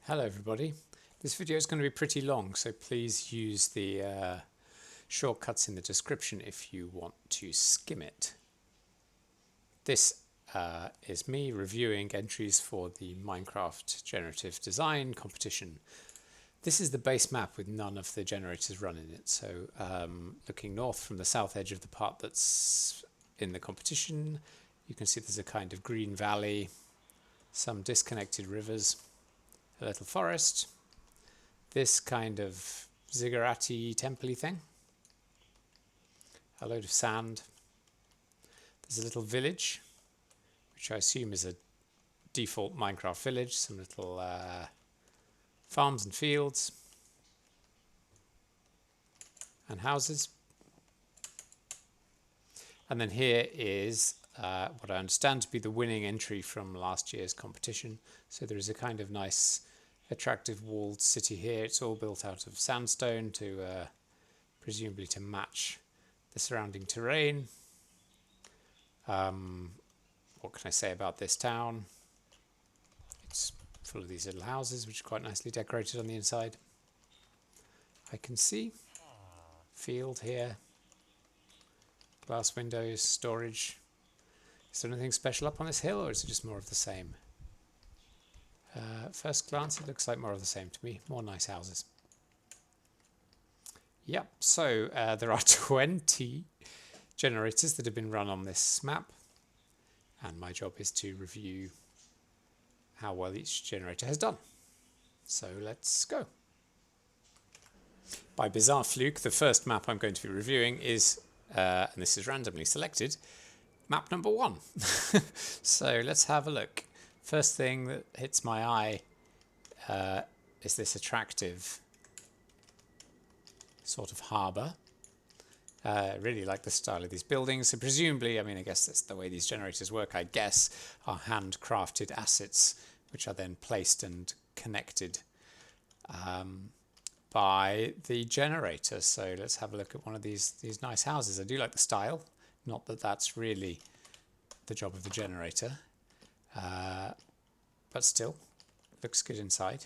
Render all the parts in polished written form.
Hello everybody. This video is going to be pretty long, so please use the shortcuts in the description if you want to skim it. This is me reviewing entries for the Minecraft Generative Design competition. This is the base map with none of the generators run in it, so looking north from the south edge of the part that's in the competition, you can see there's a kind of green valley, some disconnected rivers, a little forest, this kind of ziggurat-y temple-y thing, a load of sand, there's a little village, which I assume is a default Minecraft village, some little farms and fields, and houses. And then here is what I understand to be the winning entry from last year's competition. So there is a kind of nice, attractive walled city here. It's all built out of sandstone to presumably to match the surrounding terrain. What can I say about this town? It's full of these little houses, which are quite nicely decorated on the inside. I can see field here, glass windows, storage. Is there anything special up on this hill, or is it just more of the same? First glance, it looks like more of the same to me. More nice houses. Yep, so there are 20 generators that have been run on this map, and my job is to review how well each generator has done. So let's go. By bizarre fluke, the first map I'm going to be reviewing is, and this is randomly selected, map number 1. So let's have a look. First thing that hits my eye is this attractive sort of harbour. Really like the style of these buildings. So presumably, I mean, I guess that's the way these generators work, I guess, are handcrafted assets which are then placed and connected by the generator. So let's have a look at one of these nice houses. I do like the style. Not that that's really the job of the generator, but still, looks good inside.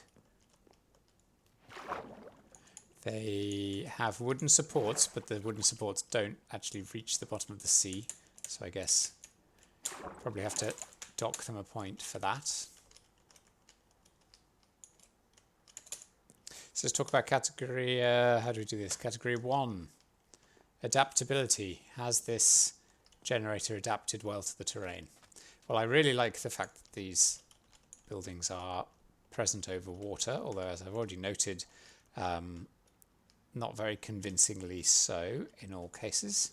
They have wooden supports, but the wooden supports don't actually reach the bottom of the sea, so I guess probably have to dock them a point for that. So let's talk about category, how do we do this? Category 1, adaptability. Has this generator adapted well to the terrain? Well, I really like the fact that these buildings are present over water, although as I've already noted, not very convincingly so in all cases.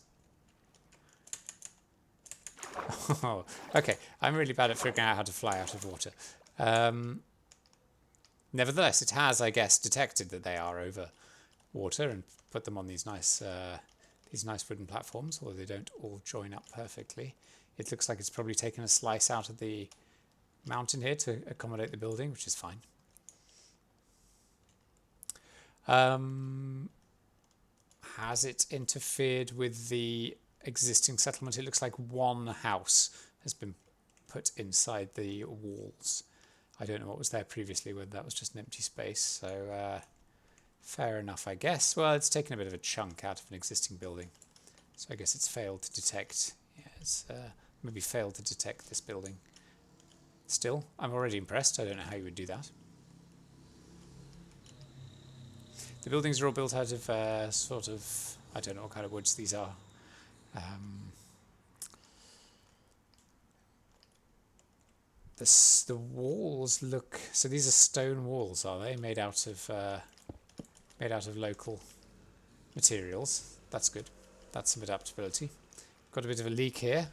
Oh, okay, I'm really bad at figuring out how to fly out of water. Nevertheless, it has, I guess, detected that they are over water and put them on these nice wooden platforms, although they don't all join up perfectly. It looks like it's probably taken a slice out of the mountain here to accommodate the building, which is fine. Has it interfered with the existing settlement? It looks like one house has been put inside the walls. I don't know what was there previously, whether that was just an empty space, so fair enough, I guess. Well, it's taken a bit of a chunk out of an existing building, so I guess it's failed to detect. Yeah, it's maybe failed to detect this building. Still, I'm already impressed. I don't know how you would do that. The buildings are all built out of sort of, I don't know what kind of woods these are. The walls look, so these are stone walls, are they? Made out of local materials. That's good. That's some adaptability. Got a bit of a leak here.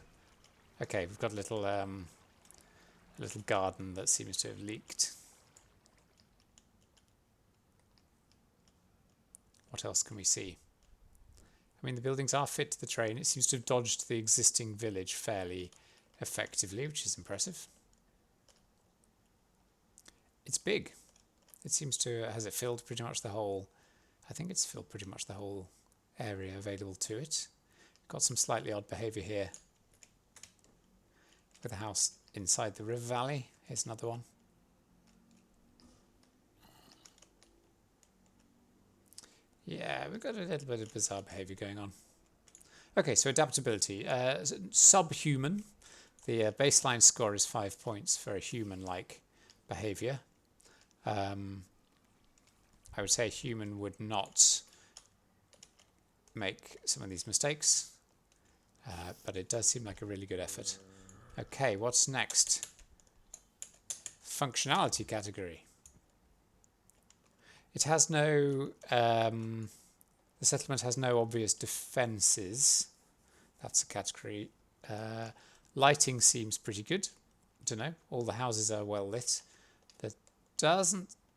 Okay, we've got a little garden that seems to have leaked. What else can we see? I mean, the buildings are fit to the terrain. It seems to have dodged the existing village fairly effectively, which is impressive. It's big. It seems to, has it filled pretty much the whole, I think it's filled pretty much the whole area available to it. Got some slightly odd behaviour here with a house inside the river valley. Here's another one. Yeah, we've got a little bit of bizarre behaviour going on. Okay, so adaptability. Subhuman. The baseline score is 5 points for a human-like behaviour. I would say a human would not make some of these mistakes, but it does seem like a really good effort. Okay, what's next? Functionality category. It has no, the settlement has no obvious defences. That's a category. Lighting seems pretty good. I don't know, all the houses are well lit.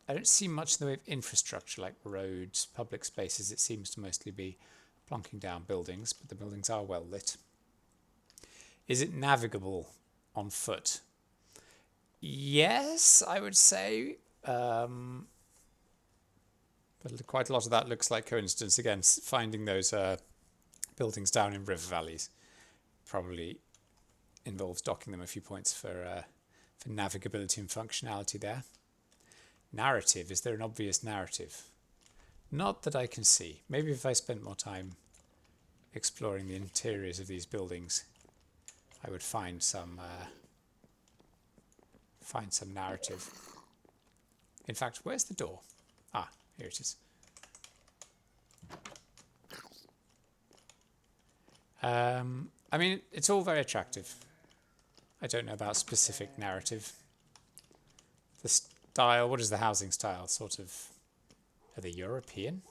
I don't see much in the way of infrastructure like roads, public spaces. It seems to mostly be plonking down buildings, but the buildings are well lit. Is it navigable on foot? Yes, I would say. But quite a lot of that looks like coincidence. Again, finding those buildings down in river valleys probably involves docking them a few points for navigability and functionality there. Narrative, is there an obvious narrative? Not that I can see. Maybe if I spent more time exploring the interiors of these buildings, I would find some narrative. In fact, where's the door? Ah, here it is. I mean, it's all very attractive. I don't know about specific narrative. The style, what is the housing style? Sort of, are they European?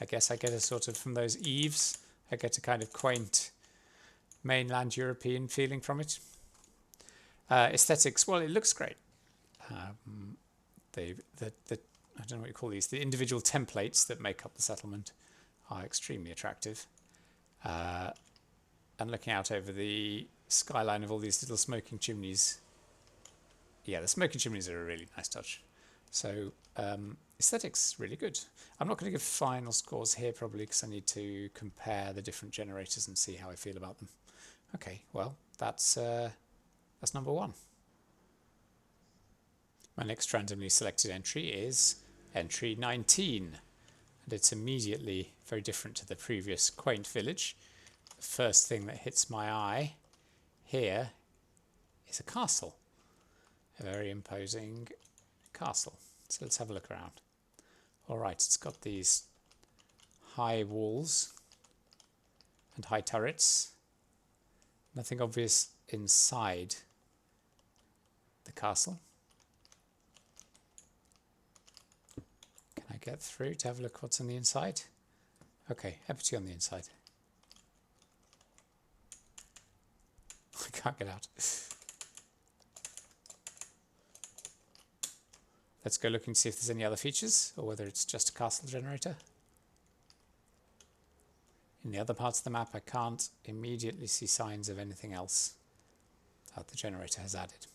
I guess I get a sort of, from those eaves, I get a kind of quaint mainland European feeling from it. Aesthetics, well, it looks great. I don't know what you call these, the individual templates that make up the settlement are extremely attractive. And looking out over the skyline of all these little smoking chimneys. Yeah, the smoking chimneys are a really nice touch. So aesthetics, really good. I'm not going to give final scores here probably because I need to compare the different generators and see how I feel about them. Okay, well, that's number 1. My next randomly selected entry is entry 19. And it's immediately very different to the previous quaint village. The first thing that hits my eye here is a castle. A very imposing castle. So let's have a look around. Alright, it's got these high walls and high turrets. Nothing obvious inside the castle. Can I get through to have a look what's on the inside? Okay, empty on the inside. I can't get out. Let's go look and see if there's any other features or whether it's just a castle generator. In the other parts of the map, I can't immediately see signs of anything else that the generator has added.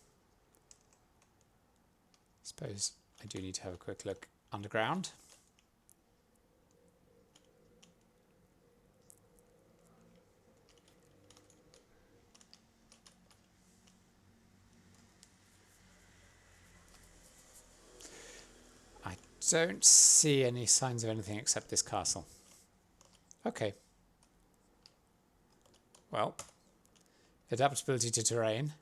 I suppose I do need to have a quick look underground. I don't see any signs of anything except this castle. Okay. Well, adaptability to terrain.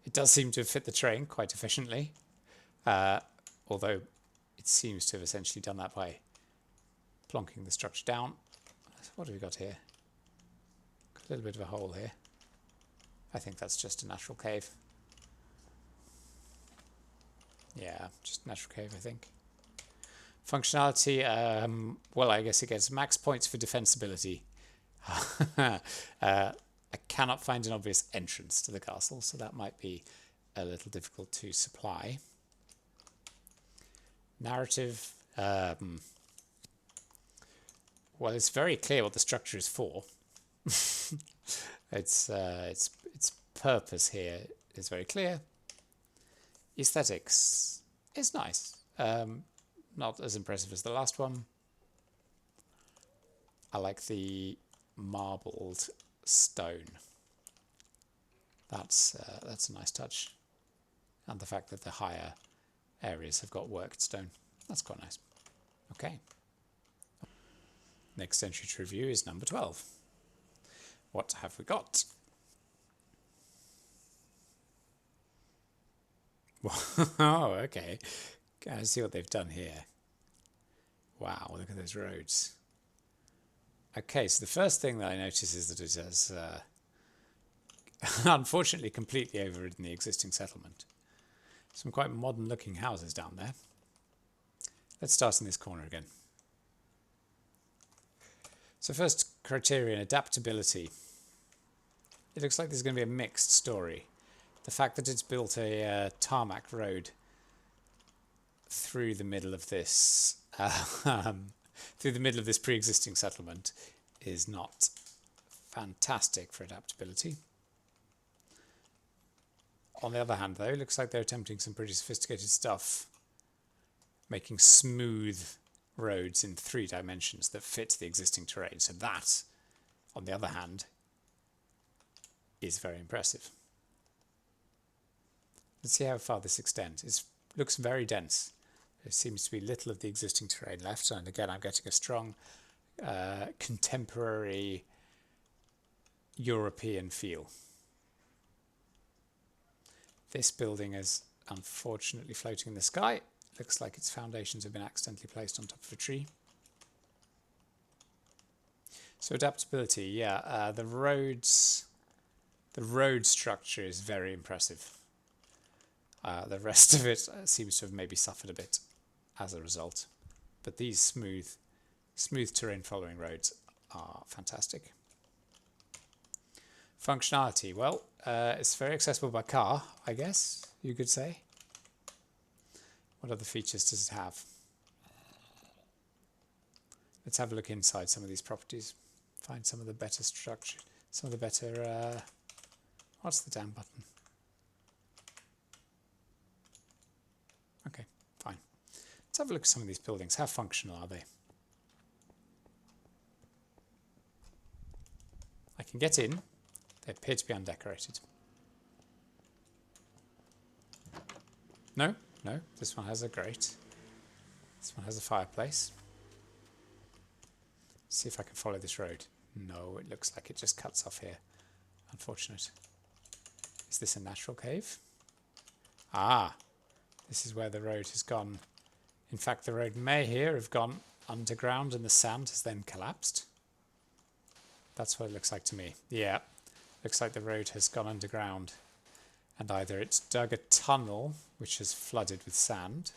It does seem to fit the terrain quite efficiently, although it seems to have essentially done that by plonking the structure down. What have we got here? Got a little bit of a hole here. I think that's just a natural cave. Yeah, just a natural cave, I think. Functionality, well, I guess it gets max points for defensibility. I cannot find an obvious entrance to the castle, so that might be a little difficult to supply. Narrative, well, it's very clear what the structure is for. Its purpose here is very clear. Aesthetics is nice. Not as impressive as the last one. I like the marbled stone. That's a nice touch, and the fact that the higher areas have got worked stone. That's quite nice. Okay. Next entry to review is number 12. What have we got? Oh, okay. Let's see what they've done here. Wow, look at those roads. Okay, so the first thing that I notice is that it has unfortunately completely overridden the existing settlement. Some quite modern looking houses down there. Let's start in this corner again. So first criterion, adaptability. It looks like there's going to be a mixed story. The fact that it's built a tarmac road through the middle of this pre-existing settlement is not fantastic for adaptability. On the other hand, though, it looks like they're attempting some pretty sophisticated stuff, making smooth roads in 3 dimensions that fit the existing terrain. So that, on the other hand, is very impressive. Let's see how far this extends. It looks very dense. There seems to be little of the existing terrain left, and again I'm getting a strong contemporary European feel. This building is unfortunately floating in the sky. Looks like its foundations have been accidentally placed on top of a tree. So adaptability, yeah, the road structure is very impressive. The rest of it seems to have maybe suffered a bit as a result. But these smooth terrain following roads are fantastic. Functionality, well, it's very accessible by car, I guess you could say. What other features does it have? Let's have a look inside some of these properties. Find some of the better structure, some of the better, what's the damn button? Okay, fine. Let's have a look at some of these buildings. How functional are they? I can get in. They appear to be undecorated. No, no, this one has a grate. This one has a fireplace. See if I can follow this road. No, it looks like it just cuts off here. Unfortunate. Is this a natural cave? Ah, this is where the road has gone. In fact, the road may here have gone underground and the sand has then collapsed. That's what it looks like to me. Yeah, looks like the road has gone underground and either it's dug a tunnel which has flooded with sand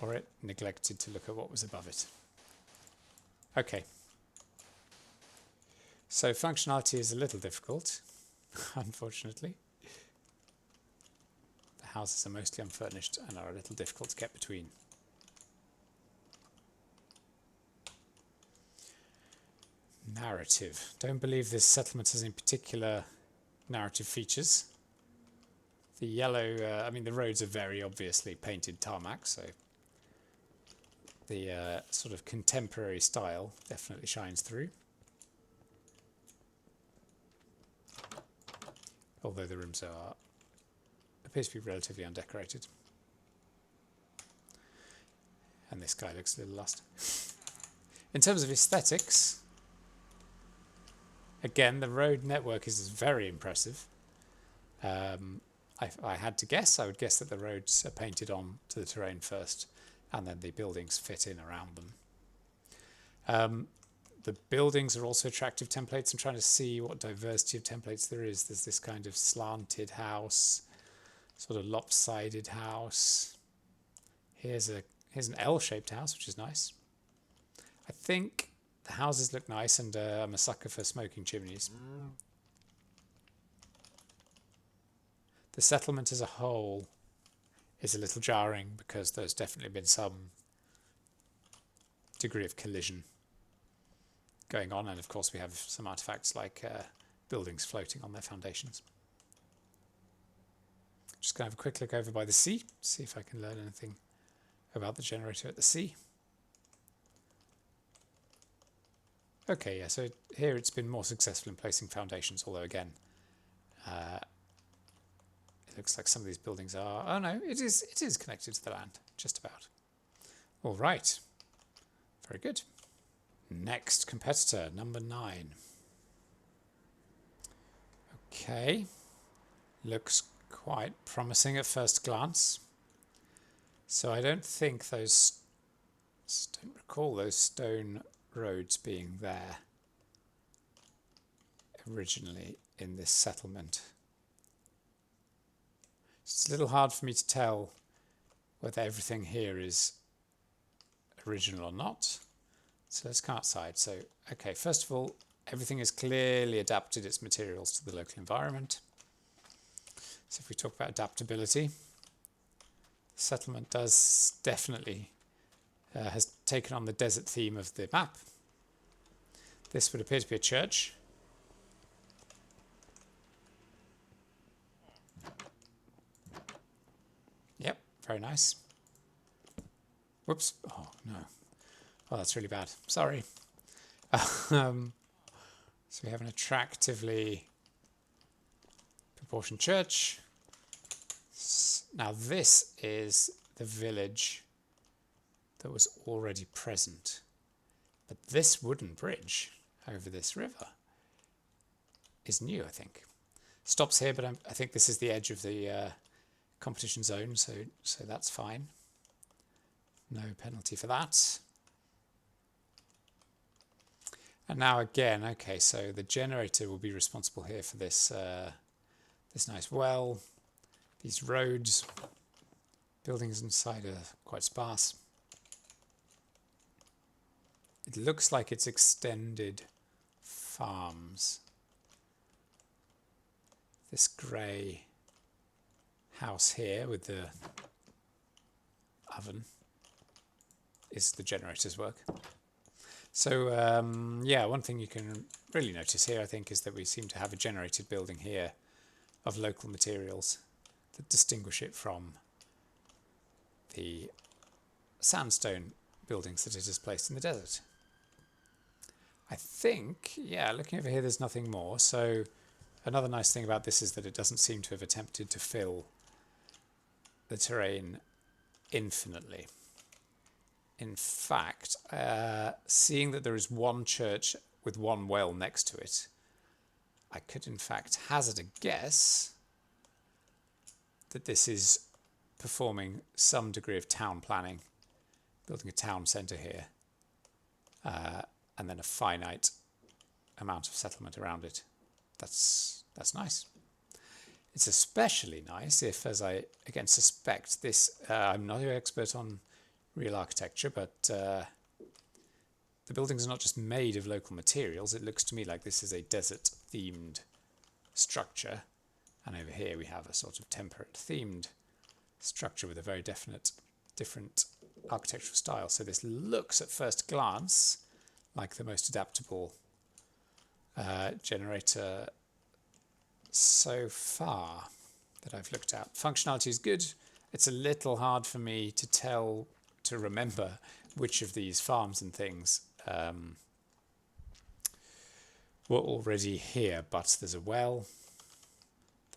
or it neglected to look at what was above it. Okay. So functionality is a little difficult, unfortunately. The houses are mostly unfurnished and are a little difficult to get between. Narrative. Don't believe this settlement has any particular narrative features. The yellow, I mean the roads are very obviously painted tarmac, so the sort of contemporary style definitely shines through. Although the rooms appear to be relatively undecorated. And this guy looks a little lost. In terms of aesthetics, again, the road network is very impressive. If I had to guess, I would guess that the roads are painted on to the terrain first, and then the buildings fit in around them. The buildings are also attractive templates. I'm trying to see what diversity of templates there is. There's this kind of slanted house, sort of lopsided house. Here's an L-shaped house, which is nice. I think the houses look nice, and I'm a sucker for smoking chimneys. The settlement as a whole is a little jarring because there's definitely been some degree of collision going on, and of course we have some artifacts like buildings floating on their foundations. Just going to have a quick look over by the sea, see if I can learn anything about the generator at the sea. Okay, yeah, so here it's been more successful in placing foundations, although again, it looks like some of these buildings are... Oh no, it is connected to the land, just about. All right, very good. Next competitor, number 9. Okay, looks quite promising at first glance. So I don't think those, don't recall those stone roads being there originally in this settlement. It's a little hard for me to tell whether everything here is original or not. So let's come outside. So, okay, first of all, everything has clearly adapted its materials to the local environment. So if we talk about adaptability, the settlement does definitely has taken on the desert theme of the map. This would appear to be a church. Yep, very nice. Whoops. Oh, no. Oh, that's really bad. Sorry. So we have an attractively proportioned church. Now this is the village that was already present. But this wooden bridge over this river is new, I think. Stops here, but I think this is the edge of the competition zone, so that's fine. No penalty for that. And now again, okay, so the generator will be responsible here for this this nice well, these roads. Buildings inside are quite sparse. It looks like it's extended farms. This grey house here with the oven is the generator's work. So, yeah, one thing you can really notice here, I think, is that we seem to have a generated building here of local materials that distinguish it from the sandstone buildings that it has placed in the desert. I think, yeah, looking over here, there's nothing more. So another nice thing about this is that it doesn't seem to have attempted to fill the terrain infinitely. In fact, seeing that there is one church with one well next to it, I could in fact hazard a guess that this is performing some degree of town planning, building a town centre here, and then a finite amount of settlement around it. That's nice. It's especially nice if, as I again suspect, this I'm not an expert on real architecture, but the buildings are not just made of local materials. It looks to me like this is a desert themed structure, and over here we have a sort of temperate themed structure with a very definite different architectural style. So this looks at first glance like the most adaptable generator so far that I've looked at. Functionality is good. It's a little hard for me to remember which of these farms and things were already here, but there's a well.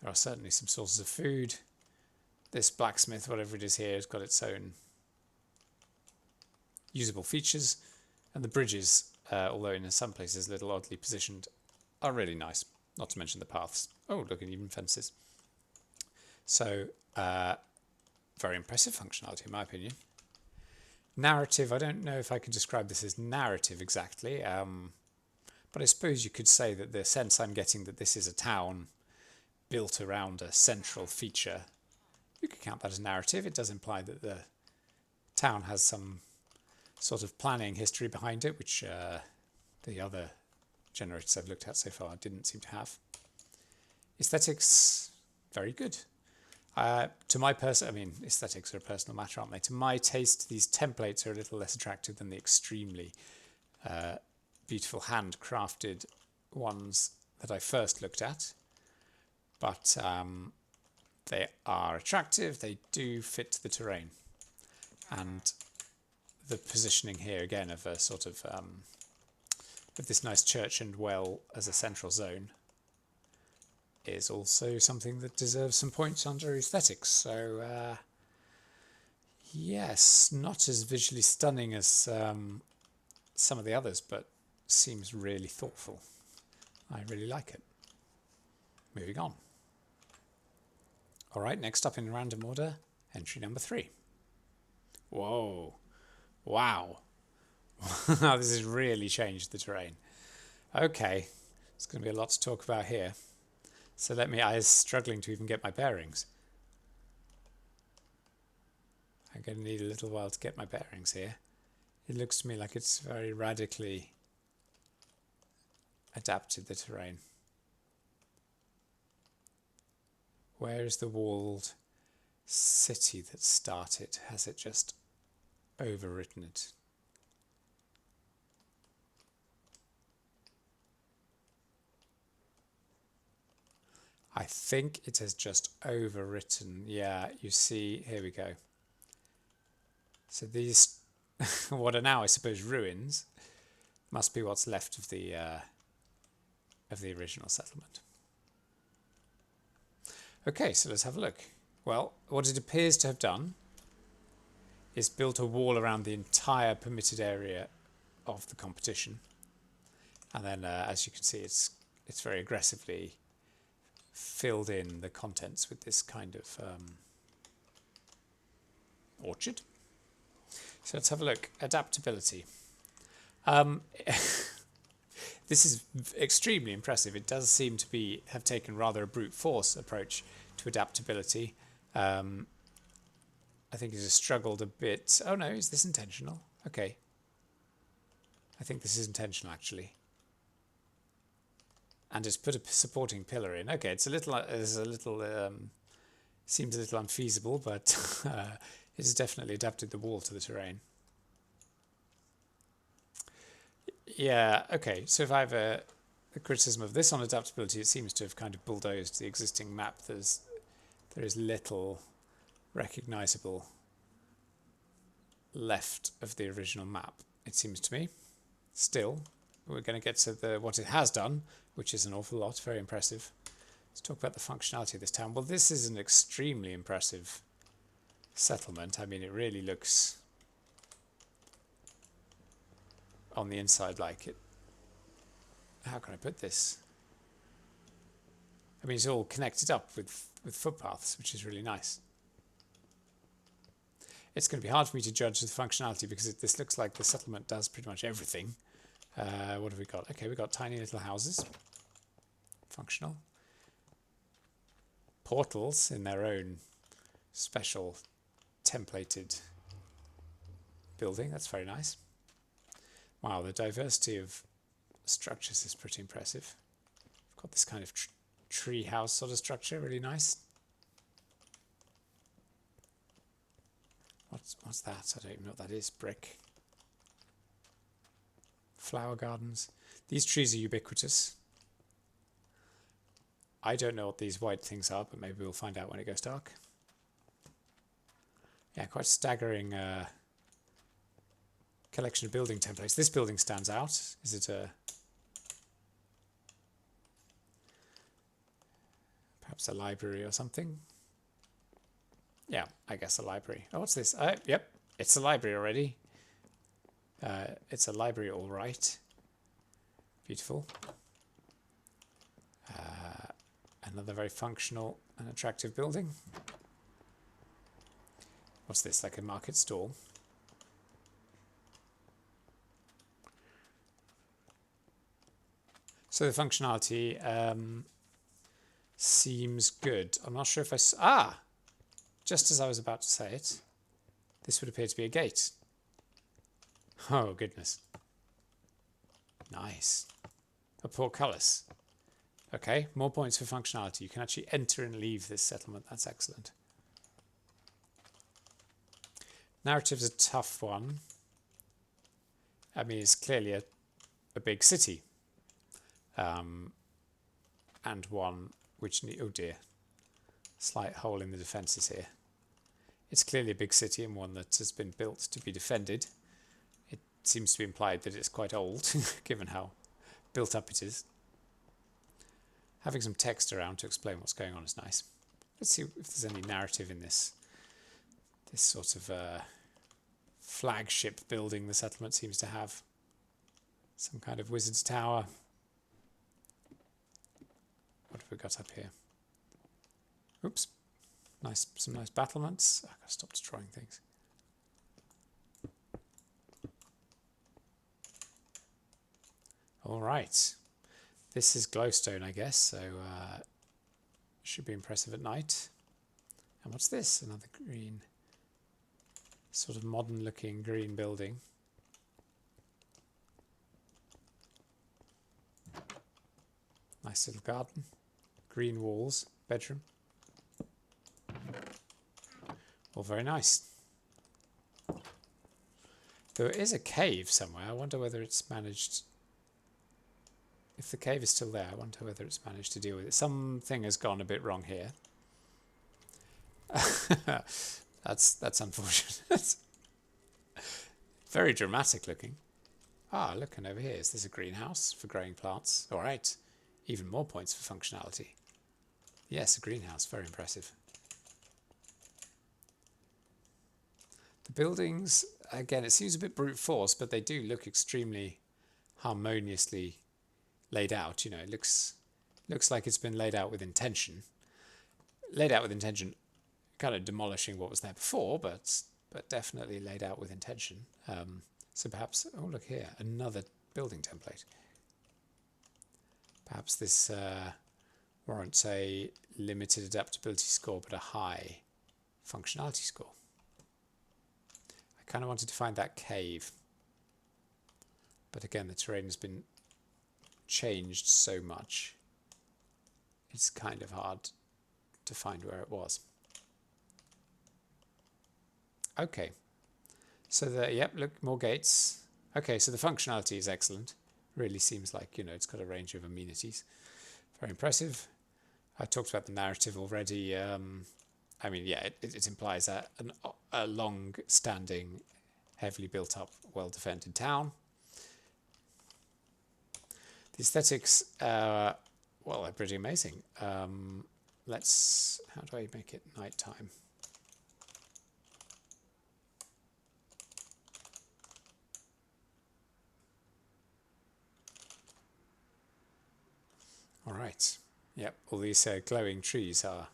There are certainly some sources of food. This blacksmith, whatever it is here, has got its own usable features, and the bridges, although in some places a little oddly positioned, are really nice, not to mention the paths. Oh, look at even fences. So, very impressive functionality in my opinion. Narrative, I don't know if I can describe this as narrative exactly, but I suppose you could say that the sense I'm getting that this is a town built around a central feature, you could count that as narrative. It does imply that the town has some sort of planning history behind it, which the other generators I've looked at so far didn't seem to have. Aesthetics, very good. To my aesthetics are a personal matter, aren't they? To my taste, these templates are a little less attractive than the extremely beautiful handcrafted ones that I first looked at. But they are attractive, they do fit the terrain. And the positioning here, again, of a sort of this nice church and well as a central zone is also something that deserves some points under aesthetics. So, yes, not as visually stunning as some of the others, but seems really thoughtful. I really like it. Moving on. All right, next up in random order, entry number 3. Whoa. Wow. This has really changed the terrain. Okay, it's going to be a lot to talk about here. So I was struggling to even get my bearings. I'm going to need a little while to get my bearings here. It looks to me like it's very radically adapted the terrain. Where is the walled city that started? Has it just overwritten it? I think it has just overwritten. Yeah, you see, here we go. So these, what are now, I suppose, ruins, must be what's left of the original settlement. Okay, so let's have a look. Well, what it appears to have done is built a wall around the entire permitted area of the competition, and then, as you can see, it's very aggressively filled in the contents with this kind of orchard. So let's have a look. Adaptability. This is extremely impressive. It does seem to have taken rather a brute force approach to adaptability. I think it has struggled a bit. Oh no, is this intentional? Okay. I think this is intentional actually. And it's put a supporting pillar in. Okay, it's a little, seems a little unfeasible, but it has definitely adapted the wall to the terrain. Yeah, okay, so if I have a criticism of this on adaptability, it seems to have kind of bulldozed the existing map. There is little recognisable left of the original map, it seems to me. Still, we're going to get to what it has done, which is an awful lot, very impressive. Let's talk about the functionality of this town. Well, this is an extremely impressive settlement. I mean, it really looks on the inside like it. How can I put this? I mean, it's all connected up with footpaths, which is really nice. It's going to be hard for me to judge the functionality because this looks like the settlement does pretty much everything. What have we got? Okay, we've got tiny little houses. Functional. Portals in their own special templated building. That's very nice. Wow, the diversity of structures is pretty impressive. We've got this kind of tree house sort of structure, really nice. What's that? I don't even know what that is. Brick. Flower gardens. These trees are ubiquitous. I don't know what these white things are, but maybe we'll find out when it goes dark. Yeah, quite staggering collection of building templates. This building stands out. Is it perhaps a library or something? Yeah, I guess a library. Oh, what's this? Yep, it's a library already. It's a library, all right. Beautiful. Another very functional and attractive building. What's this, like a market stall? So the functionality seems good. I'm not sure if just as I was about to say it, this would appear to be a gate. Oh, goodness. Nice. A portcullis. Okay, more points for functionality. You can actually enter and leave this settlement. That's excellent. Narrative's a tough one. I mean, it's clearly a big city. And one which... oh dear. Slight hole in the defences here. It's clearly a big city and one that has been built to be defended. It seems to be implied that it's quite old, given how built up it is. Having some text around to explain what's going on is nice. Let's see if there's any narrative in this sort of flagship building the settlement seems to have. Some kind of wizard's tower. What have we got up here? Oops. Nice, some nice battlements. I've got to stop destroying things. All right. This is glowstone, I guess, so should be impressive at night. And what's this? Another green, sort of modern-looking green building. Nice little garden. Green walls. Bedroom. All very nice. There is a cave somewhere. I wonder whether it's managed... If the cave is still there, I wonder whether it's managed to deal with it. Something has gone a bit wrong here. That's unfortunate. Very dramatic looking. Ah, look, and over here, is this a greenhouse for growing plants? All right, even more points for functionality. Yes, a greenhouse, very impressive. The buildings, again, it seems a bit brute force, but they do look extremely harmoniously laid out. You know, it looks like it's been laid out with intention. Laid out with intention, kind of demolishing what was there before, but definitely laid out with intention. So perhaps, oh look here, another building template. Perhaps this warrants a limited adaptability score, but a high functionality score. I kind of wanted to find that cave, but again, the terrain has been changed so much, it's kind of hard to find where it was. Okay, so yep, look, more gates. Okay, so the functionality is excellent. Really seems like, you know, it's got a range of amenities. Very impressive. I talked about the narrative already. I mean, yeah, it implies a long-standing, heavily built-up, well-defended town. The aesthetics, well, they're pretty amazing. How do I make it nighttime? All right. Yep, all these glowing trees are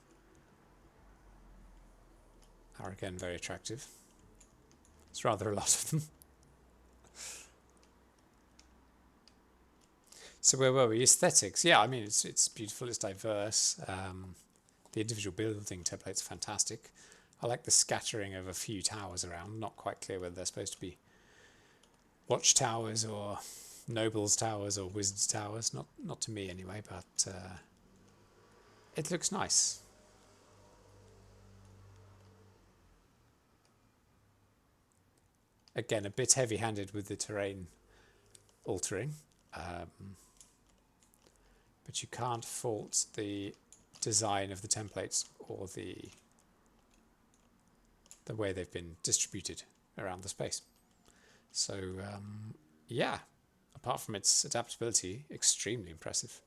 again very attractive. It's rather a lot of them. So where were we? Aesthetics. Yeah, I mean, it's beautiful, it's diverse. The individual building templates are fantastic. I like the scattering of a few towers around. Not quite clear whether they're supposed to be watchtowers or nobles' towers or wizards' towers. Not to me anyway, but it looks nice. Again, a bit heavy-handed with the terrain altering. But you can't fault the design of the templates or the way they've been distributed around the space. So yeah, apart from its adaptability, extremely impressive.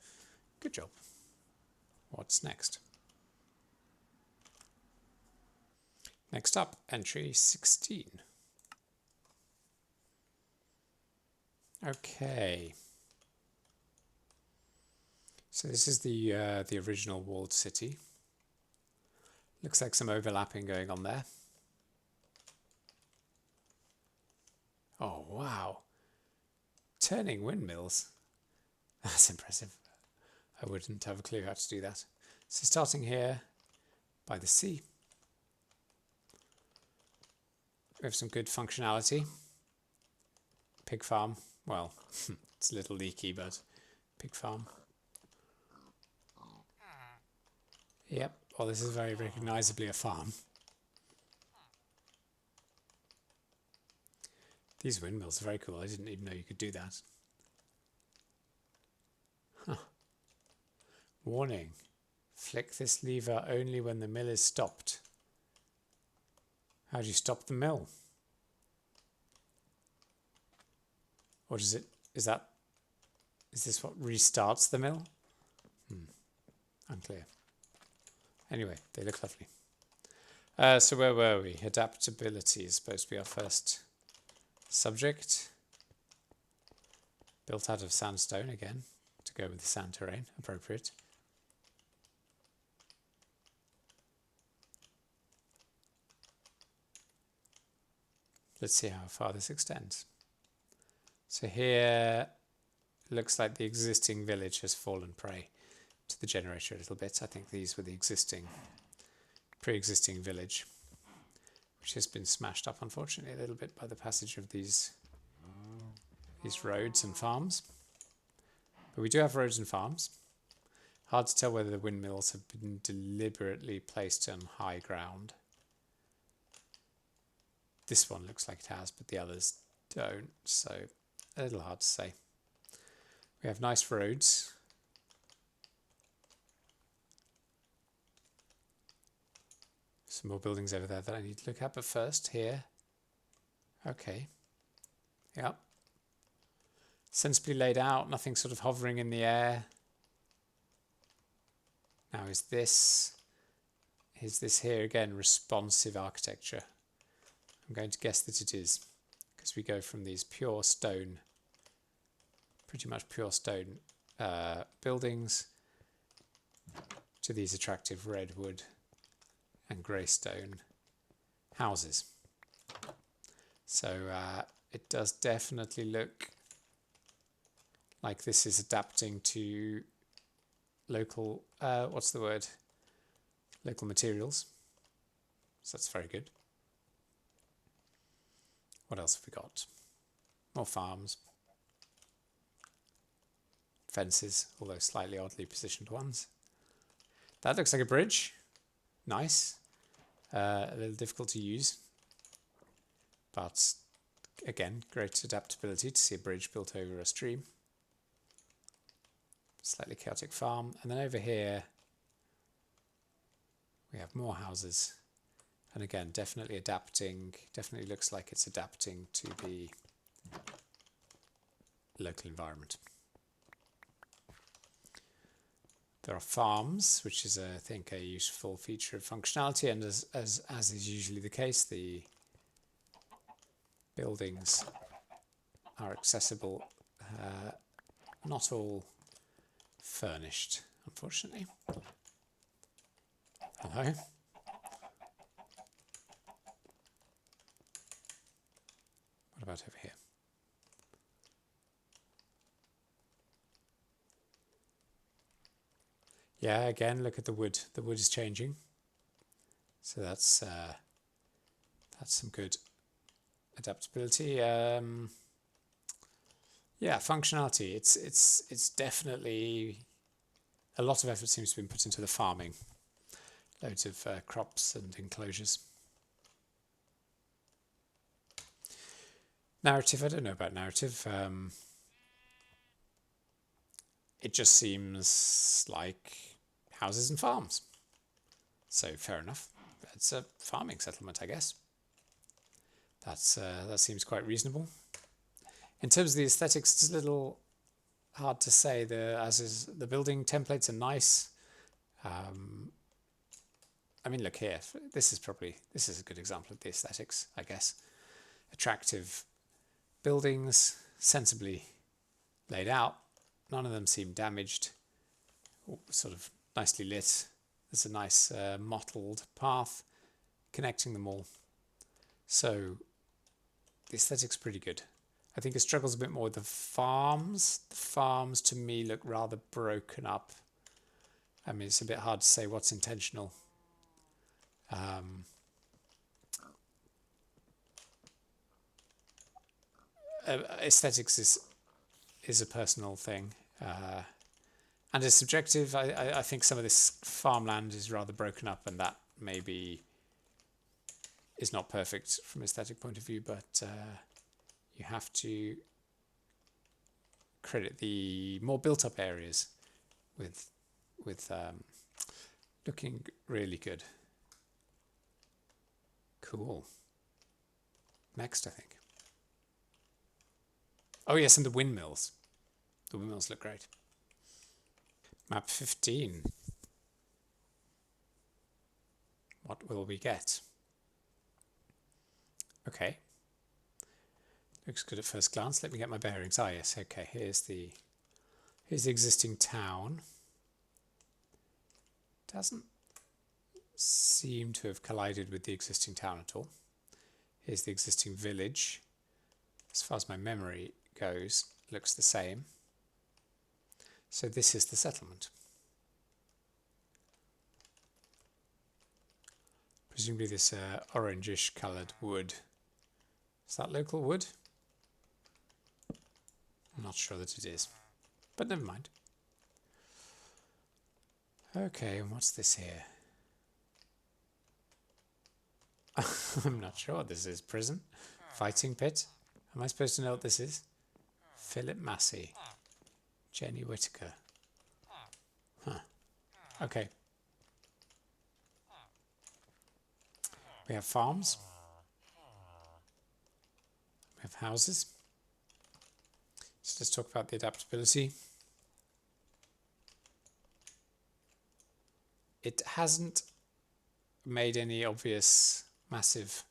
Good job. What's next? Next up, entry 16. Okay. So this is the original walled city. Looks like some overlapping going on there. Oh wow! Turning windmills. That's impressive. I wouldn't have a clue how to do that. So starting here by the sea, we have some good functionality. Pig farm. Well, it's a little leaky, but pig farm. Yep, well this is very recognisably a farm. These windmills are very cool. I didn't even know you could do that. Huh. Warning. Flick this lever only when the mill is stopped. How do you stop the mill? Or does it, is this what restarts the mill? Unclear. Anyway, they look lovely. So where were we? Adaptability is supposed to be our first subject. Built out of sandstone again, to go with the sand terrain, appropriate. Let's see how far this extends. So here, looks like the existing village has fallen prey to the generator a little bit. I think these were the pre-existing village, which has been smashed up, unfortunately, a little bit by the passage of these roads and farms. But we do have roads and farms. Hard to tell whether the windmills have been deliberately placed on high ground. This one looks like it has, but the others don't, so a little hard to say. We have nice roads. Some more buildings over there that I need to look at, but first here. Okay. Yep. Sensibly laid out, nothing sort of hovering in the air. Now is this here again responsive architecture? I'm going to guess that it is, because we go from these pure stone, pretty much pure stone buildings to these attractive redwood and grey stone houses. So it does definitely look like this is adapting to local, local materials. So that's very good. What else have we got? More farms. Fences, although slightly oddly positioned ones. That looks like a bridge. Nice. A little difficult to use. But again, great adaptability to see a bridge built over a stream. Slightly chaotic farm. And then over here, we have more houses. And again, definitely adapting, definitely looks like it's adapting to the local environment. There are farms, which is, I think, a useful feature of functionality. And as is usually the case, the buildings are accessible, not all furnished, unfortunately. Hello. What about over here? Yeah, again, look at the wood. The wood is changing. So that's some good adaptability. Yeah, functionality. It's definitely a lot of effort seems to have been put into the farming. Loads of crops and enclosures. Narrative, I don't know about narrative. It just seems like houses and farms. So fair enough. It's a farming settlement, I guess. That seems quite reasonable. In terms of the aesthetics, it's a little hard to say. The building templates are nice. I mean, look here. This is a good example of the aesthetics, I guess. Attractive buildings, sensibly laid out. None of them seem damaged. Sort of nicely lit. There's a nice mottled path connecting them all. So the aesthetic's pretty good. I think it struggles a bit more with the farms. The farms to me look rather broken up. I mean, it's a bit hard to say what's intentional. Aesthetics is a personal thing. And it's subjective. I think some of this farmland is rather broken up, and that maybe is not perfect from an aesthetic point of view, but you have to credit the more built-up areas with looking really good. Cool. Next, I think. Oh yes, and the windmills. The windmills look great. Map 15. What will we get? Okay. Looks good at first glance. Let me get my bearings. Ah, yes. Okay. Here's the existing town. Doesn't seem to have collided with the existing town at all. Here's the existing village. As far as my memory goes, looks the same. So this is the settlement. Presumably this orangish coloured wood. Is that local wood? I'm not sure that it is, but never mind. Okay, and what's this here? I'm not sure what this is. Prison? Fighting pit? Am I supposed to know what this is? Philip Maxi. Jenny Whittaker. Huh. Okay. We have farms. We have houses. So let's talk about the adaptability. It hasn't made any obvious, massive,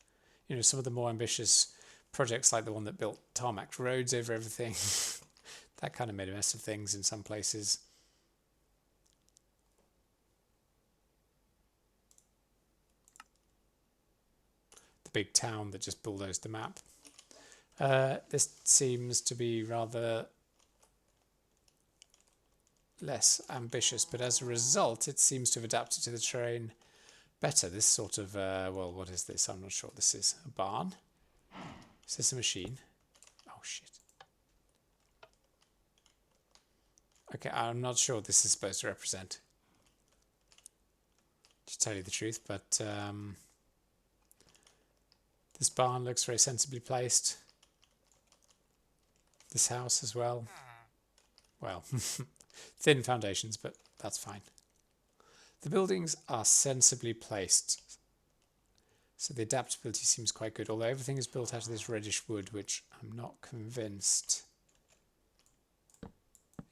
some of the more ambitious projects like the one that built tarmac roads over everything. That kind of made a mess of things in some places. The big town that just bulldozed the map. This seems to be rather less ambitious, but as a result it seems to have adapted to the terrain better. This sort of, well, what is this? I'm not sure what this is. A barn? Is this a machine? Oh, shit. Okay, I'm not sure what this is supposed to represent, to tell you the truth, but this barn looks very sensibly placed. This house as well. Well, thin foundations, but that's fine. The buildings are sensibly placed, so the adaptability seems quite good, although everything is built out of this reddish wood, which I'm not convinced.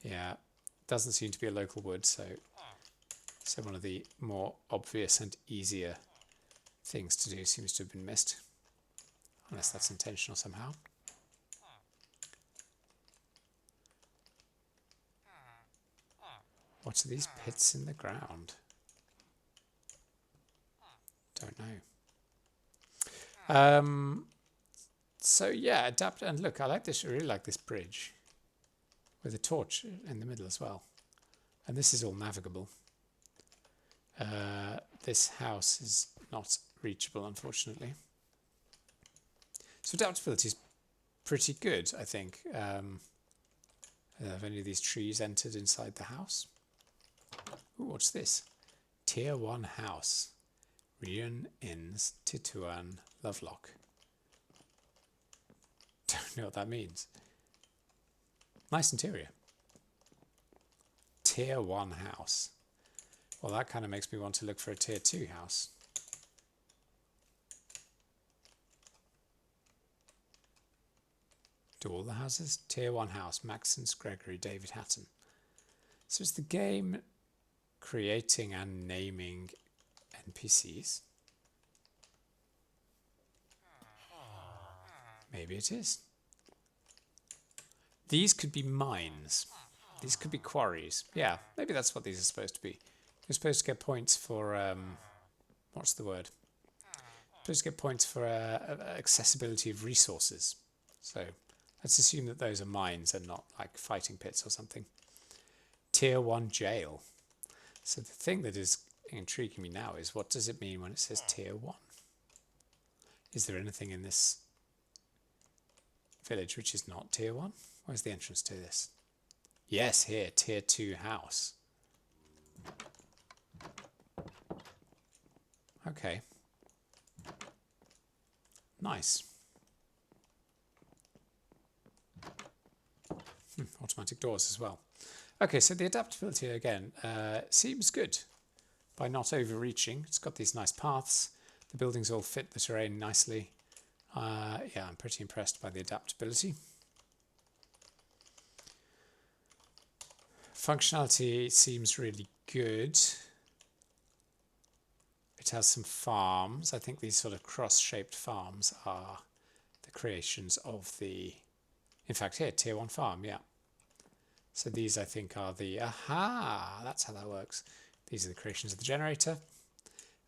Yeah, doesn't seem to be a local wood, so one of the more obvious and easier things to do seems to have been missed, unless that's intentional somehow. What are these pits in the ground? Don't know. So yeah, adapt, and look, I like this. I really like this bridge with a torch in the middle as well. And this is all navigable. This house is not reachable, unfortunately. So adaptability is pretty good, I think. Have any of these trees entered inside the house? Ooh, what's this? Tier 1 house. Rian Inns Tituan Lovelock. Don't know what that means. Nice interior. Tier 1 house. Well, that kind of makes me want to look for a Tier 2 house. Do all the houses? Tier 1 house. Maxence Gregory, David Hatton. So it's the game creating and naming NPCs. Maybe it is. These could be mines. These could be quarries. Yeah, maybe that's what these are supposed to be. You're supposed to get points for, what's the word? You're supposed to get points for accessibility of resources. So let's assume that those are mines and not like fighting pits or something. Tier 1 jail. So the thing that is intriguing me now is, what does it mean when it says Tier 1? Is there anything in this village which is not Tier 1? Where's the entrance to this? Yes, here, Tier 2 house. Okay. Nice. Automatic doors as well. Okay, so the adaptability again seems good by not overreaching. It's got these nice paths. The buildings all fit the terrain nicely. Yeah, I'm pretty impressed by the adaptability. Functionality seems really good. It has some farms. I think these sort of cross-shaped farms are the the creations of the, in fact here, tier 1 farm, yeah. So these I think are the, aha, that's how that works. These are the creations of the generator.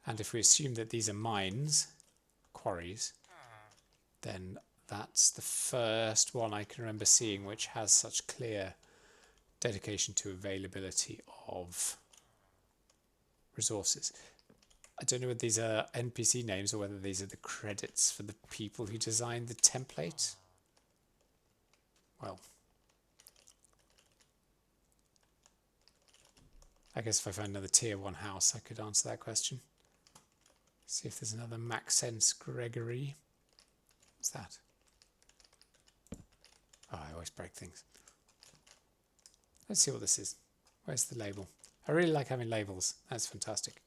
And if we assume that these are mines, quarries, then that's the first one I can remember seeing which has such clear dedication to availability of resources. I don't know whether these are NPC names or whether these are the credits for the people who designed the template. Well, I guess if I find another tier 1 house I could answer that question. See if there's another Maxence Gregory. What's that? Oh, I always break things. Let's see what this is. Where's the label? I really like having labels. That's fantastic.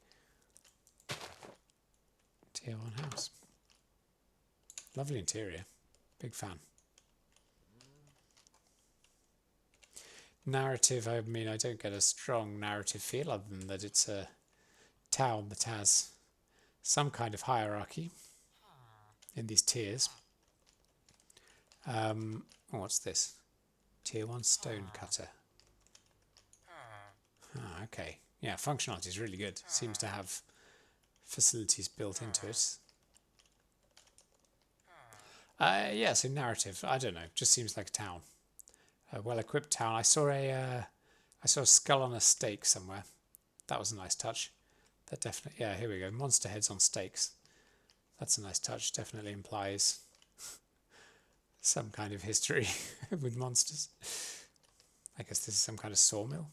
Tier 1 house. Lovely interior. Big fan. Narrative, I mean, I don't get a strong narrative feel other than that it's a town that has some kind of hierarchy in these tiers. Oh, what's this? Tier 1 stone cutter. Ah, okay. Yeah, functionality is really good. Seems to have facilities built into it. Yeah, so narrative, I don't know, just seems like a town. A well-equipped town. I saw a skull on a stake somewhere. That was a nice touch. That definitely, yeah, here we go. Monster heads on stakes. That's a nice touch. Definitely implies some kind of history with monsters. I guess this is some kind of sawmill.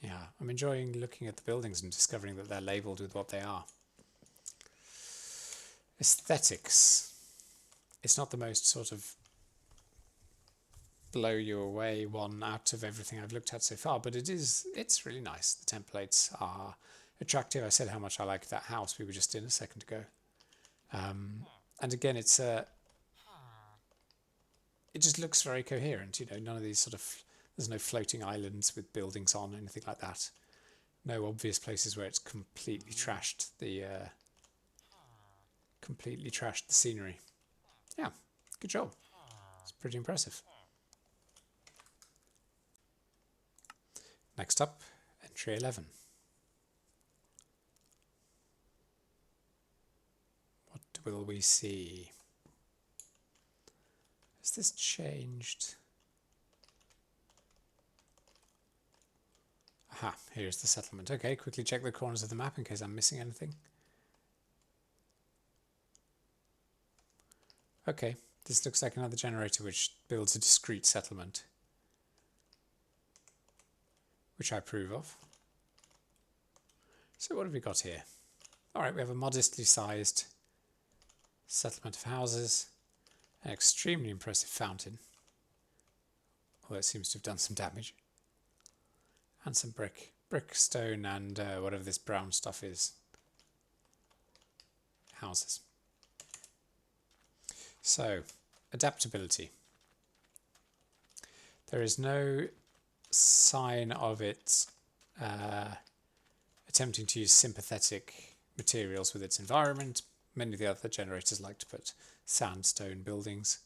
Yeah, I'm enjoying looking at the buildings and discovering that they're labelled with what they are. Aesthetics. It's not the most sort of blow you away one out of everything I've looked at so far, but it's really nice. The templates are attractive. I said how much I like that house we were just in a second ago. And again, it just looks very coherent, you know, none of these sort of, there's no floating islands with buildings on, anything like that. No obvious places where it's completely trashed the scenery. Yeah, good job. It's pretty impressive. Next up, entry 11. What will we see? Has this changed? Aha, here's the settlement. Okay, quickly check the corners of the map in case I'm missing anything. Okay, this looks like another generator which builds a discrete settlement, which I approve of. So what have we got here? Alright, we have a modestly sized settlement of houses, an extremely impressive fountain, although it seems to have done some damage, and some brick, stone, and whatever this brown stuff is. Houses. So, adaptability. There is no sign of it attempting to use sympathetic materials with its environment. Many of the other generators like to put sandstone buildings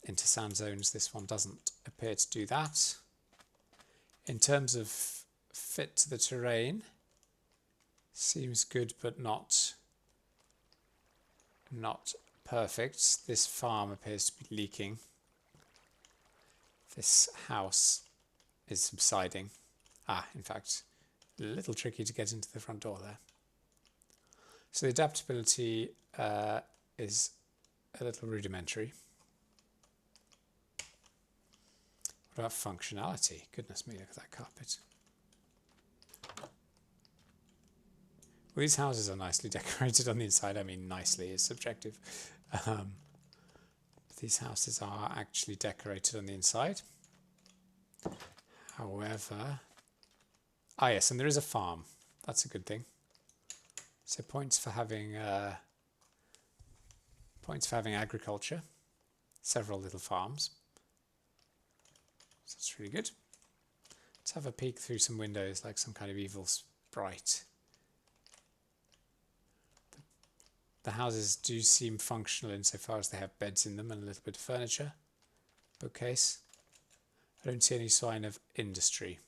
into sand zones. This one doesn't appear to do that. In terms of fit to the terrain, seems good but not perfect. This farm appears to be leaking. This house is subsiding. In fact, a little tricky to get into the front door there. So the adaptability is a little rudimentary. What about functionality? Goodness me, look at that carpet. Well, these houses are nicely decorated on the inside. I mean, nicely is subjective. These houses are actually decorated on the inside. However, yes, and there is a farm. That's a good thing. So points for having agriculture. Several little farms. So that's really good. Let's have a peek through some windows like some kind of evil sprite. The houses do seem functional insofar as they have beds in them and a little bit of furniture. Bookcase. I don't see any sign of industry.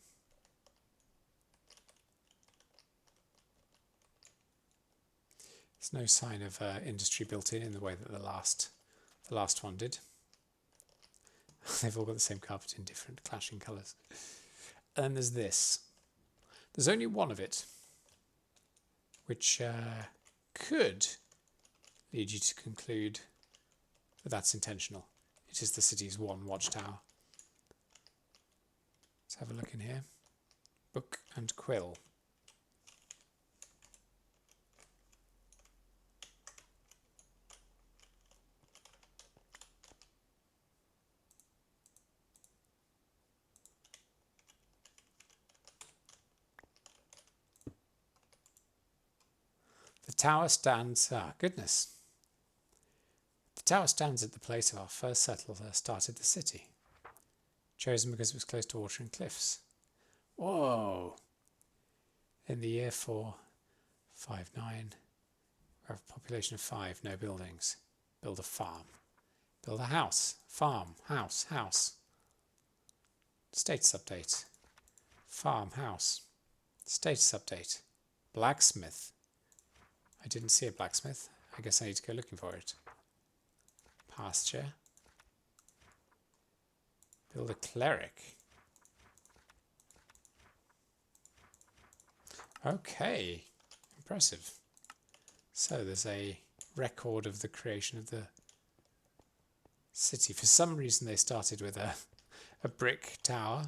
There's no sign of industry built in the way that the last one did. They've all got the same carpet in different clashing colours. And then there's this. There's only one of it, which could lead you to conclude that that's intentional. It is the city's one watchtower. Let's have a look in here. Book and quill. The tower stands, goodness. The tower stands at the place of our first settler started the city. Chosen because it was close to water and cliffs. Whoa! In the year 459, we have a population of 5, no buildings. Build a farm. Build a house. Farm. House. House. Status update. Farm. House. Status update. Blacksmith. I didn't see a blacksmith. I guess I need to go looking for it. Pasture. Build a cleric. Okay. Impressive. So there's a record of the creation of the city. For some reason they started with a brick tower.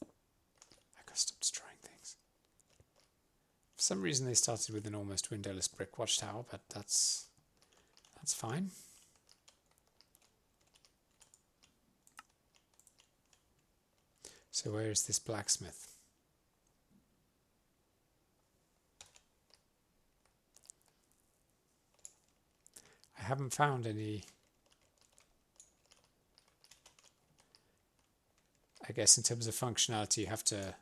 I gotta stop destroying things. For some reason they started with an almost windowless brick watchtower, but that's fine. So where is this blacksmith? I haven't found any. I guess in terms of functionality you have to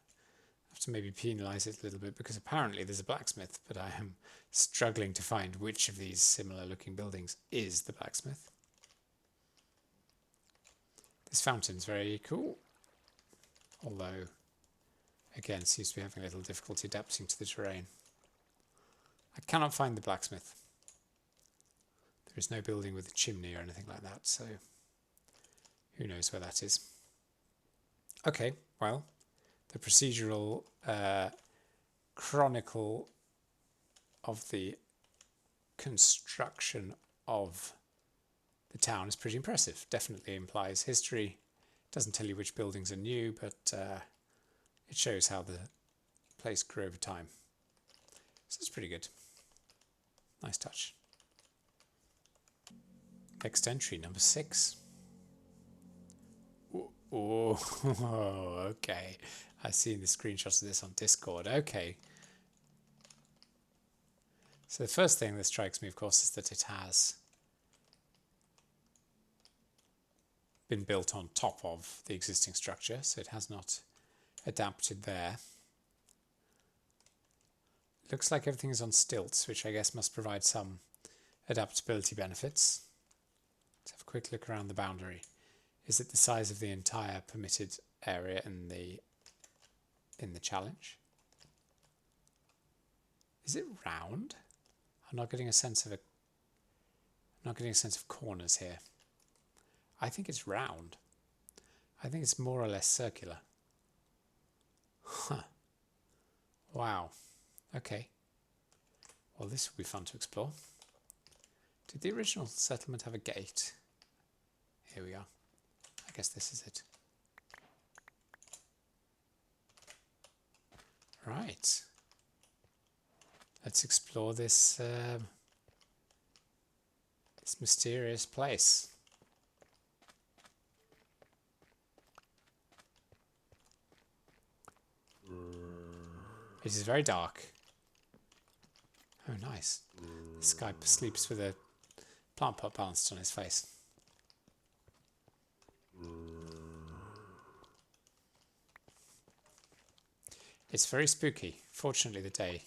maybe penalise it a little bit, because apparently there's a blacksmith, but I am struggling to find which of these similar looking buildings is the blacksmith. This fountain's very cool. Although, again, seems to be having a little difficulty adapting to the terrain. I cannot find the blacksmith. There is no building with a chimney or anything like that, so who knows where that is. Okay, well, the procedural chronicle of the construction of the town is pretty impressive. Definitely implies history. Doesn't tell you which buildings are new, but it shows how the place grew over time. So it's pretty good. Nice touch. Next entry, number 6. Oh, okay. I've seen the screenshots of this on Discord. Okay. So the first thing that strikes me, of course, is that it has been built on top of the existing structure, so it has not adapted there. Looks like everything is on stilts, which I guess must provide some adaptability benefits. Let's have a quick look around the boundary. Is it the size of the entire permitted area in the challenge? Is it round? I'm not getting a sense of corners here. I think it's round. I think it's more or less circular. Huh. Wow. Okay. Well, this will be fun to explore. Did the original settlement have a gate? Here we are. I guess this is it. Right. Let's explore this this mysterious place. It is very dark. Oh, nice. This guy sleeps with a plant pot balanced on his face. It's very spooky. Fortunately, the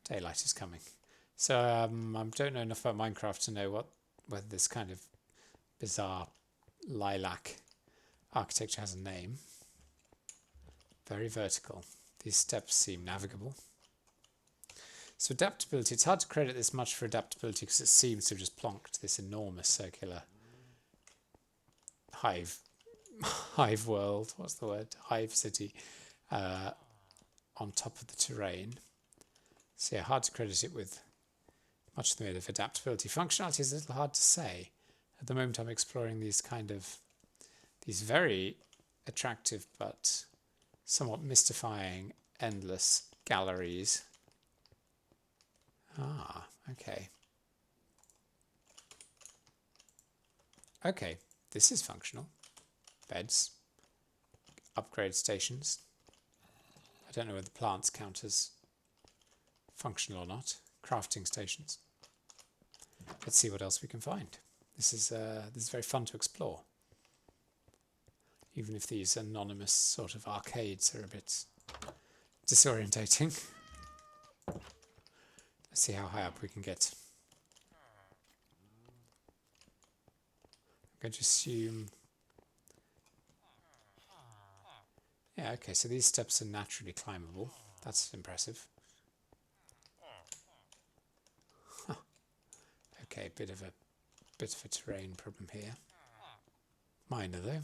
daylight is coming. So I don't know enough about Minecraft to know whether this kind of bizarre lilac architecture has a name. Very vertical. These steps seem navigable. So adaptability, it's hard to credit this much for adaptability because it seems to have just plonked this enormous circular hive world, what's the word? Hive city on top of the terrain. So yeah, hard to credit it with much of the mode of adaptability. Functionality is a little hard to say. At the moment I'm exploring these very attractive but somewhat mystifying endless galleries. Ah, okay. Okay, this is functional. Beds. Upgrade stations. I don't know whether the plants count as functional or not. Crafting stations. Let's see what else we can find. This is very fun to explore. Even if these anonymous sort of arcades are a bit disorientating. Let's see how high up we can get. I'm going to assume... Yeah, okay, so these steps are naturally climbable. That's impressive. Huh. Okay, bit of a terrain problem here. Minor though.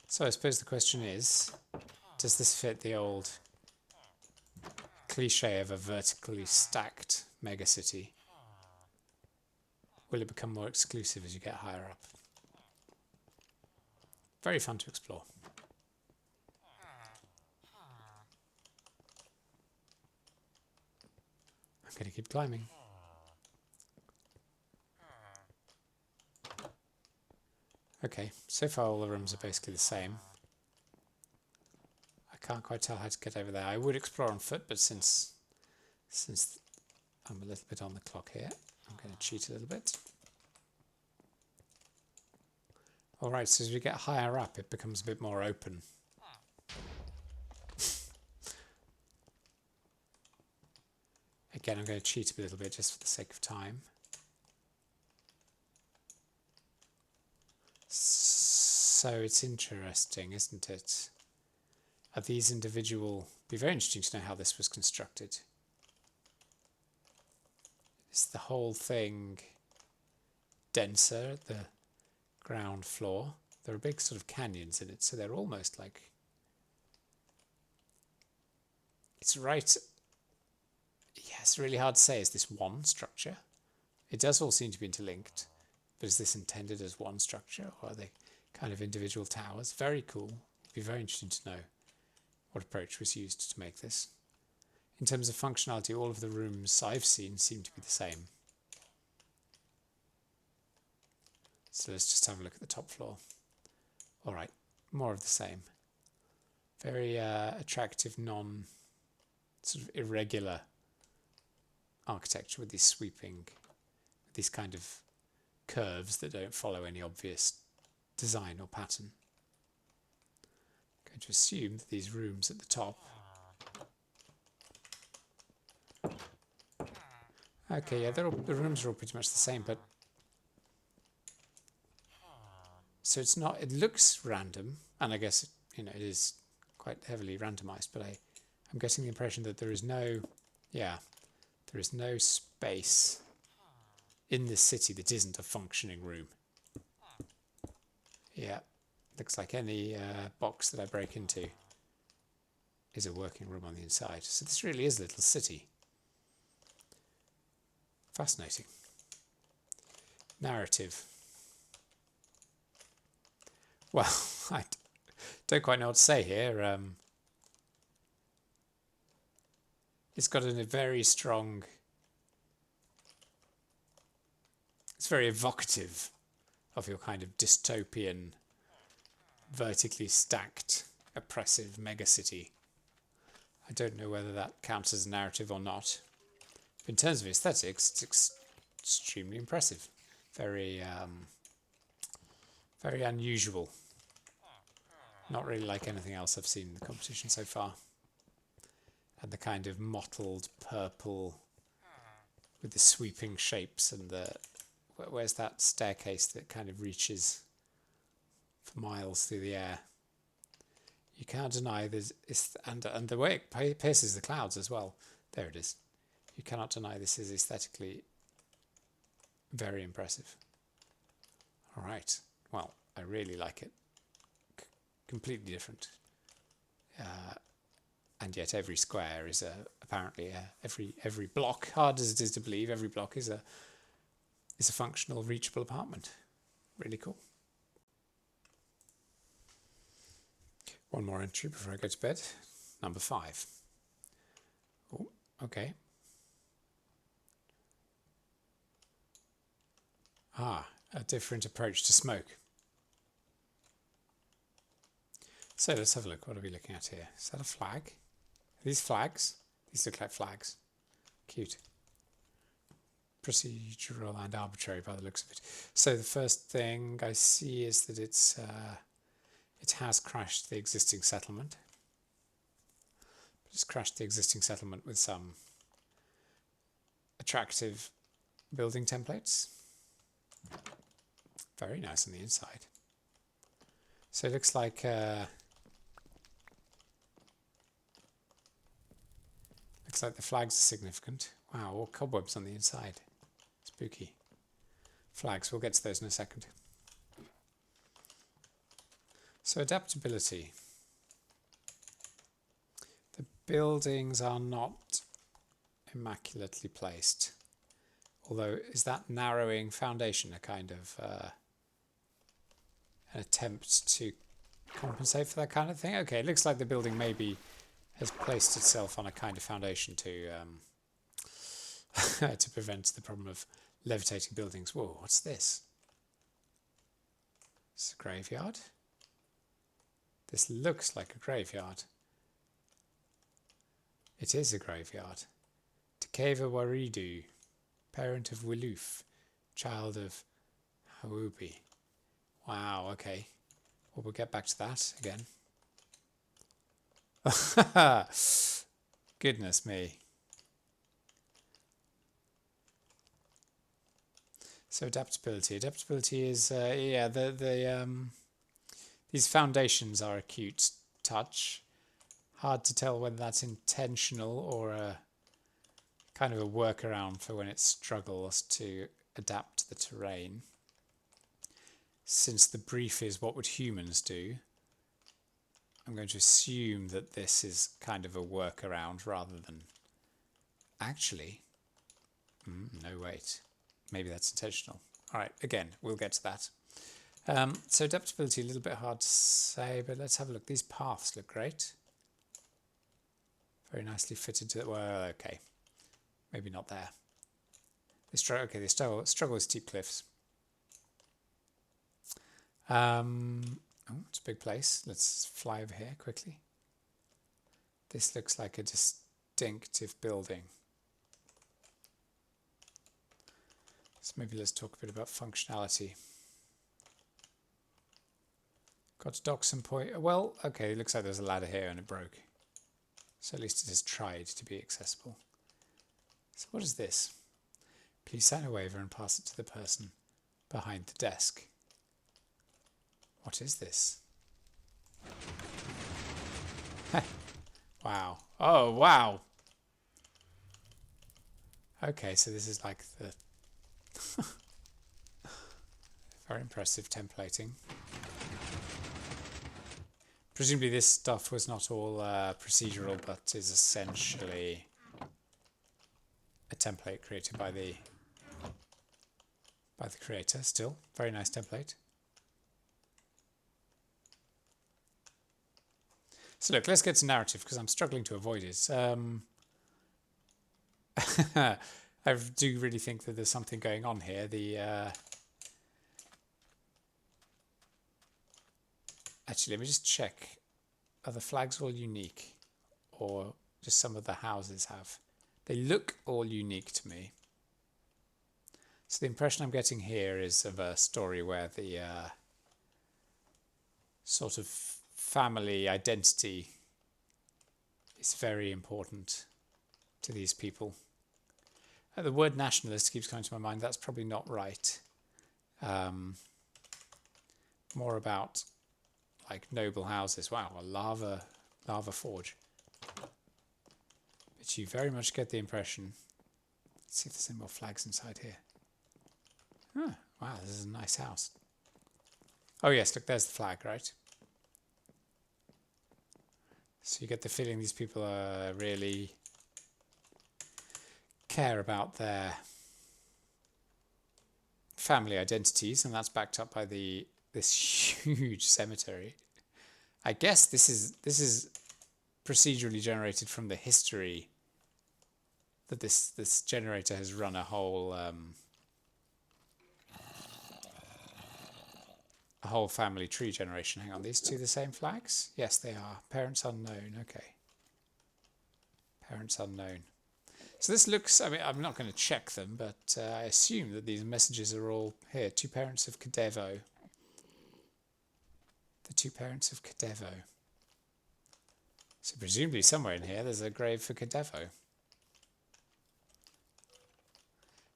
So I suppose the question is, does this fit the old cliche of a vertically stacked megacity? Will it become more exclusive as you get higher up? Very fun to explore. I'm going to keep climbing. Okay, so far all the rooms are basically the same. I can't quite tell how to get over there. I would explore on foot, but since I'm a little bit on the clock here, I'm going to cheat a little bit. Alright, so as we get higher up, it becomes a bit more open. Again, I'm going to cheat a little bit just for the sake of time. So it's interesting, isn't it? Are these individual... It'd be very interesting to know how this was constructed. Is the whole thing denser at the ground floor? There are big sort of canyons in it, so they're almost like... It's right... Yeah, it's really hard to say. Is this one structure? It does all seem to be interlinked. But is this intended as one structure, or are they kind of individual towers? Very cool. It'd be very interesting to know what approach was used to make this. In terms of functionality, all of the rooms I've seen seem to be the same. So let's just have a look at the top floor. Alright, more of the same. Very attractive, sort of irregular architecture with these sweeping, these kind of curves that don't follow any obvious design or pattern. I'm going to assume that these rooms at the top... Okay, yeah, the rooms are all pretty much the same, but... So it's not... It looks random, and I guess, it is quite heavily randomized, but I'm getting the impression that there is no... Yeah, there is no space in this city that isn't a functioning room. Yeah, looks like any box that I break into is a working room on the inside. So this really is a little city. Fascinating. Narrative. Well, I don't quite know what to say here. It's got a very strong... It's very evocative of your kind of dystopian, vertically stacked, oppressive megacity. I don't know whether that counts as a narrative or not. But in terms of aesthetics, it's extremely impressive. Very, very unusual. Not really like anything else I've seen in the competition so far. And the kind of mottled purple with the sweeping shapes and the... Where's that staircase that kind of reaches for miles through the air? You can't deny this, and the way it pierces the clouds as well. There it is. You cannot deny this is aesthetically very impressive. All right. Well, I really like it. Completely different. And yet every square is apparently every block, hard as it is to believe, every block is a functional, reachable apartment. Really cool. One more entry before I go to bed. Number 5. Oh, okay. Ah, a different approach to smoke. So let's have a look. What are we looking at here? Is that a flag? Are these flags? These look like flags. Cute. Procedural and arbitrary by the looks of it. So the first thing I see is that it has crashed the existing settlement. It's crashed the existing settlement with some attractive building templates. Very nice on the inside. So it looks like the flags are significant. Wow, all cobwebs on the inside. Spooky. Flags, we'll get to those in a second. So adaptability. The buildings are not immaculately placed. Although, is that narrowing foundation a kind of an attempt to compensate for that kind of thing? Okay, it looks like the building maybe has placed itself on a kind of foundation to to prevent the problem of levitating buildings. Whoa, what's this? It's a graveyard. This looks like a graveyard. It is a graveyard. Takeva Waridu, parent of Wiluf, child of Hawubi. Wow, okay. Well, we'll get back to that again. Goodness me. So adaptability. Adaptability is, yeah, these foundations are a cute touch. Hard to tell whether that's intentional or a kind of a workaround for when it struggles to adapt to the terrain. Since the brief is what would humans do, I'm going to assume that this is kind of a workaround rather than... Actually, no, wait. Maybe that's intentional. All right, again, we'll get to that. So adaptability, a little bit hard to say, but let's have a look. These paths look great. Very nicely fitted to it. Well, okay. Maybe not there. They struggle with steep cliffs. Oh, it's a big place. Let's fly over here quickly. This looks like a distinctive building. So maybe let's talk a bit about functionality. Got to dock some point. Well, okay, it looks like there's a ladder here and it broke. So at least it has tried to be accessible. So what is this? Please sign a waiver and pass it to the person behind the desk. What is this? Wow. Oh, wow. Okay, so this is like the... Very impressive templating. Presumably this stuff was not all procedural, but is essentially a template created by the creator. Still, very nice template. So look, let's get to narrative because I'm struggling to avoid it. I do really think that there's something going on here. Actually, let me just check. Are the flags all unique? Or just some of the houses have? They look all unique to me. So the impression I'm getting here is of a story where the sort of family identity is very important to these people. The word nationalist keeps coming to my mind. That's probably not right. More about like noble houses. Wow, a lava forge. But you very much get the impression. Let's see if there's any more flags inside here. Oh, wow, this is a nice house. Oh yes, look, there's the flag, right? So you get the feeling these people are really care about their family identities, and that's backed up by this huge cemetery. I guess this is procedurally generated from the history that this generator has run a whole family tree generation. Hang on, these two the same flags? Yes, they are. Parents unknown. Okay. Parents unknown. So this looks, I mean, I'm not going to check them, but I assume that these messages are all here. Two parents of Cadevo. The two parents of Cadevo. So presumably somewhere in here there's a grave for Cadevo.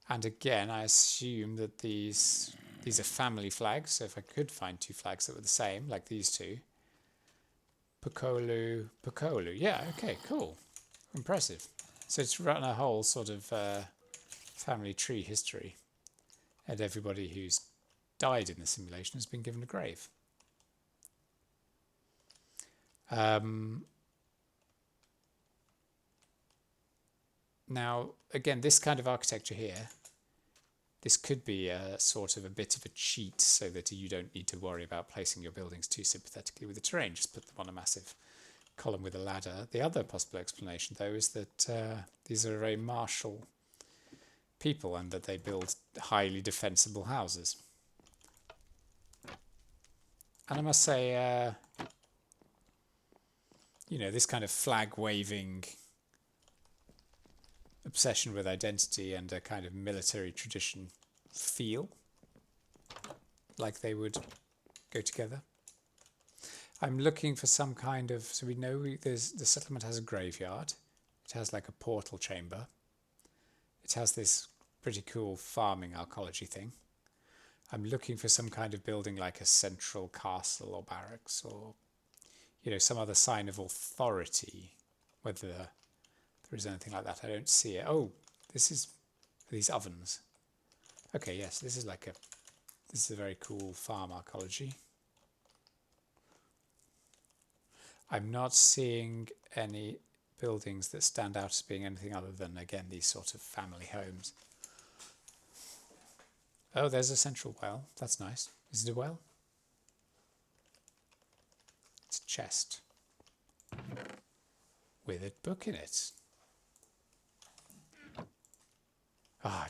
And again, I assume that these are family flags. So if I could find two flags that were the same, like these two. Pukolu. Yeah, okay, cool. Impressive. So it's run a whole sort of family tree history. And everybody who's died in the simulation has been given a grave. Now, again, this kind of architecture here, this could be a sort of a bit of a cheat so that you don't need to worry about placing your buildings too sympathetically with the terrain. Just put them on a massive column with a ladder. The other possible explanation, though, is that these are very martial people and that they build highly defensible houses. And I must say, you know, this kind of flag-waving obsession with identity and a kind of military tradition feel like they would go together. I'm looking for some kind of, so we know the settlement has a graveyard. It has like a portal chamber. It has this pretty cool farming archaeology thing. I'm looking for some kind of building like a central castle or barracks or, you know, some other sign of authority, whether there is anything like that. I don't see it. Oh, this is these ovens. Okay, yes, this is a very cool farm archaeology. I'm not seeing any buildings that stand out as being anything other than, again, these sort of family homes. Oh, there's a central well. That's nice. Is it a well? It's a chest with a book in it.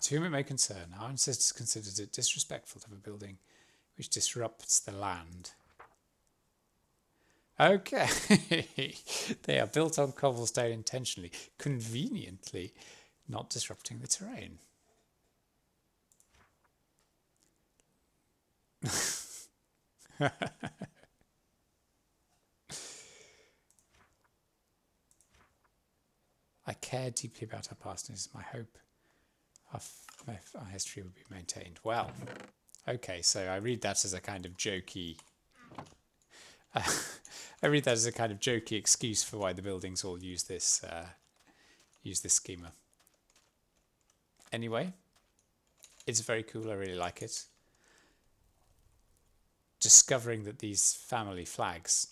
To whom it may concern, our ancestors considered it disrespectful to have a building which disrupts the land. Okay, they are built on cobblestone intentionally, conveniently not disrupting the terrain. I care deeply about our past, and it is my hope our history will be maintained. Well, okay, so I read that as a kind of jokey. I read that as a kind of jokey excuse for why the buildings all use this schema. Anyway, it's very cool. I really like it. Discovering that these family flags.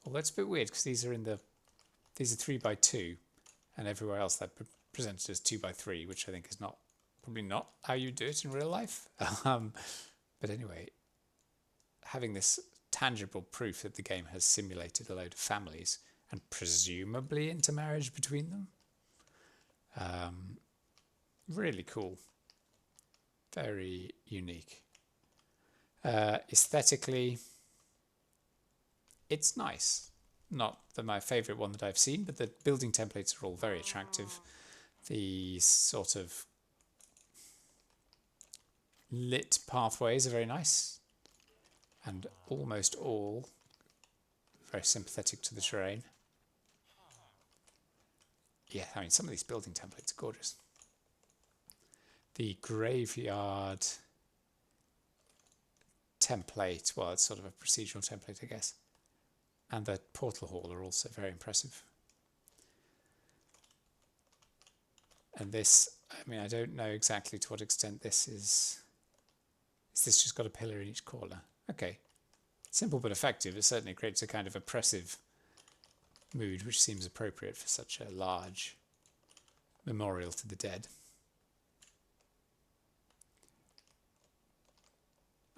Well, that's a bit weird because these are 3x2, and everywhere else they're presented as 2x3, which I think is probably not how you do it in real life. But anyway, having this tangible proof that the game has simulated a load of families and presumably intermarriage between them. Really cool. Very unique. Aesthetically, it's nice. Not my favourite one that I've seen, but the building templates are all very attractive. The sort of lit pathways are very nice. And almost all very sympathetic to the terrain. Yeah, I mean, some of these building templates are gorgeous. The graveyard template, well, it's sort of a procedural template, I guess. And the portal hall are also very impressive. And this, I mean, I don't know exactly to what extent this is. Is this just got a pillar in each corner? Okay. Simple but effective. It certainly creates a kind of oppressive mood, which seems appropriate for such a large memorial to the dead.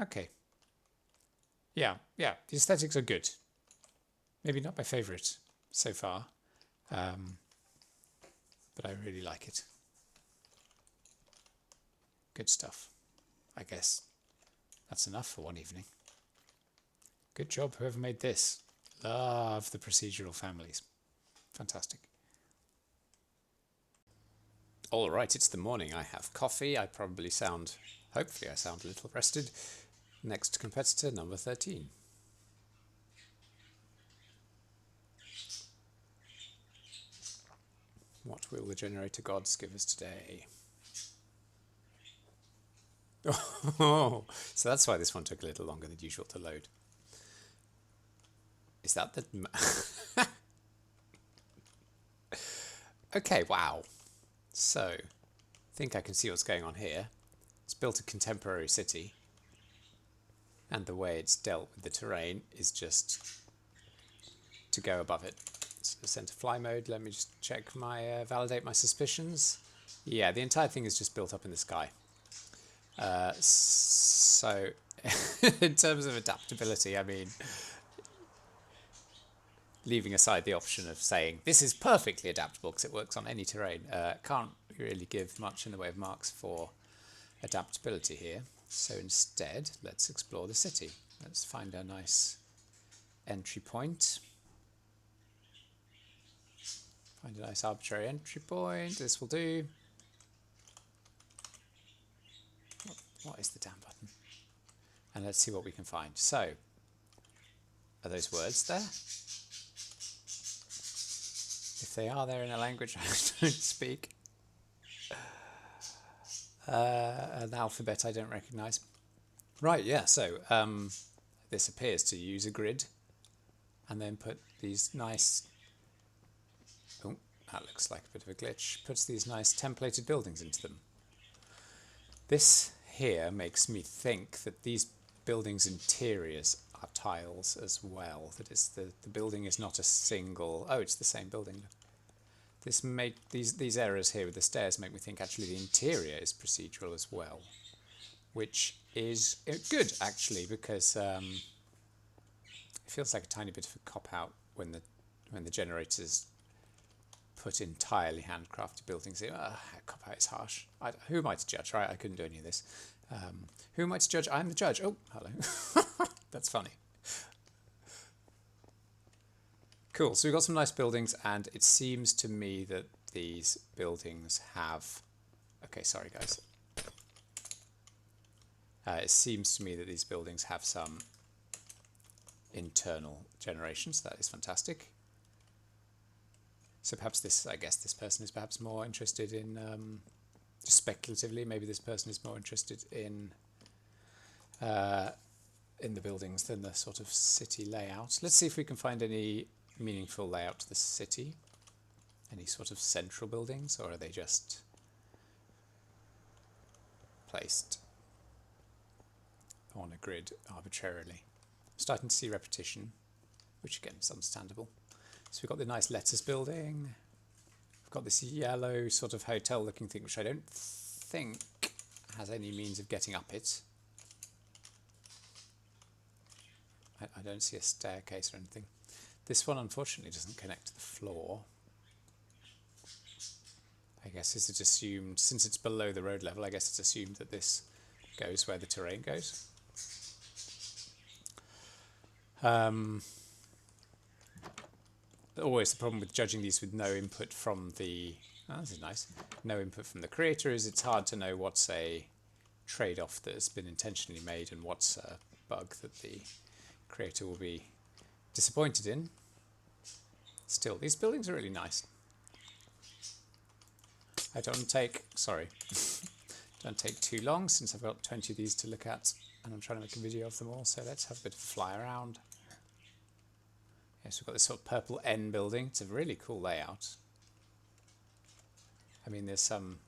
Okay. Yeah, the aesthetics are good. Maybe not my favourite so far, but I really like it. Good stuff. I guess that's enough for one evening. Good job, whoever made this. Love the procedural families. Fantastic. All right, it's the morning. I have coffee. I probably sound, hopefully I sound a little rested. Next competitor, number 13. What will the generator gods give us today? Oh, so that's why this one took a little longer than usual to load. Is that the... Okay, wow. So, I think I can see what's going on here. It's built a contemporary city. And the way it's dealt with the terrain is just to go above it. So center fly mode, let me just check my, validate my suspicions. Yeah, the entire thing is just built up in the sky. So, in terms of adaptability, I mean, leaving aside the option of saying this is perfectly adaptable because it works on any terrain, can't really give much in the way of marks for adaptability here. So instead, let's explore the city. Let's find a nice entry point. Find a nice arbitrary entry point. This will do. What is the damn button? And let's see what we can find. So, are those words there? If they are there in a language I don't speak, an alphabet I don't recognise. Right, yeah, so this appears to use a grid and then put these nice... Oh, that looks like a bit of a glitch. Puts these nice templated buildings into them. This here makes me think that these buildings' interiors are tiles as well. That is, the building is not a single... Oh, it's the same building. This these errors here with the stairs make me think actually the interior is procedural as well, which is good actually, because it feels like a tiny bit of a cop-out when the generators put entirely handcrafted buildings in. Cop-out is harsh. Who am I to judge, right? I couldn't do any of this. Who am I to judge? I'm the judge. Oh, hello. That's funny. Cool, so we've got some nice buildings, and it seems to me that these buildings have... Okay, sorry guys. It seems to me that these buildings have some internal generation, so that is fantastic. So perhaps this, I guess this person is perhaps more interested in, just speculatively, maybe this person is more interested in the buildings than the sort of city layout. Let's see if we can find any meaningful layout to the city. Any sort of central buildings, or are they just placed on a grid arbitrarily? Starting to see repetition, which again is understandable. So we've got the nice letters building. We've got this yellow sort of hotel looking thing, which I don't think has any means of getting up it. I don't see a staircase or anything. This one unfortunately doesn't connect to the floor. I guess it's assumed, since it's below the road level, I guess it's assumed that this goes where the terrain goes. Always the problem with judging these with no input from the... Oh, this is nice. No input from the creator is it's hard to know what's a trade-off that has been intentionally made and what's a bug that the creator will be disappointed in. Still, these buildings are really nice. I don't take, sorry, don't take too long since I've got 20 of these to look at and I'm trying to make a video of them all. So let's have a bit of a fly around. Yes, we've got this sort of purple N building. It's a really cool layout. I mean, there's some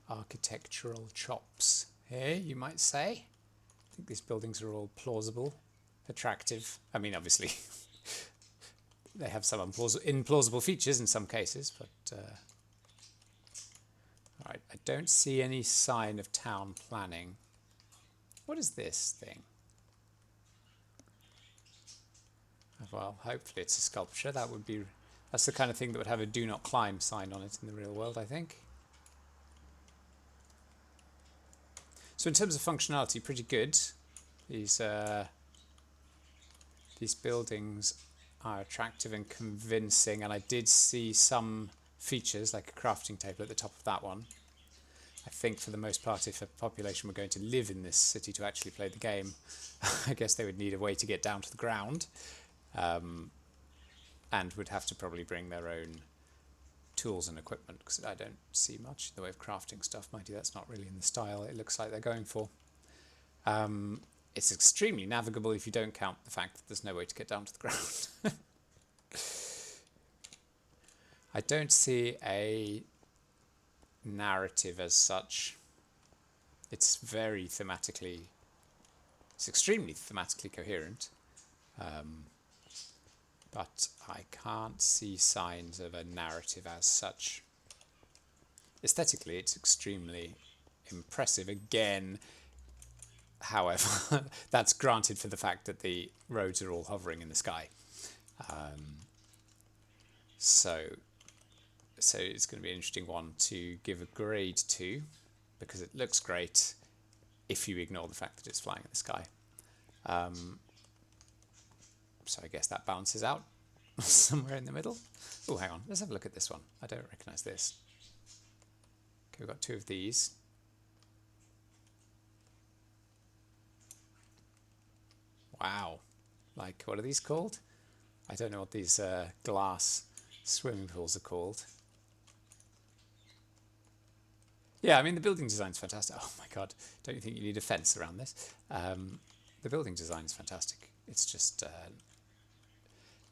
architectural chops here, you might say. I think these buildings are all plausible, attractive. I mean, obviously, they have some implausible features in some cases, but all right, I don't see any sign of town planning. What is this thing? Well, hopefully it's a sculpture. That's the kind of thing that would have a do not climb sign on it in the real world, I think. So in terms of functionality, pretty good. These buildings are attractive and convincing, and I did see some features like a crafting table at the top of that one. I think for the most part, if a population were going to live in this city to actually play the game, I guess they would need a way to get down to the ground, and would have to probably bring their own tools and equipment, because I don't see much in the way of crafting stuff. Mind you, that's not really in the style it looks like they're going for. It's extremely navigable if you don't count the fact that there's no way to get down to the ground. I don't see a narrative as such. It's very thematically, it's extremely thematically coherent, but I can't see signs of a narrative as such. Aesthetically, it's extremely impressive. Again, however, that's granted for the fact that the roads are all hovering in the sky. So it's going to be an interesting one to give a grade to, because it looks great if you ignore the fact that it's flying in the sky. So I guess that balances out somewhere in the middle. Oh, hang on. Let's have a look at this one. I don't recognise this. Okay, we've got two of these. Wow. Like, what are these called? I don't know what these glass swimming pools are called. Yeah, I mean, the building design's fantastic. Oh my god, don't you think you need a fence around this? The building design is fantastic. It's just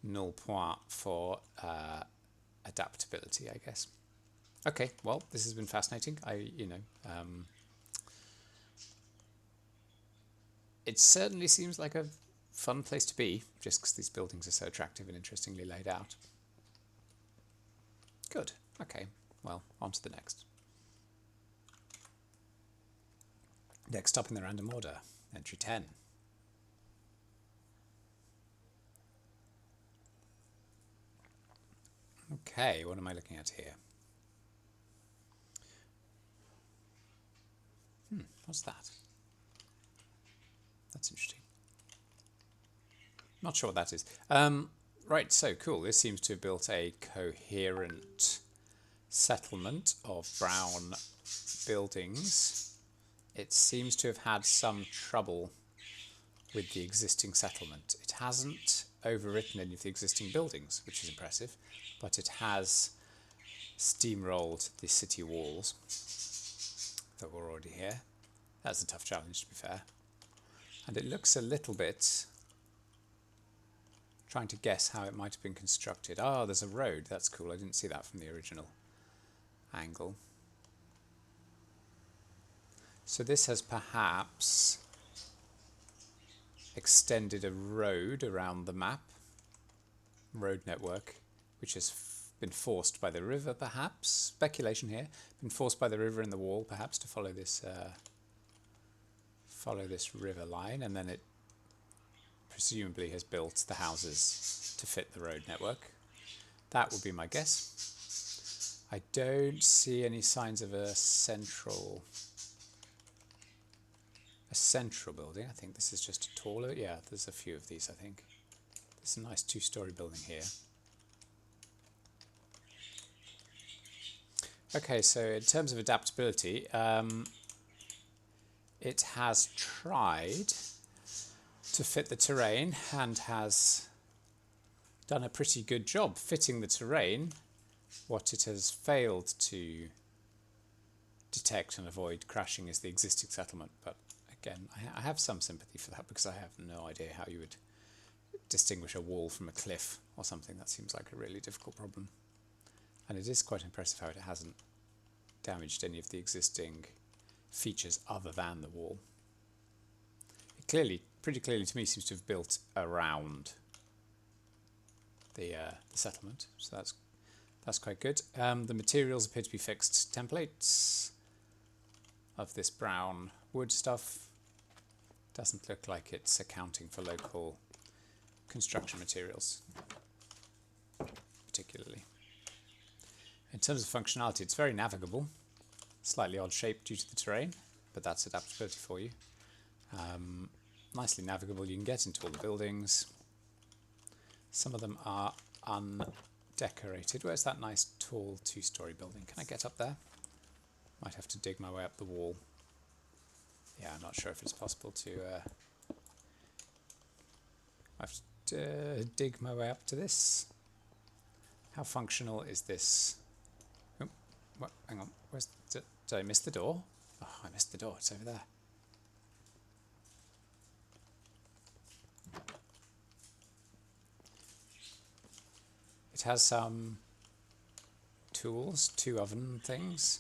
null point for adaptability, I guess. Okay, well, this has been fascinating. It certainly seems like a fun place to be, just because these buildings are so attractive and interestingly laid out. Good. Okay, well, on to the next. Next up in the random order, entry 10. Okay, what am I looking at here? What's that? That's interesting. Not sure what that is. Right, so cool. This seems to have built a coherent settlement of brown buildings. It seems to have had some trouble with the existing settlement. It hasn't overwritten any of the existing buildings, which is impressive, but it has steamrolled the city walls that were already here. That's a tough challenge, to be fair. And it looks a little bit, trying to guess how it might have been constructed. Oh, there's a road. That's cool. I didn't see that from the original angle. So this has perhaps extended a road around the map, road network, which has been forced by the river, perhaps. Speculation here. Been forced by the river and the wall, perhaps, to follow this river line, and then it presumably has built the houses to fit the road network. That would be my guess. I don't see any signs of a central building. I think this is just a taller, yeah, there's a few of these, I think. There's a nice two-story building here. Okay, so in terms of adaptability, it has tried to fit the terrain and has done a pretty good job fitting the terrain What it has failed to detect and avoid crashing is the existing settlement, but again, I have some sympathy for that because I have no idea how you would distinguish a wall from a cliff or something. That seems like a really difficult problem. And it is quite impressive how it hasn't damaged any of the existing features other than the wall. It pretty clearly to me seems to have built around the settlement, so that's quite good. The materials appear to be fixed templates of this brown wood stuff. Doesn't look like it's accounting for local construction materials particularly. In terms of functionality, it's very navigable. Slightly odd shape due to the terrain, but that's adaptability for you. Nicely navigable, you can get into all the buildings. Some of them are undecorated. Where's that nice tall two-story building? Can I get up there? Might have to dig my way up the wall. Yeah, I'm not sure if it's possible to... I have to dig my way up to this. How functional is this? Oh, what? Hang on. Did I miss the door? Oh, I missed the door. It's over there. It has some tools, 2 oven things.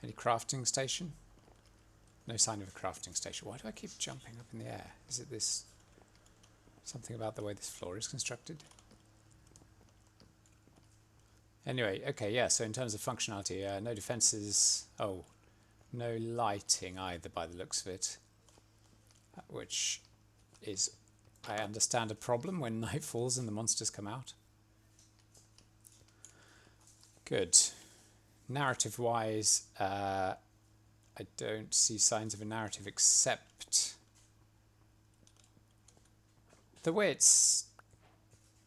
Any crafting station? No sign of a crafting station. Why do I keep jumping up in the air? Is it this... something about the way this floor is constructed? Anyway, okay, yeah, so in terms of functionality, no defences. Oh, no lighting either by the looks of it. Which is... I understand a problem when night falls and the monsters come out. Good. Narrative-wise, I don't see signs of a narrative except the way it's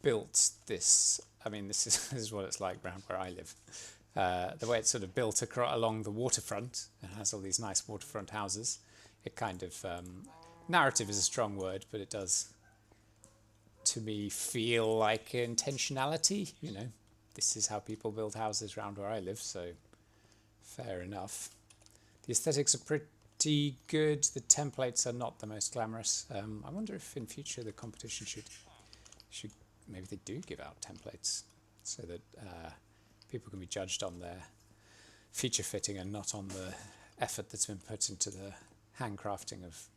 built this. I mean, this is what it's like around where I live. The way it's sort of built along the waterfront and has all these nice waterfront houses. It kind of... narrative is a strong word, but it does... to me feel like intentionality, you know, this is how people build houses around where I live, so fair enough. The aesthetics are pretty good. The templates are not the most glamorous. I wonder if in future the competition should maybe they do give out templates so that people can be judged on their feature fitting and not on the effort that's been put into the handcrafting of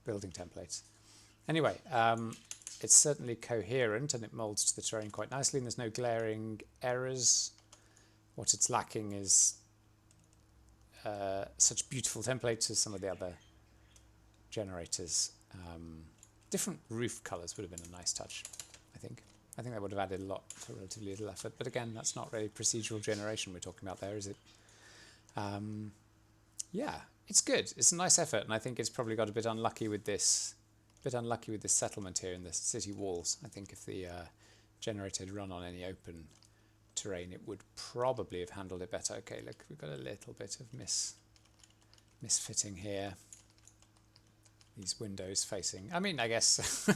building templates. Anyway, it's certainly coherent and it molds to the terrain quite nicely and there's no glaring errors. What it's lacking is such beautiful templates as some of the other generators. Different roof colours would have been a nice touch, I think. I think that would have added a lot for relatively little effort. But again, that's not really procedural generation we're talking about there, is it? Yeah, it's good. It's a nice effort and I think it's probably got a bit unlucky with this. Settlement here in the city walls. I think if the generator had run on any open terrain, it would probably have handled it better. Okay, look, we've got a little bit of misfitting here. These windows facing... I mean, I guess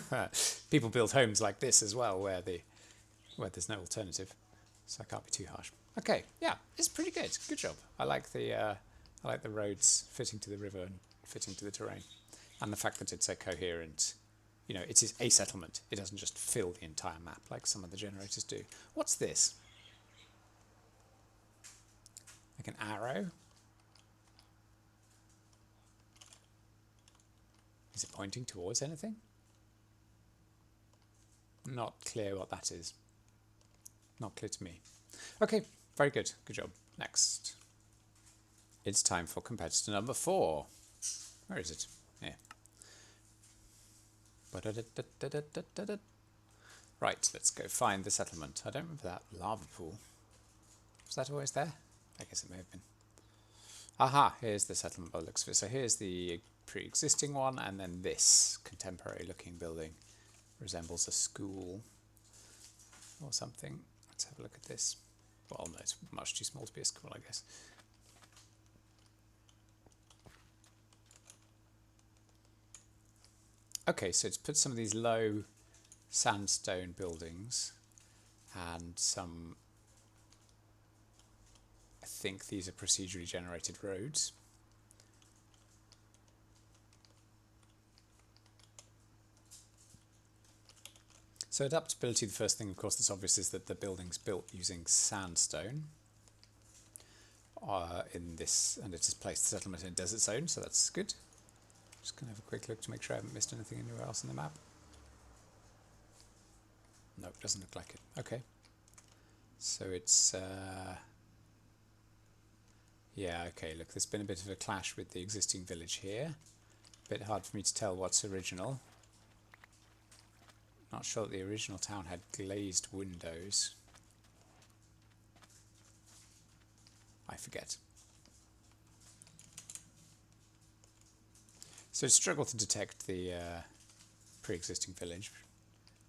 people build homes like this as well, where there's no alternative. So I can't be too harsh. Okay, yeah, it's pretty good. Good job. I like the roads fitting to the river and fitting to the terrain. And the fact that it's a coherent, you know, it is a settlement. It doesn't just fill the entire map like some of the generators do. What's this? Like an arrow? Is it pointing towards anything? Not clear what that is. Not clear to me. Okay, very good. Good job. Next. It's time for competitor number 4. Where is it? Here. Right, let's go find the settlement. I don't remember that lava pool. Was that always there? I guess it may have been. Aha, here's the settlement by the looks of it. So here's the pre-existing one, and then this contemporary looking building resembles a school or something. Let's have a look at this. Well, no, it's much too small to be a school, I guess. Okay, so it's put some of these low sandstone buildings and some think these are procedurally generated roads. So adaptability, the first thing, of course, that's obvious is that the building's built using sandstone in this, and it has placed the settlement in a desert zone, so that's good. Just going to have a quick look to make sure I haven't missed anything anywhere else on the map. No, it doesn't look like it. Okay. So it's... yeah, okay, look, there's been a bit of a clash with the existing village here. A bit hard for me to tell what's original. Not sure that the original town had glazed windows. I forget. So it's struggled to detect the pre-existing village,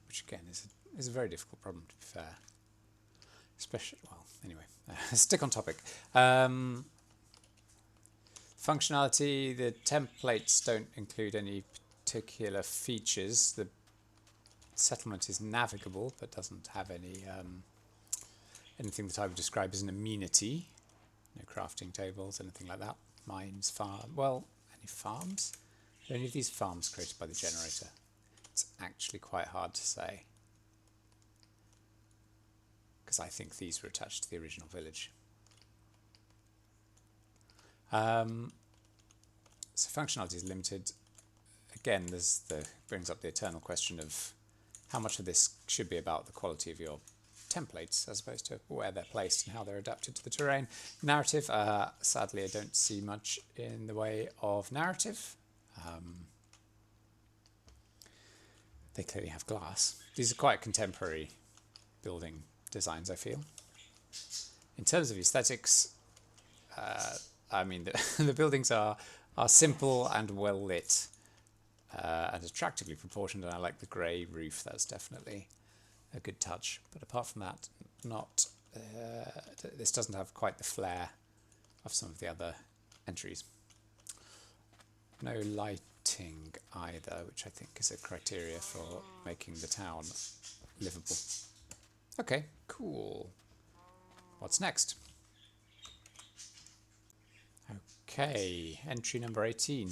which again is a very difficult problem, to be fair. Especially, well, anyway, stick on topic. Functionality, the templates don't include any particular features. The settlement is navigable, but doesn't have any anything that I would describe as an amenity. No crafting tables, anything like that. Mines, farm. Well, any farms? Are any of these farms created by the generator? It's actually quite hard to say, because I think these were attached to the original village. So functionality is limited. Again, brings up the eternal question of how much of this should be about the quality of your templates as opposed to where they're placed and how they're adapted to the terrain. Narrative, sadly I don't see much in the way of narrative. They clearly have glass. These are quite contemporary building designs, I feel. In terms of aesthetics, I mean, the buildings are simple and well lit and attractively proportioned, and I like the grey roof. That's definitely a good touch. But apart from that, not this doesn't have quite the flair of some of the other entries. No lighting either, which I think is a criteria for making the town livable. Okay, cool. What's next? Okay, entry number 18.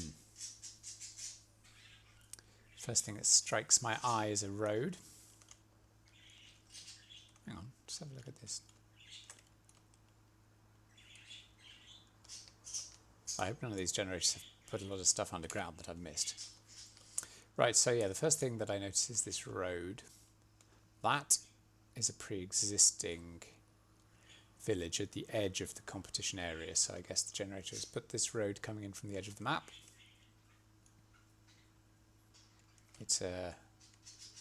First thing that strikes my eye is a road. Hang on, just have a look at this. I hope none of these generators have put a lot of stuff underground that I've missed. Right, so yeah, the first thing that I notice is this road. That is a pre-existing village at the edge of the competition area, so I guess the generator has put this road coming in from the edge of the map. It's a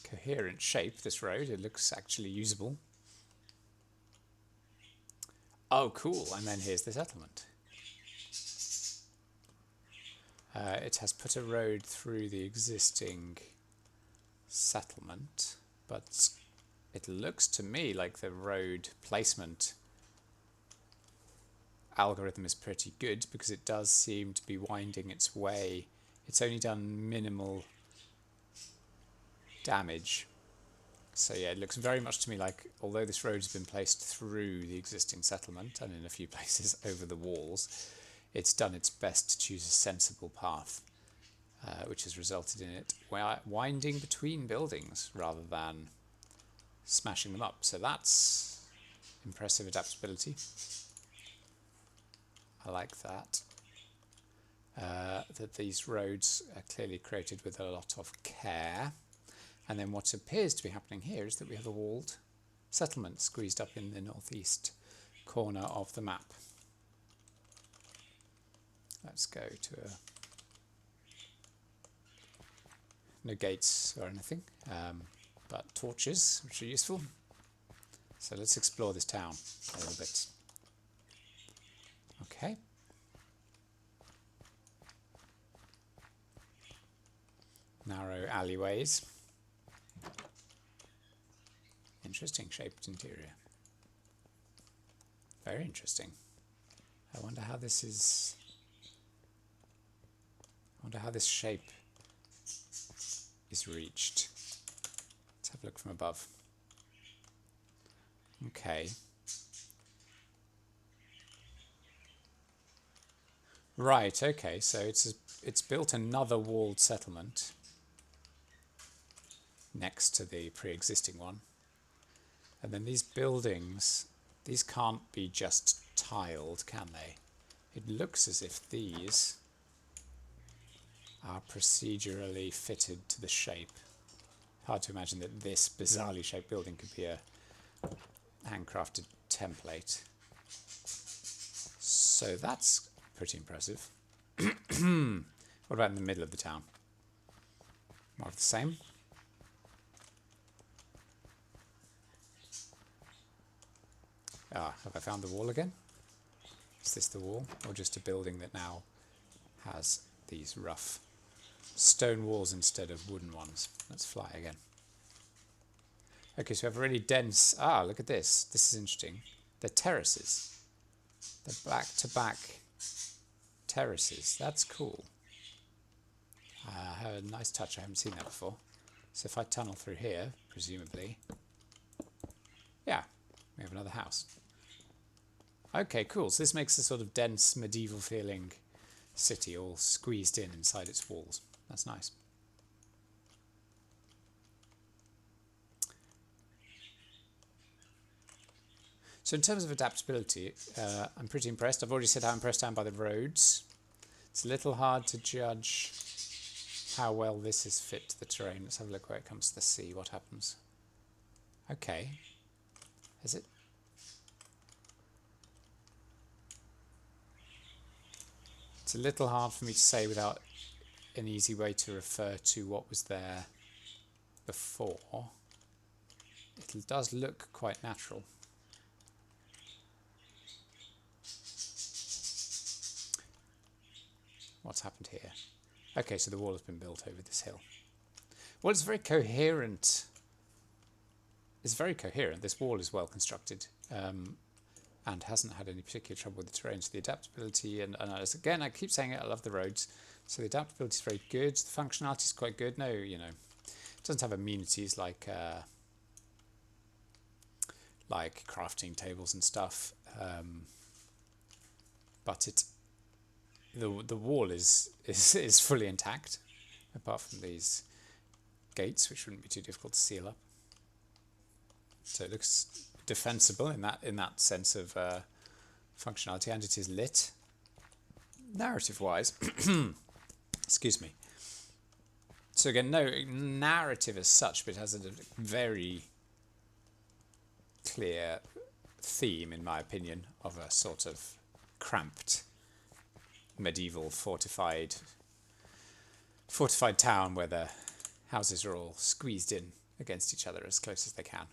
coherent shape, this road. It looks actually usable. Oh, cool, and then here's the settlement. It has put a road through the existing settlement, but it looks to me like the road placement algorithm is pretty good, because it does seem to be winding its way. It's only done minimal damage. So yeah, it looks very much to me like, although this road has been placed through the existing settlement and in a few places over the walls, it's done its best to choose a sensible path, which has resulted in it winding between buildings rather than smashing them up. So that's impressive adaptability. I like that. That these roads are clearly created with a lot of care. And then what appears to be happening here is that we have a walled settlement squeezed up in the northeast corner of the map. Let's go to no gates or anything, but torches, which are useful. So let's explore this town a little bit. Okay. Narrow alleyways. Interesting shaped interior. Very interesting. I wonder how this is... I wonder how this shape is reached. Let's have a look from above. Okay. Right, okay, so it's built another walled settlement next to the pre-existing one. And then these buildings, these can't be just tiled, can they? It looks as if these are procedurally fitted to the shape. Hard to imagine that this bizarrely shaped building could be a handcrafted template. So that's pretty impressive. What about in the middle of the town? More of the same? Ah, have I found the wall again? Is this the wall? Or just a building that now has these rough stone walls instead of wooden ones? Let's fly again. Okay, so we have a really dense... Ah, look at this. This is interesting. They're terraces. They're back-to-back terraces. That's cool. A nice touch. I haven't seen that before. So if I tunnel through here, presumably... Yeah, we have another house. Okay, cool. So this makes a sort of dense, medieval-feeling city all squeezed in inside its walls. That's nice. So in terms of adaptability, I'm pretty impressed. I've already said how impressed I am by the roads. It's a little hard to judge how well this is fit to the terrain. Let's have a look where it comes to the sea. What happens? Okay. Is it? It's a little hard for me to say without an easy way to refer to what was there before. It does look quite natural. What's happened here? Okay, so the wall has been built over this hill. Well, it's very coherent. It's very coherent. This wall is well constructed and hasn't had any particular trouble with the terrain. So the adaptability, and again, I keep saying it, I love the roads. So the adaptability is very good. The functionality is quite good. No, you know, it doesn't have amenities like crafting tables and stuff. But the wall is fully intact, apart from these gates, which wouldn't be too difficult to seal up. So it looks defensible in that sense of functionality, and it is lit. Narrative-wise, excuse me. So again, no narrative as such, but it has a very clear theme, in my opinion, of a sort of cramped medieval fortified town where the houses are all squeezed in against each other as close as they can.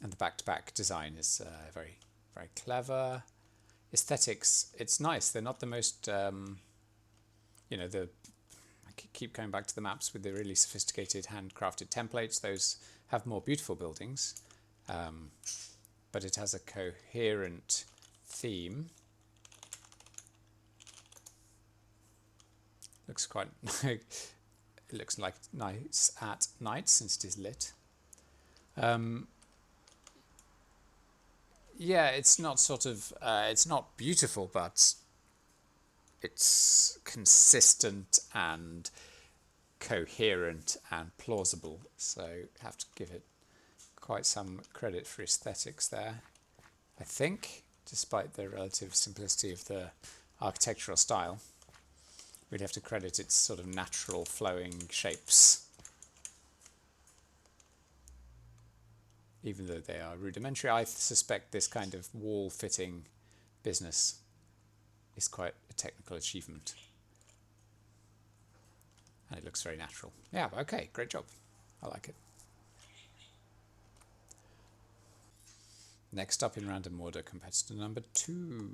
And the back-to-back design is very, very clever. Aesthetics, it's nice. They're not the most, you know, I keep going back to the maps with the really sophisticated handcrafted templates. Those have more beautiful buildings, but it has a coherent theme. Looks quite, it looks like nice at night since it is lit. Yeah, it's not sort of, it's not beautiful, but it's consistent and coherent and plausible. So have to give it quite some credit for aesthetics there, I think, despite the relative simplicity of the architectural style. We'd have to credit its sort of natural flowing shapes, even though they are rudimentary. I suspect this kind of wall fitting business is quite a technical achievement, and it looks very natural. Yeah, okay, great job. I like it. Next up in random order, competitor number 2.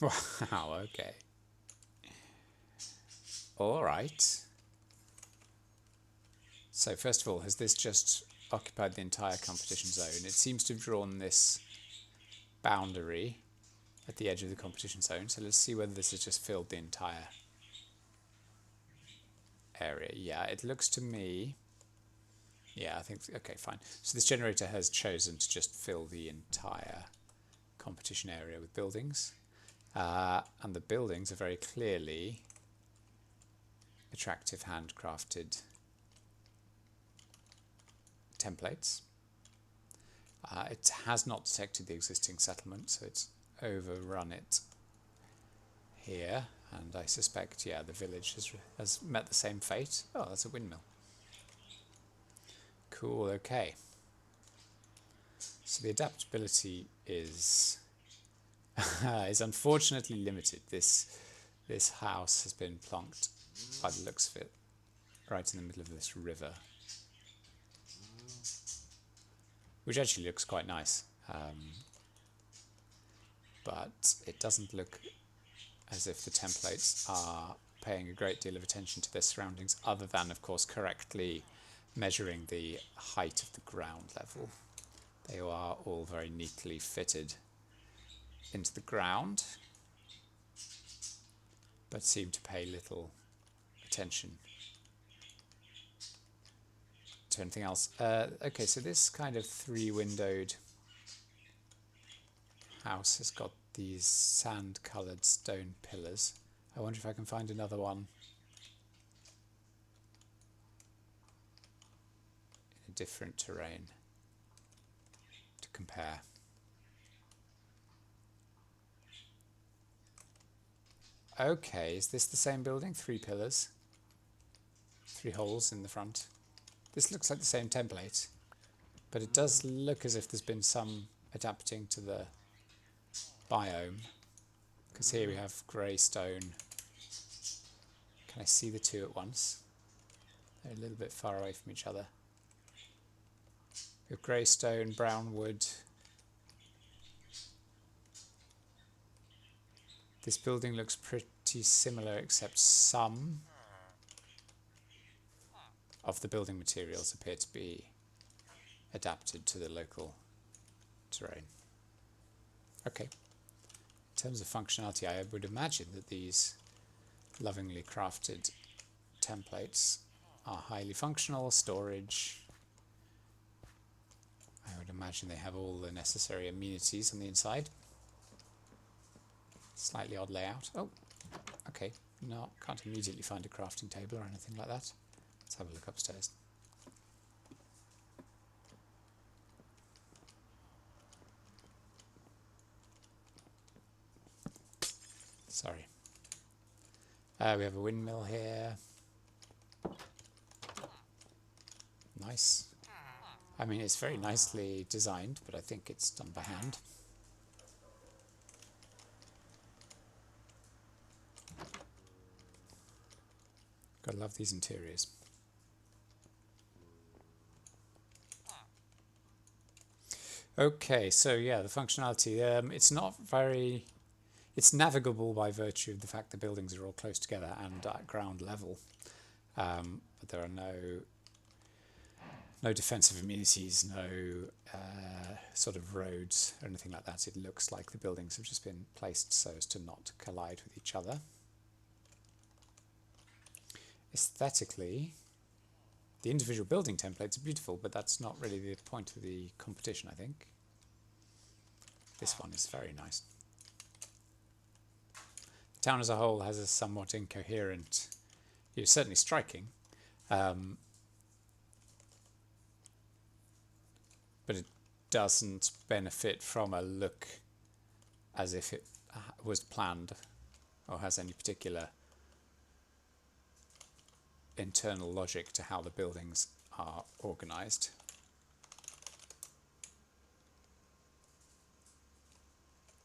Wow, okay. All right. So first of all, has this just occupied the entire competition zone? It seems to have drawn this boundary at the edge of the competition zone. So let's see whether this has just filled the entire area. Yeah, it looks to me... Yeah, I think... Okay, fine. So this generator has chosen to just fill the entire competition area with buildings. And the buildings are very clearly attractive handcrafted templates. It has not detected the existing settlement, so it's overrun it here, and I suspect, yeah, the village has met the same fate. Oh, that's a windmill. Cool, okay. So the adaptability is is unfortunately limited. This house has been plonked, by the looks of it, right in the middle of this river, which actually looks quite nice, but it doesn't look as if the templates are paying a great deal of attention to their surroundings, other than, of course, correctly measuring the height of the ground level. They are all very neatly fitted into the ground, but seem to pay little attention to anything else. Okay, so this kind of three-windowed house has got these sand-coloured stone pillars. I wonder if I can find another one in a different terrain to compare. Okay, is this the same building? 3 pillars, 3 holes in the front. This looks like the same template, but it does look as if there's been some adapting to the biome, because here we have grey stone. Can I see the two at once? They're a little bit far away from each other. We have grey stone, brown wood. This building looks pretty similar, except some of the building materials appear to be adapted to the local terrain. Okay. In terms of functionality, I would imagine that these lovingly crafted templates are highly functional. Storage, I would imagine they have all the necessary amenities on the inside. Slightly odd layout. Oh, okay. No, can't immediately find a crafting table or anything like that. Let's have a look upstairs. Sorry. We have a windmill here. Nice. I mean, it's very nicely designed, but I think it's done by hand. Gotta love these interiors. Okay, so yeah, the functionality. It's not very... It's navigable by virtue of the fact the buildings are all close together and at ground level. But there are no defensive amenities, no sort of roads or anything like that. It looks like the buildings have just been placed so as to not collide with each other. Aesthetically, the individual building templates are beautiful, but that's not really the point of the competition, I think. This one is very nice. The town as a whole has a somewhat incoherent, it's certainly striking, but it doesn't benefit from a look as if it was planned or has any particular internal logic to how the buildings are organised.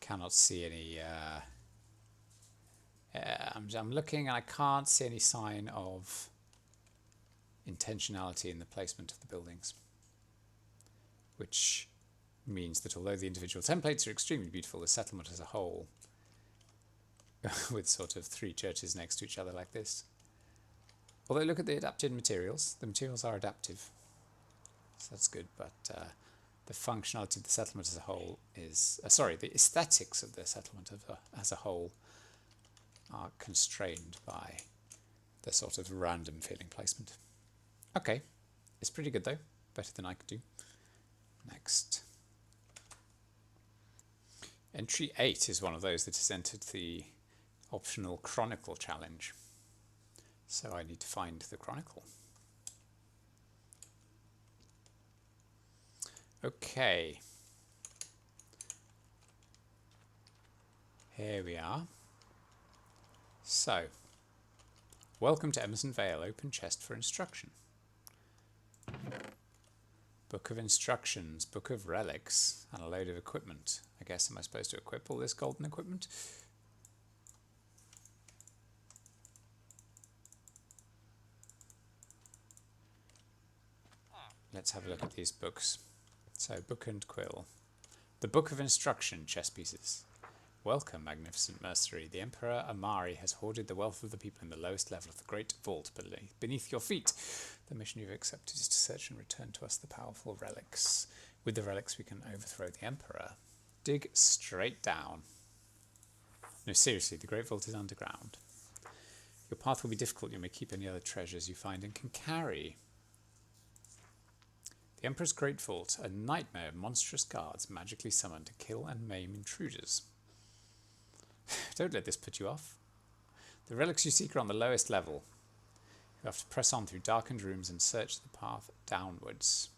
Cannot see any... I'm looking and I can't see any sign of intentionality in the placement of the buildings, which means that although the individual templates are extremely beautiful, the settlement as a whole, with sort of 3 churches next to each other like this. Although look at the adapted materials, the materials are adaptive, so that's good, but the functionality of the settlement as a whole is, the aesthetics of the settlement as a whole are constrained by the sort of random feeling placement. Okay, it's pretty good though, better than I could do. Next. Entry 8 is one of those that has entered the optional Chronicle challenge. So I need to find the Chronicle. Okay. Here we are. So, welcome to Emerson Vale, open chest for instruction. Book of instructions, book of relics, and a load of equipment. I guess, am I supposed to equip all this golden equipment? Let's have a look at these books. So, book and quill. The Book of Instruction, chess pieces. Welcome, magnificent mercenary. The Emperor Amari has hoarded the wealth of the people in the lowest level of the great vault beneath your feet. The mission you've accepted is to search and return to us the powerful relics. With the relics we can overthrow the Emperor. Dig straight down. No, seriously, the great vault is underground. Your path will be difficult. You may keep any other treasures you find and can carry. The Emperor's Great Vault, a nightmare of monstrous guards magically summoned to kill and maim intruders. Don't let this put you off. The relics you seek are on the lowest level. You have to press on through darkened rooms and search the path downwards.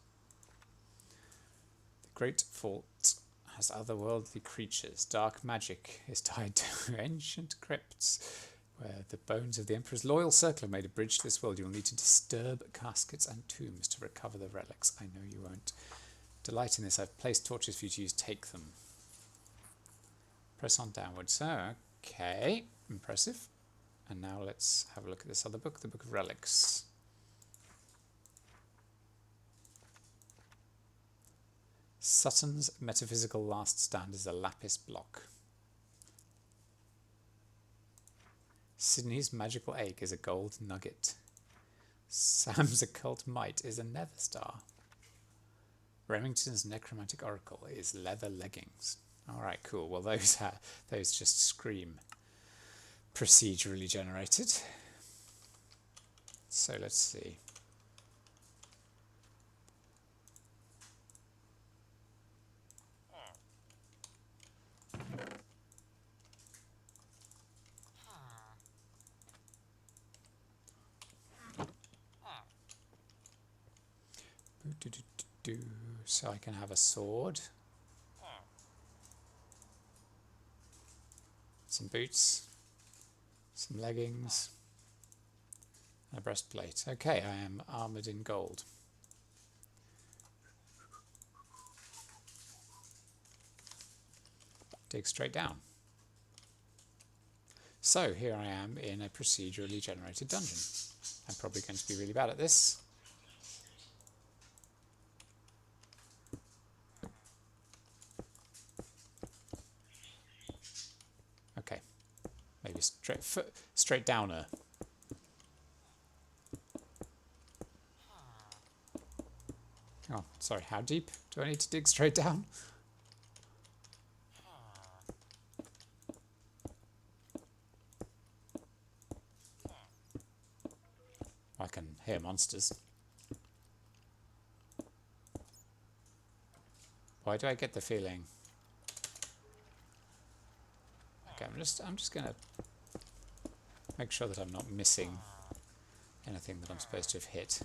The Great Vault has otherworldly creatures. Dark magic is tied to ancient crypts, where the bones of the Emperor's loyal circle have made a bridge to this world. You will need to disturb caskets and tombs to recover the relics. I know you won't delight in this. I've placed torches for you to use. Take them. Press on downwards. Okay, impressive. And now let's have a look at this other book, the Book of Relics. Sutton's metaphysical last stand is a lapis block. Sydney's magical egg is a gold nugget. Sam's occult might is a nether star. Remington's necromantic oracle is leather leggings. Alright, cool. Well, those just scream procedurally generated. So let's see. So I can have a sword. Some boots, some leggings, and a breastplate. Okay, I am armoured in gold. Dig straight down. So here I am in a procedurally generated dungeon. I'm probably going to be really bad at this. Okay, maybe straight downer. Oh, sorry, how deep do I need to dig straight down? I can hear monsters. Why do I get the feeling? Okay, I'm just gonna make sure that I'm not missing anything that I'm supposed to have hit.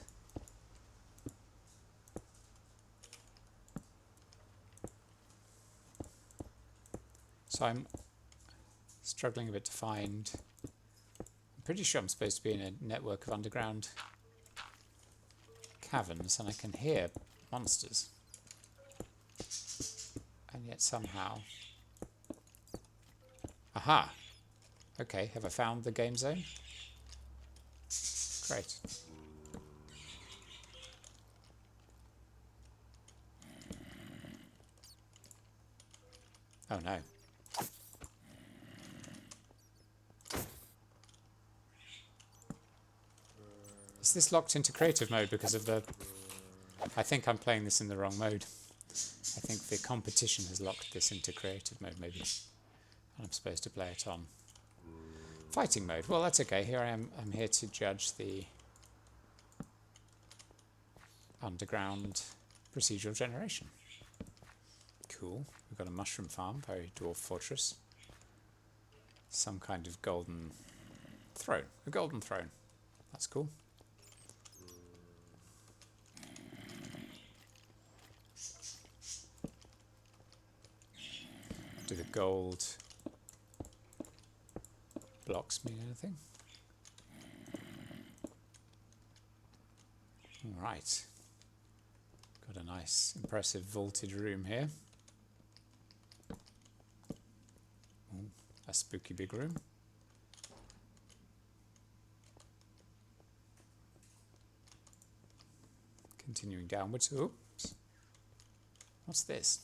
So I'm struggling a bit to find. I'm pretty sure I'm supposed to be in a network of underground caverns, and I can hear monsters. And yet somehow... Aha! Okay, have I found the game zone? Great. Oh no. Is this locked into creative mode because of the... I think I'm playing this in the wrong mode. I think the competition has locked this into creative mode, maybe. And I'm supposed to play it on fighting mode. Well, that's okay. Here I am. I'm here to judge the underground procedural generation. cool. We've got a mushroom farm, very dwarf fortress. Some kind of golden throne. A golden throne. That's cool. Do the gold blocks mean anything? Right. Got a nice, impressive vaulted room here. Ooh, a spooky big room. Continuing downwards. Oops. What's this?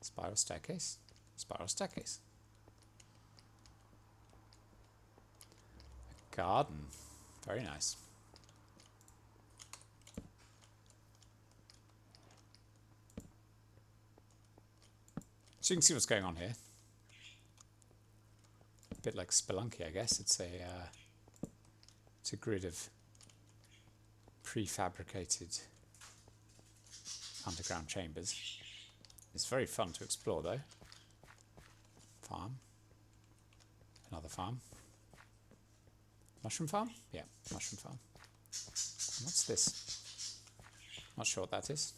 Spiral staircase. Spiral staircase. A garden. Very nice. So you can see what's going on here. A bit like Spelunky, I guess. It's a grid of prefabricated underground chambers. It's very fun to explore, though. Farm. Another farm. Mushroom farm? Yeah, mushroom farm. And what's this? Not sure what that is.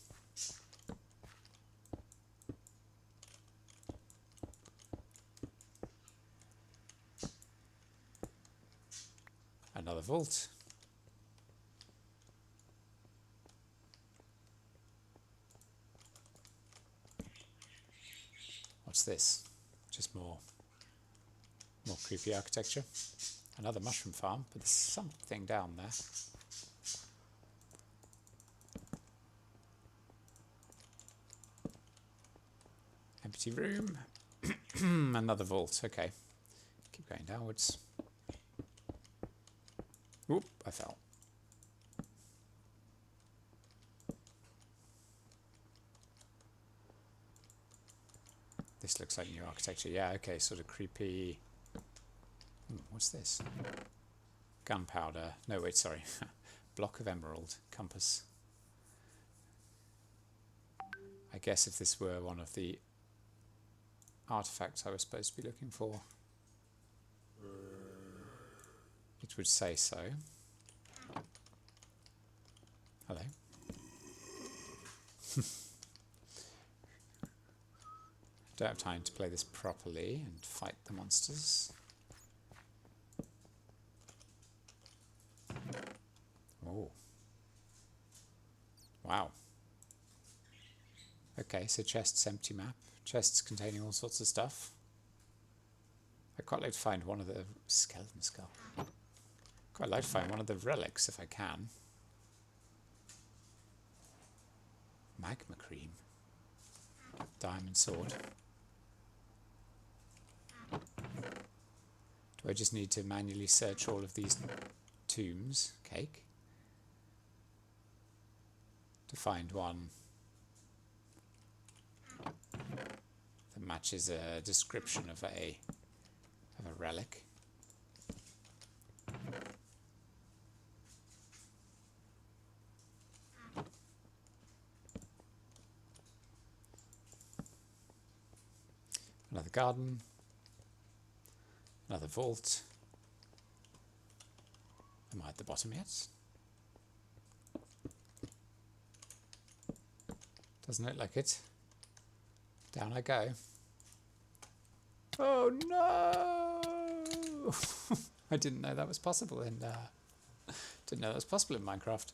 Another vault. What's this? Just more creepy architecture. Another mushroom farm, but there's something down there. Empty room. Another vault. Okay. Keep going downwards. Oop, I fell. This looks like new architecture. Yeah, okay, sort of creepy. What's this? Gunpowder. No, wait, sorry. Block of emerald. Compass. I guess if this were one of the artifacts I was supposed to be looking for, it would say so. Hello. Don't have time to play this properly and fight the monsters. Oh. Wow. Okay, so chests, empty map. Chests containing all sorts of stuff. I'd quite like to find one of the skeleton skull. Quite like to find one of the relics if I can. Magma cream. Diamond sword. Do I just need to manually search all of these tombs? Cake. To find one that matches a description of a relic. Another garden. Another vault. Am I at the bottom yet? Doesn't look like it. Down I go. Oh no! I didn't know that was possible in Minecraft.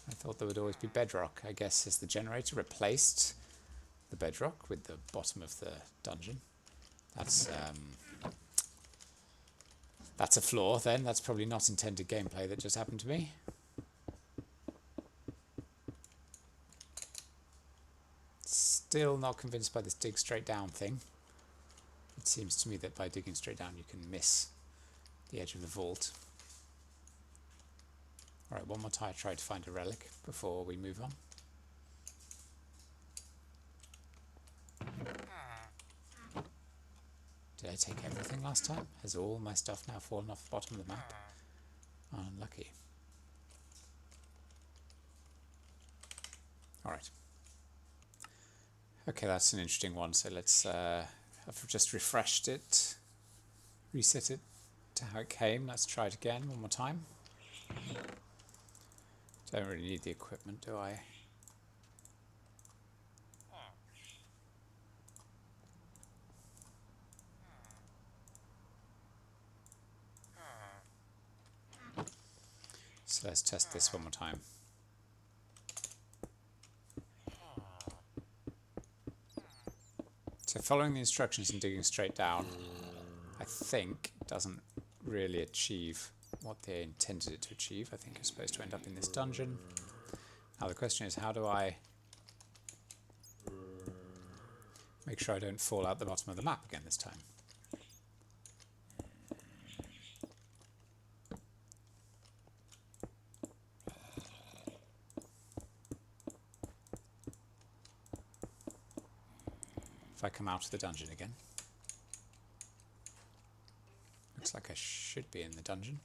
I thought there would always be bedrock. I guess as the generator replaced the bedrock with the bottom of the dungeon. That's a flaw then. That's probably not intended gameplay that just happened to me. Still not convinced by this dig straight down thing. It seems to me that by digging straight down you can miss the edge of the vault. Alright, one more time, try to find a relic before we move on. Did I take everything last time? Has all my stuff now fallen off the bottom of the map? Unlucky. Alright. Okay, that's an interesting one. So let's, I've just refreshed it, reset it to how it came. Let's try it again one more time. Don't really need the equipment, do I? So let's test this one more time. So following the instructions and digging straight down, I think doesn't really achieve what they intended it to achieve. I think you're supposed to end up in this dungeon. Now the question is, how do I make sure I don't fall out the bottom of the map again this time? If I come out of the dungeon again. Looks like I should be in the dungeon.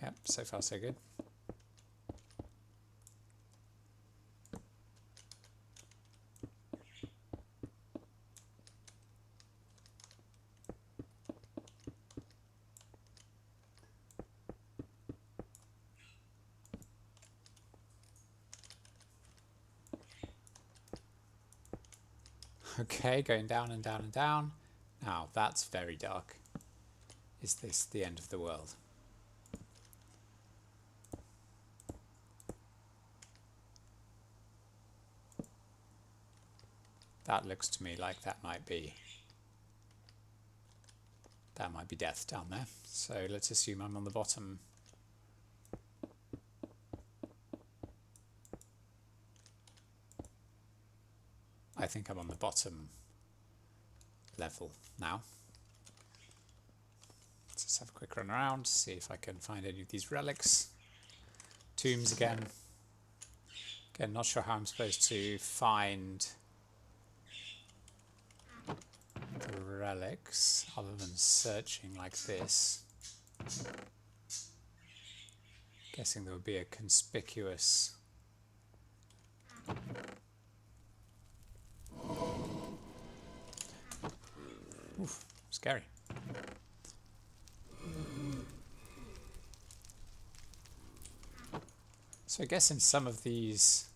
Yep, so far so good. Okay, going down and down and down. Now that's very dark. Is this the end of the world? That looks to me like that might be death down there. So let's assume I'm on the bottom. I think I'm on the bottom level now. Let's just have a quick run around, see if I can find any of these relics. Tombs again. Again, not sure how I'm supposed to find the relics other than searching like this. Guessing there would be a conspicuous oof, scary. So I guess in some of these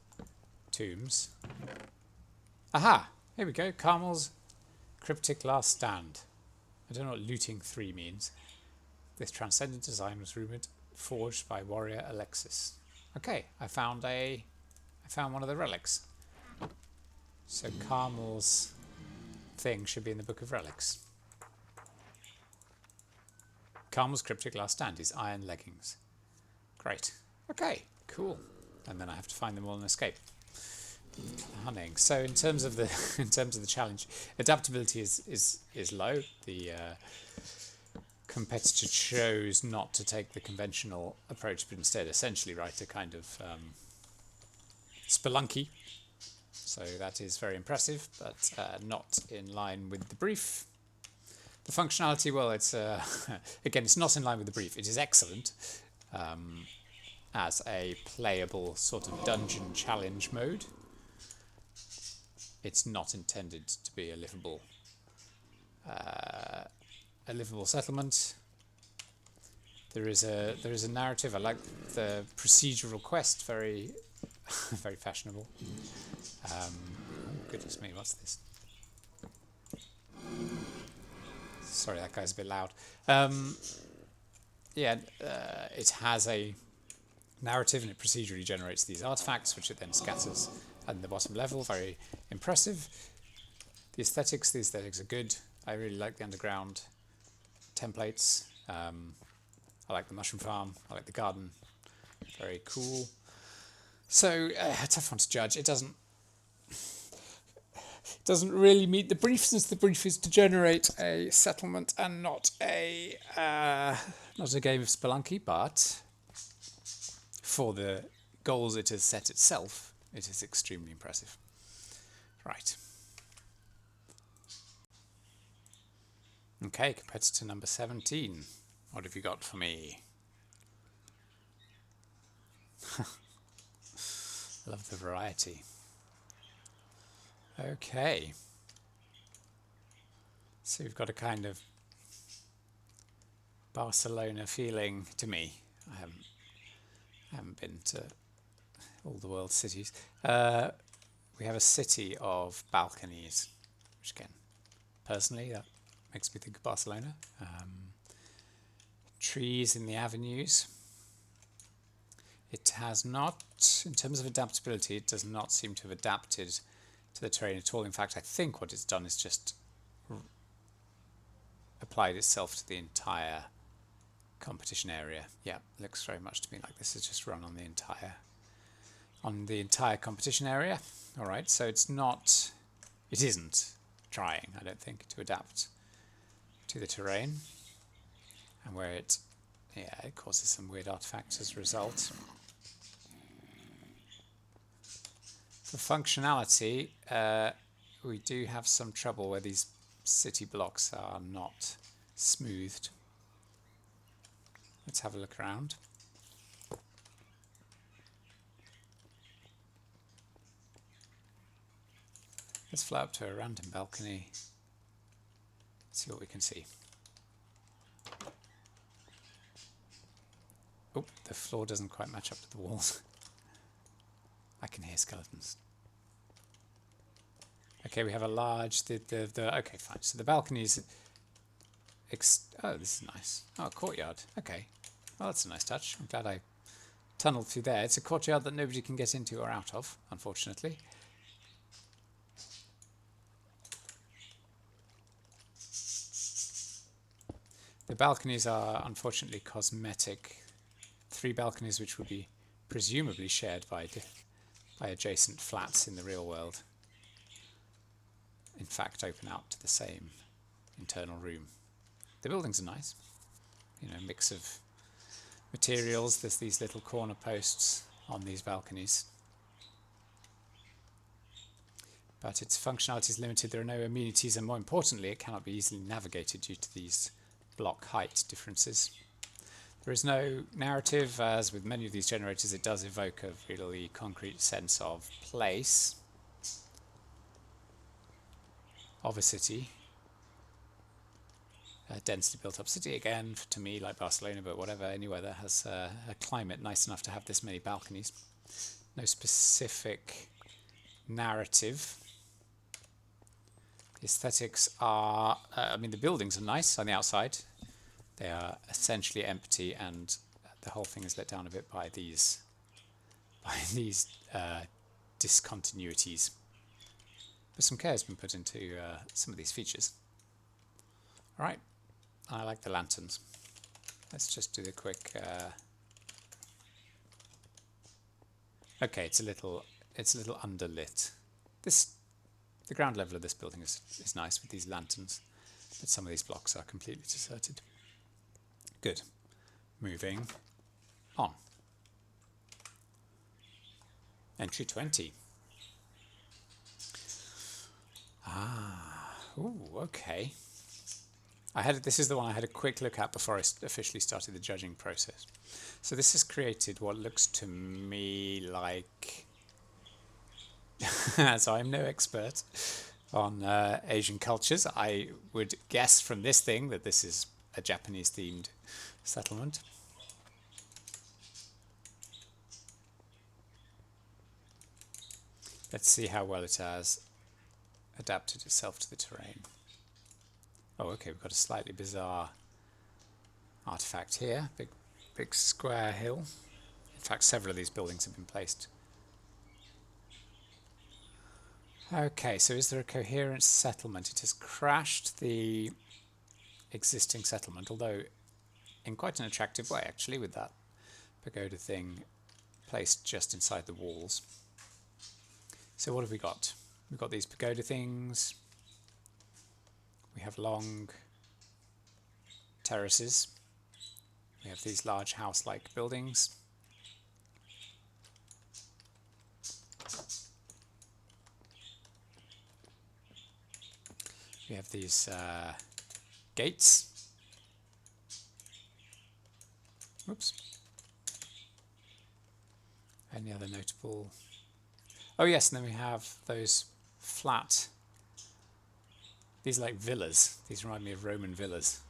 tombs... Aha! Here we go. Carmel's cryptic last stand. I don't know what looting 3 means. This transcendent design was rumoured forged by warrior Alexis. Okay, I found one of the relics. So Carmel's thing should be in the Book of Relics. Carmel's cryptic last stand is iron leggings. Great. Okay, cool. And then I have to find them all and escape. Hunting. So in terms of the challenge, adaptability is low. The competitor chose not to take the conventional approach, but instead essentially write a kind of Spelunky. So that is very impressive, but not in line with the brief. The functionality, well, it's again, it's not in line with the brief. It is excellent as a playable sort of dungeon challenge mode. It's not intended to be a livable settlement. There is a narrative. I like the procedural quest. Very very fashionable. Goodness me, what's this? Sorry, that guy's a bit loud. Yeah, it has a narrative and it procedurally generates these artifacts, which it then scatters at the bottom level. Very impressive. The aesthetics are good. I really like the underground templates. I like the mushroom farm. I like the garden. Very cool. So a tough one to judge. It doesn't really meet the brief, since the brief is to generate a settlement and not a game of Spelunky. But for the goals it has set itself, it is extremely impressive. Right. Okay, competitor number 17. What have you got for me? I love the variety. Okay. So we've got a kind of Barcelona feeling to me. I haven't been to all the world's cities. We have a city of balconies, which again, personally, that makes me think of Barcelona. Trees in the avenues. It has not, in terms of adaptability, it does not seem to have adapted to the terrain at all. In fact, I think what it's done is just applied itself to the entire competition area. Yeah, looks very much to me like this is just run on the entire competition area. All right, so it isn't trying, I don't think, to adapt to the terrain, and where it causes some weird artifacts as a result. For functionality, we do have some trouble where these city blocks are not smoothed. Let's have a look around. Let's fly up to a random balcony. See what we can see. Oh, the floor doesn't quite match up to the walls. I can hear skeletons. Okay, we have a large, okay, fine. So the balconies, oh, this is nice. Oh, a courtyard. Okay. Well, that's a nice touch. I'm glad I tunneled through there. It's a courtyard that nobody can get into or out of, unfortunately. The balconies are unfortunately cosmetic. 3 balconies which would be presumably shared by adjacent flats in the real world. In fact, open out to the same internal room. The buildings are nice. You know, mix of materials. There's these little corner posts on these balconies. But its functionality is limited. There are no amenities, and more importantly, it cannot be easily navigated due to these block height differences. There is no narrative. As with many of these generators, it does evoke a really concrete sense of place, of a city. A densely built up city, again, to me, like Barcelona, but whatever, anywhere that has a climate nice enough to have this many balconies. No specific narrative. The aesthetics are, I mean, the buildings are nice on the outside. They are essentially empty, and the whole thing is let down a bit by these discontinuities. But some care has been put into some of these features. All right, I like the lanterns. Let's just do the quick. Okay, it's a little underlit. The ground level of this building is nice with these lanterns, but some of these blocks are completely deserted. Good. Moving on. Entry 20. Ooh, okay. This is the one I had a quick look at before I officially started the judging process. So this has created what looks to me like, so I'm no expert on Asian cultures. I would guess from this thing that this is a Japanese themed settlement. Let's see how well it has adapted itself to the terrain. Oh, okay, we've got a slightly bizarre artifact here. Big square hill. In fact, several of these buildings have been placed. Okay, so is there a coherent settlement? It has crashed the existing settlement, although in quite an attractive way, actually, with that pagoda thing placed just inside the walls. So what have we got? We've got these pagoda things. We have long terraces. We have these large house-like buildings. We have these gates. Oops. Any other notable Oh yes, and then we have those flat, these are like villas. These remind me of Roman villas.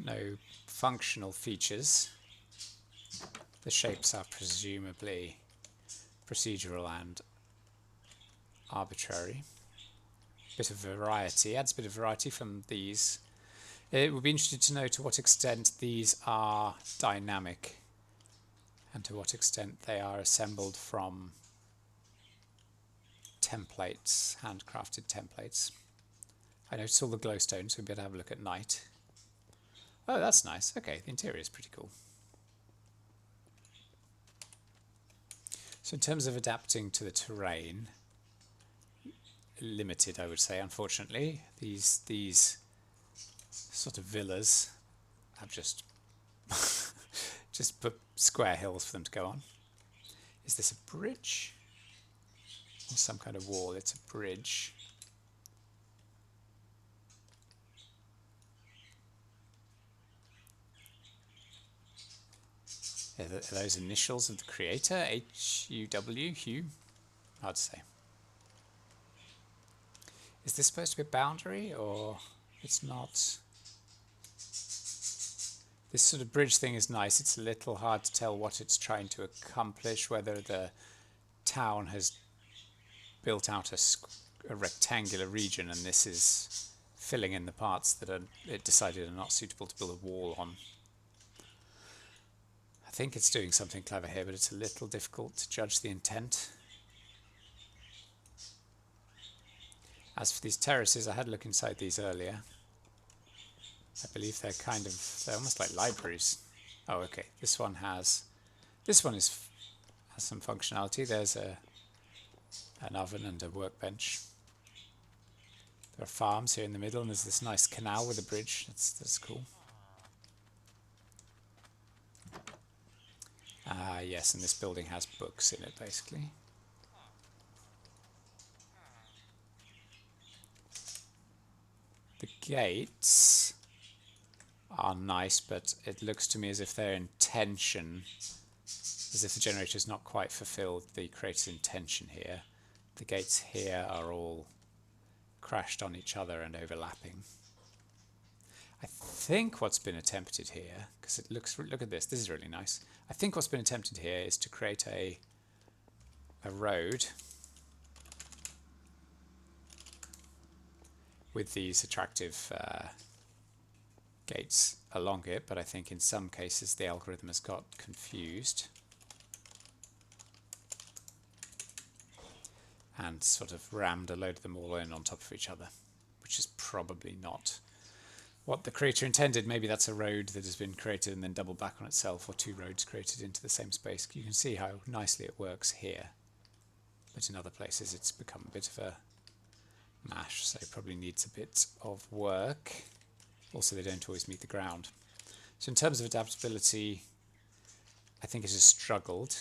No functional features. The shapes are presumably procedural and arbitrary. Bit of variety, adds a bit of variety from these. It would be interesting to know to what extent these are dynamic and to what extent they are assembled from templates, handcrafted templates. I noticed all the glowstones, so we'll be able to have a look at night. Oh, that's nice. Okay, the interior is pretty cool. So in terms of adapting to the terrain, limited, I would say, unfortunately. These sort of villas have just put square hills for them to go on. Is this a bridge? Or some kind of wall? It's a bridge. Are those initials of the creator? H-U-W? Hugh? Hard to say. Is this supposed to be a boundary, or it's not? This sort of bridge thing is nice. It's a little hard to tell what it's trying to accomplish, whether the town has built out a rectangular region and this is filling in the parts that it decided are not suitable to build a wall on. I think it's doing something clever here, but it's a little difficult to judge the intent. As for these terraces, I had a look inside these earlier. I believe they're almost like libraries. Oh, okay. This one has some functionality. There's an oven and a workbench. There are farms here in the middle, and there's this nice canal with a bridge. That's cool. Yes, and this building has books in it, basically. The gates are nice, but it looks to me as if their intention, as if the generator has not quite fulfilled the creator's intention here. The gates here are all crashed on each other and overlapping. I think what's been attempted here, because it looks, look at this is really nice. I think what's been attempted here is to create a road with these attractive gates along it, but I think in some cases the algorithm has got confused and sort of rammed a load of them all in on top of each other, which is probably not what the creator intended. Maybe that's a road that has been created and then doubled back on itself, or two roads created into the same space. You can see how nicely it works here, but in other places it's become a bit of a mash, so it probably needs a bit of work. Also, they don't always meet the ground. So in terms of adaptability, I think it has struggled.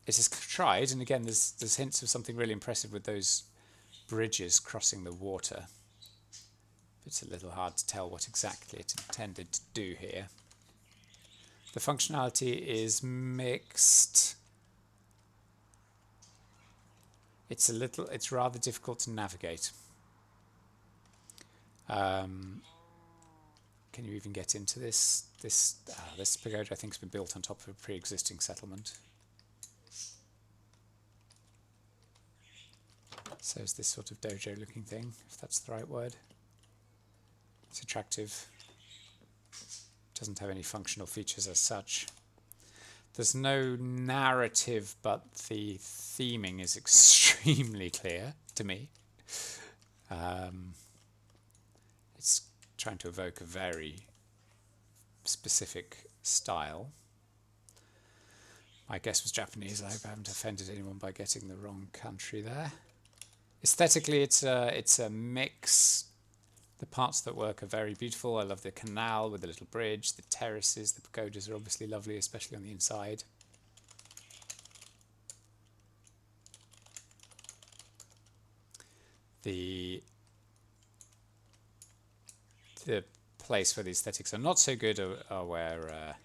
It has tried, and again, there's hints of something really impressive with those bridges crossing the water. It's a little hard to tell what exactly it intended to do here. The functionality is mixed. It's rather difficult to navigate. Can you even get into this? This pagoda, I think, has been built on top of a pre-existing settlement. So it's this sort of dojo-looking thing, if that's the right word. It's attractive. Doesn't have any functional features as such. There's no narrative, but the theming is extremely clear to me. It's trying to evoke a very specific style. My guess was Japanese. I hope I haven't offended anyone by getting the wrong country there. Aesthetically, it's a mix. The parts that work are very beautiful. I love the canal with the little bridge. The terraces, the pagodas are obviously lovely, especially on the inside. The the place where the aesthetics are not so good are where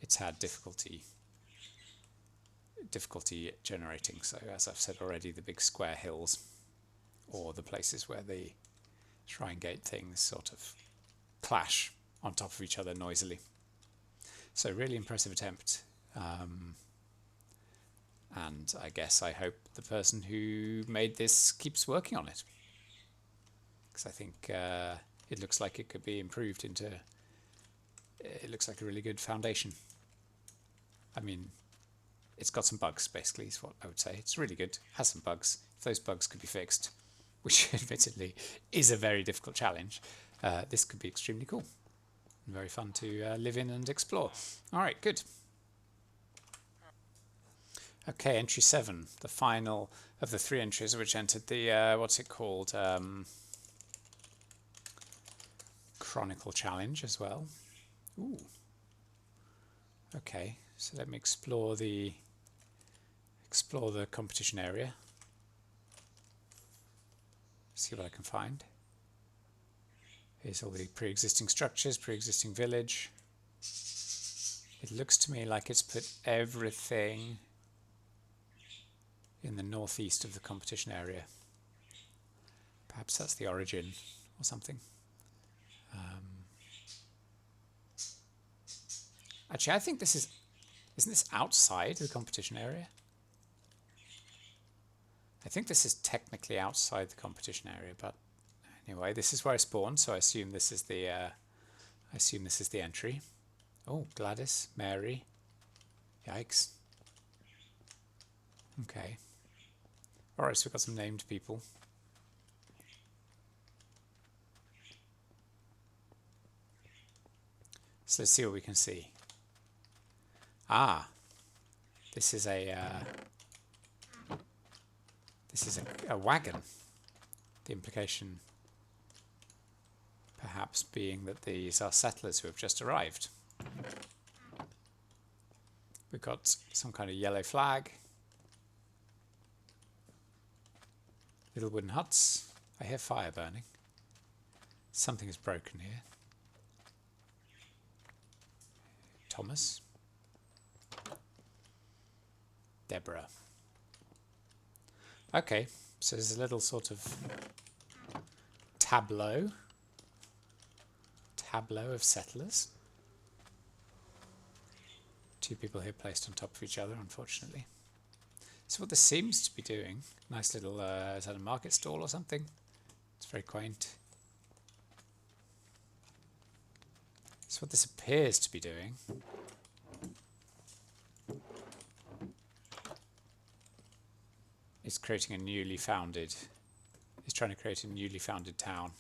it's had difficulty generating. So as I've said already, the big square hills, or the places where the shrine gate things sort of clash on top of each other noisily. So really impressive attempt. And I guess I hope the person who made this keeps working on it, because I think it looks like it could be improved into, it looks like a really good foundation. I mean, it's got some bugs, basically, is what I would say. It's really good, has some bugs. If those bugs could be fixed, which admittedly is a very difficult challenge, this could be extremely cool and very fun to live in and explore. All right, good. Okay, entry 7, the final of the 3 entries which entered the, what's it called, Chronicle Challenge as well. Ooh. Okay, so let me explore the competition area. See what I can find. Here's all the pre-existing structures, pre-existing village. It looks to me like it's put everything in the northeast of the competition area. Perhaps that's the origin or something. Actually, I think this isn't this outside the competition area? I think this is technically outside the competition area, but anyway, this is where I spawned, so I assume this is the entry. Oh, Gladys, Mary. Yikes. Okay. Alright, so we've got some named people. So let's see what we can see. Ah, this is a wagon. The implication perhaps being that these are settlers who have just arrived. We've got some kind of yellow flag. Little wooden huts. I hear fire burning. Something is broken here. Thomas. Deborah. Okay, so there's a little sort of tableau of settlers. 2 people here placed on top of each other, unfortunately. So what this seems to be doing, nice little, is that a market stall or something? It's very quaint. So what this appears to be doing is creating a newly founded, is trying to create a newly founded town.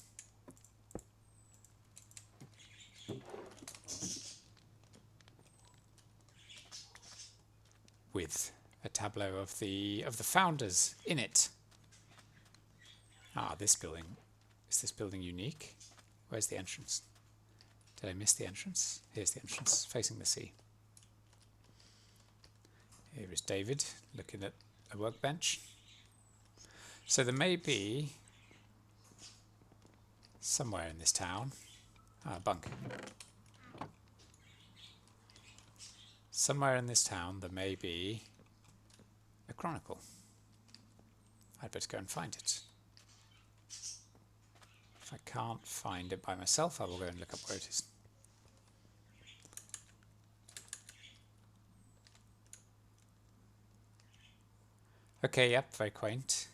With a tableau of the founders in it. Ah, this building. Is this building unique? Where's the entrance? Did I miss the entrance? Here's the entrance, facing the sea. Here is David looking at a workbench. So there may be somewhere in this town, a bunk. Somewhere in this town there may be a chronicle. I'd better go and find it. If I can't find it by myself, I will go and look up where it is. Okay, yep, very quaint.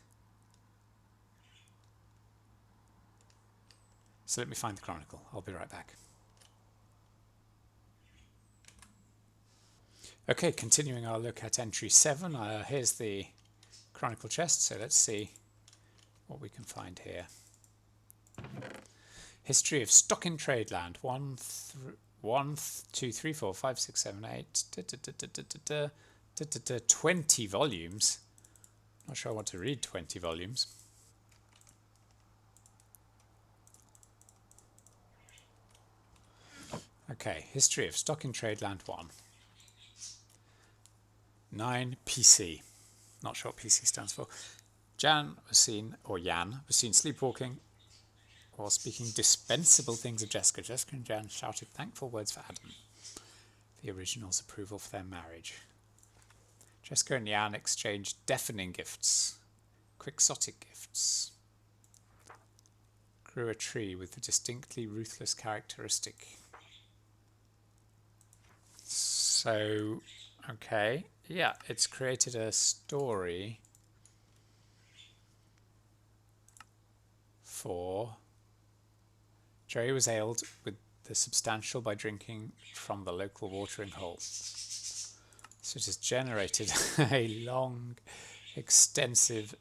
So let me find the chronicle. I'll be right back. Okay, continuing our look at entry 7. Here's the chronicle chest, so let's see what we can find here. History of stock in trade land. 1, 2, 3, 4, 5, 6, 7, 8. 20 volumes. Not sure I want to read 20 volumes. Okay, history of stock in trade land 1. 9 PC. Not sure what PC stands for. Jan was seen sleepwalking While speaking dispensable things of Jessica, Jessica and Jan shouted thankful words for Adam, the original's approval for their marriage. Jessica and Jan exchanged deafening gifts, quixotic gifts. Grew a tree with a distinctly ruthless characteristic. So, okay, yeah, it's created a story for Jerry was ailed with the substantial by drinking from the local watering hole. So it has generated a long, extensive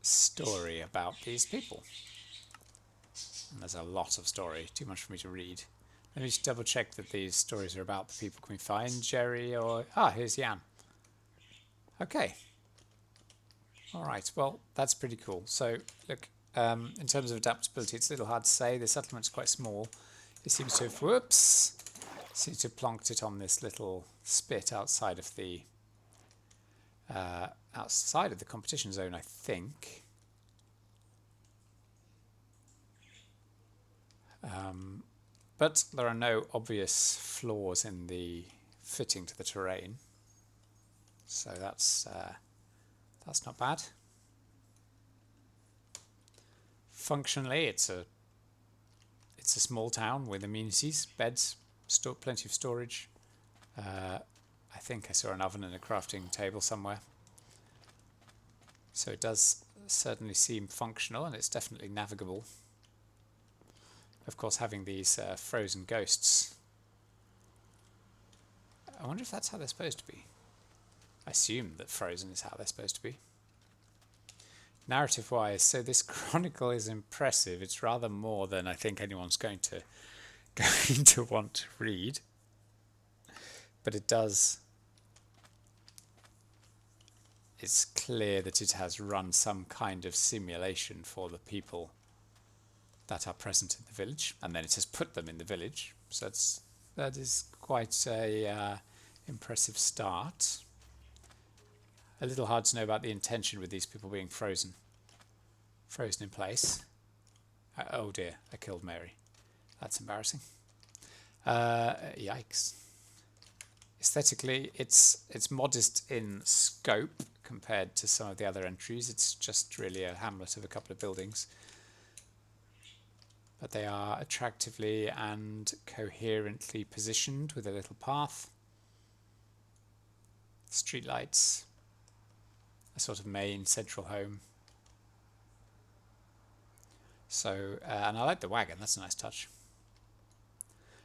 story about these people. And there's a lot of story, too much for me to read. Let me just double check that these stories are about the people. Can we find Jerry or... Ah, here's Jan. Okay. All right, well, that's pretty cool. So, look, in terms of adaptability, it's a little hard to say. The settlement's quite small. It seems to have... Whoops! Seems to have plonked it on this little spit outside of the... competition zone, I think. But there are no obvious flaws in the fitting to the terrain, so that's not bad. Functionally, it's a small town with amenities, beds, plenty of storage. I think I saw an oven and a crafting table somewhere. So it does certainly seem functional, and it's definitely navigable. Of course, having these frozen ghosts. I wonder if that's how they're supposed to be. I assume that frozen is how they're supposed to be. Narrative-wise, so this chronicle is impressive. It's rather more than I think anyone's going to want to read. But it does... It's clear that it has run some kind of simulation for the people that are present in the village, and then it has put them in the village. So that is quite a impressive start. A little hard to know about the intention with these people being frozen in place. Oh dear, I killed Mary. That's embarrassing. Yikes. Aesthetically, it's modest in scope compared to some of the other entries. It's just really a hamlet of a couple of buildings. But they are attractively and coherently positioned with a little path, streetlights, a sort of main central home. So, and I like the wagon, that's a nice touch.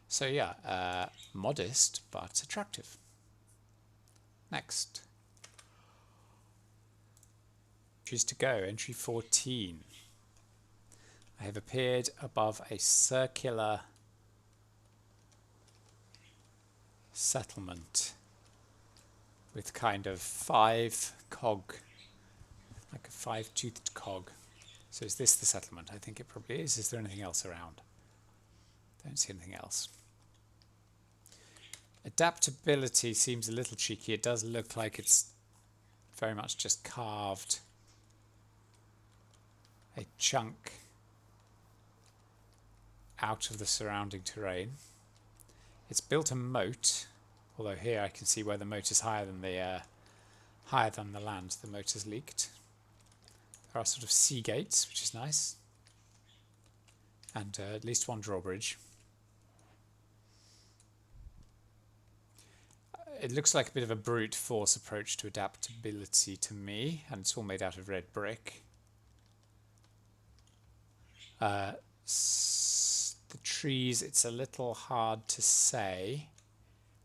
So yeah, modest but attractive. Next. Choose to go, entry 14. I have appeared above a circular settlement with kind of 5 cog, like a 5-toothed cog. So is this the settlement? I think it probably is. Is there anything else around? Don't see anything else. Adaptability seems a little cheeky. It does look like it's very much just carved a chunk out of the surrounding terrain. It's built a moat, although here I can see where the moat is higher than the land. The moat has leaked. There are sort of sea gates, which is nice, and at least one drawbridge. It looks like a bit of a brute force approach to adaptability to me, and it's all made out of red brick. The trees, it's a little hard to say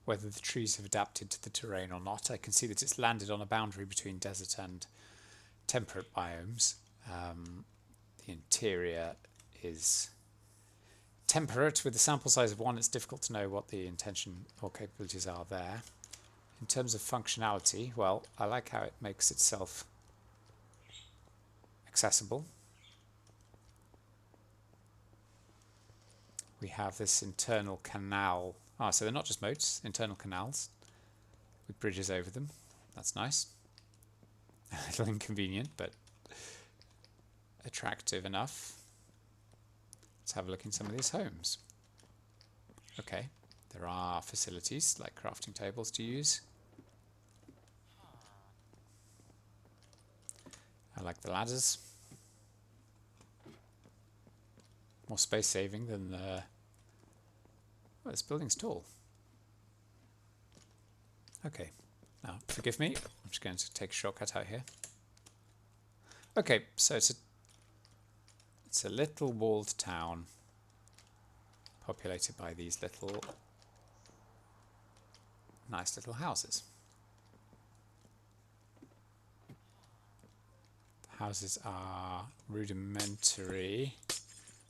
whether the trees have adapted to the terrain or not. I can see that it's landed on a boundary between desert and temperate biomes. The interior is temperate with a sample size of 1. It's difficult to know what the intention or capabilities are there. In terms of functionality, well, I like how it makes itself accessible. We have this internal canal. Ah, so they're not just moats, internal canals with bridges over them. That's nice. A little inconvenient, but attractive enough. Let's have a look in some of these homes. Okay, there are facilities like crafting tables to use. I like the ladders. More space saving than the... Oh, this building's tall. Okay, now forgive me, I'm just going to take a shortcut out here. Okay, so it's a little walled town populated by these little nice little houses. The houses are rudimentary.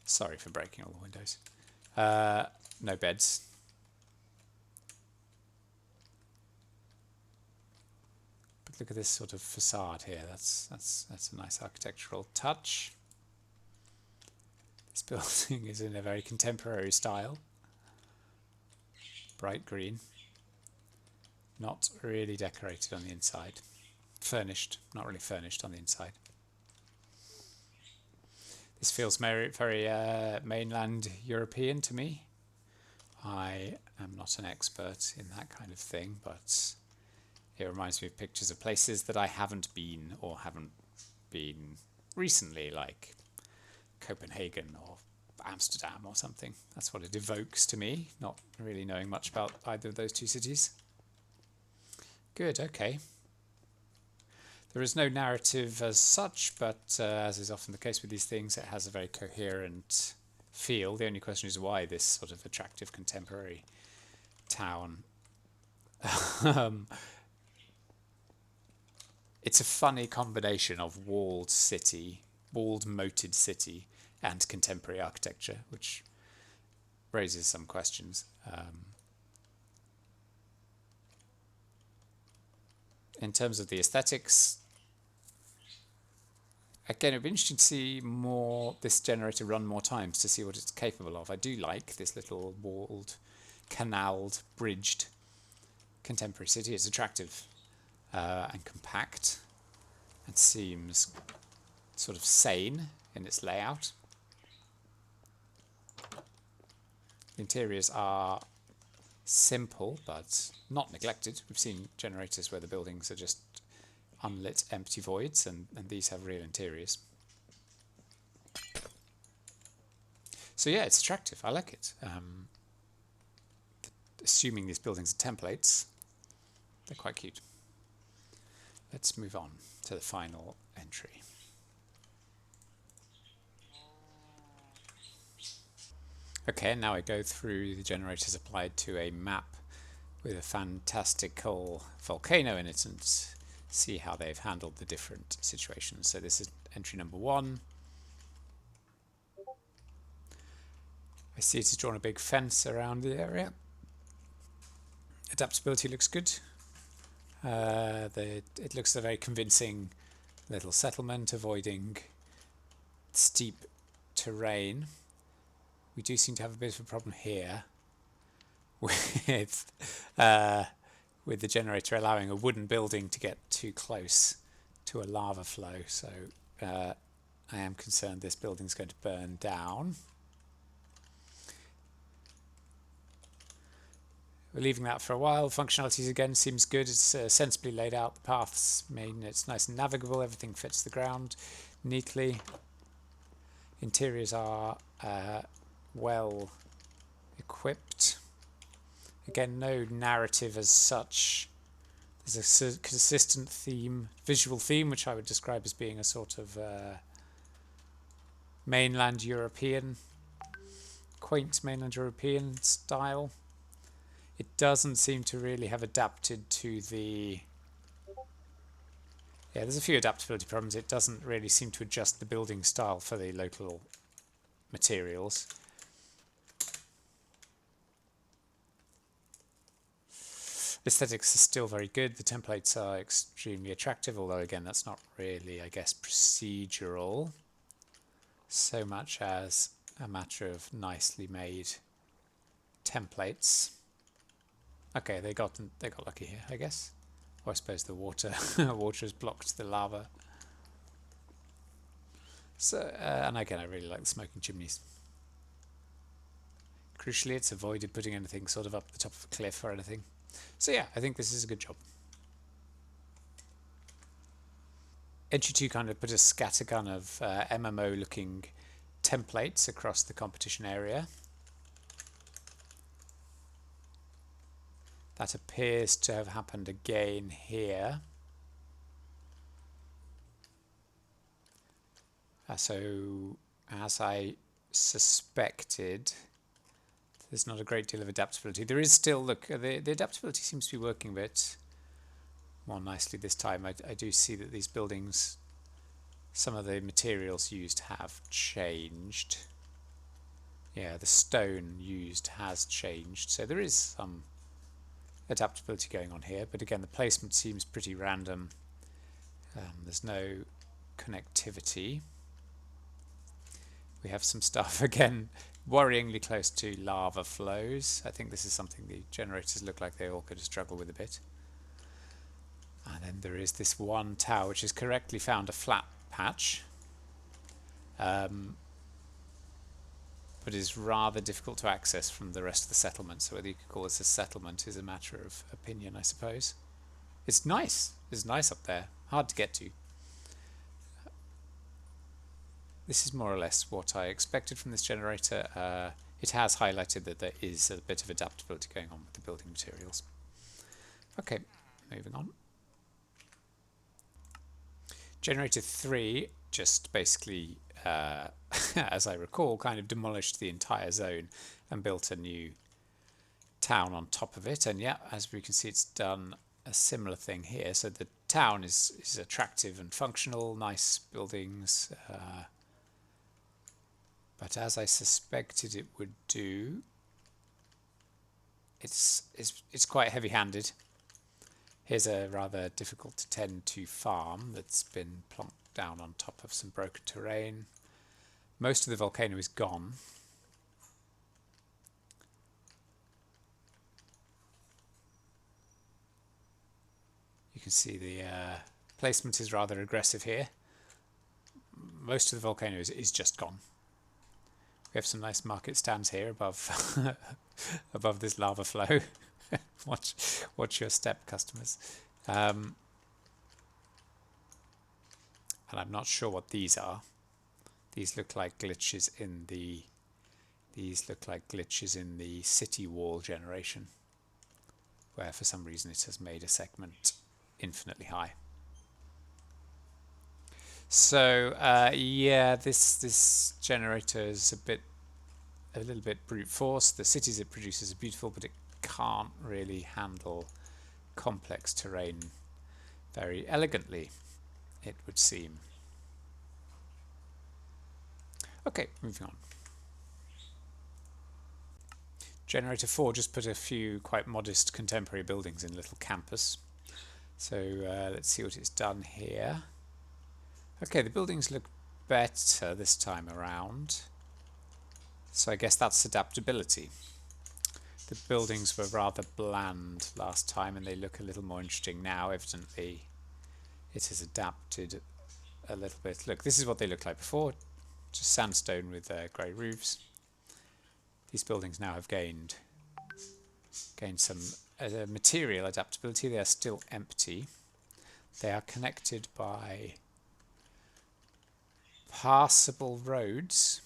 Sorry for breaking all the windows. No beds. But look at this sort of facade here. That's a nice architectural touch. This building is in a very contemporary style. Bright green. Not really decorated on the inside. Furnished, not really furnished on the inside. This feels very, very mainland European to me. I am not an expert in that kind of thing, but it reminds me of pictures of places that I haven't been or haven't been recently, like Copenhagen or Amsterdam or something. That's what it evokes to me, not really knowing much about either of those two cities. Good, okay. There is no narrative as such, but as is often the case with these things, it has a very coherent feel. The only question is why this sort of attractive contemporary town. It's a funny combination of walled city, walled moated city, and contemporary architecture, which raises some questions. In terms of the aesthetics, again, it'd be interesting to see this generator run more times to see what it's capable of. I do like this little walled, canaled, bridged contemporary city. It's attractive and compact and seems sort of sane in its layout. The interiors are simple but not neglected. We've seen generators where the buildings are just unlit empty voids, and these have real interiors. So yeah, it's attractive. I like it. Assuming these buildings are templates, they're quite cute. Let's move on to the final entry. Okay, now I go through the generators applied to a map with a fantastical volcano in it and see how they've handled the different situations. So this is entry number 1. I see it's drawn a big fence around the area. Adaptability looks good. It looks a very convincing little settlement, avoiding steep terrain. We do seem to have a bit of a problem here with the generator allowing a wooden building to get too close to a lava flow. So I am concerned this building's going to burn down. We're leaving that for a while. Functionality again seems good. It's sensibly laid out. The paths mean it's nice and navigable. Everything fits the ground neatly. Interiors are well equipped. Again, no narrative as such. There's a consistent theme, visual theme, which I would describe as being a sort of mainland European, quaint mainland European style. It doesn't seem to really have adapted to the... Yeah, there's a few adaptability problems. It doesn't really seem to adjust the building style for the local materials. Aesthetics are still very good. The templates are extremely attractive, although again that's not really, I guess, procedural so much as a matter of nicely made templates. Okay, they got lucky here, I guess. Or I suppose the water has blocked the lava. So, and again, I really like the smoking chimneys. Crucially, it's avoided putting anything sort of up the top of a cliff or anything. So yeah, I think this is a good job. Entry 2 kind of put a scattergun of MMO looking templates across the competition area. That appears to have happened again here. So, as I suspected, there's not a great deal of adaptability. There is still, look, the adaptability seems to be working a bit more nicely this time. I do see that these buildings, some of the materials used have changed. Yeah, the stone used has changed. So there is some adaptability going on here. But again, the placement seems pretty random. There's no connectivity. We have some stuff, again, worryingly close to lava flows. I think this is something the generators look like they all could struggle with a bit. And then there is this one tower which has correctly found a flat patch, but is rather difficult to access from the rest of the settlement. So whether you could call this a settlement is a matter of opinion, I suppose. It's nice. It's nice up there. Hard to get to. This is more or less what I expected from this generator. It has highlighted that there is a bit of adaptability going on with the building materials. Okay, moving on. Generator 3 just basically, as I recall, kind of demolished the entire zone and built a new town on top of it. And yeah, as we can see, it's done a similar thing here. So the town is attractive and functional, nice buildings. But as I suspected it would do, it's quite heavy-handed. Here's a rather difficult to tend to farm that's been plonked down on top of some broken terrain. Most of the volcano is gone. You can see the placement is rather aggressive here. Most of the volcano is just gone. We have some nice market stands here above above this lava flow. watch your step, customers. And I'm not sure what these are. These look like glitches in the city wall generation, where for some reason it has made a segment infinitely high. So yeah, this generator is a little bit brute force. The cities it produces are beautiful, but it can't really handle complex terrain very elegantly, it would seem. Okay, moving on. Generator 4 just put a few quite modest contemporary buildings in a little campus. So let's see what it's done here. Okay, the buildings look better this time around. So I guess that's adaptability. The buildings were rather bland last time and they look a little more interesting now. Evidently it has adapted a little bit. Look, this is what they looked like before. Just sandstone with grey roofs. These buildings now have gained some material adaptability. They are still empty. They are connected by passable roads.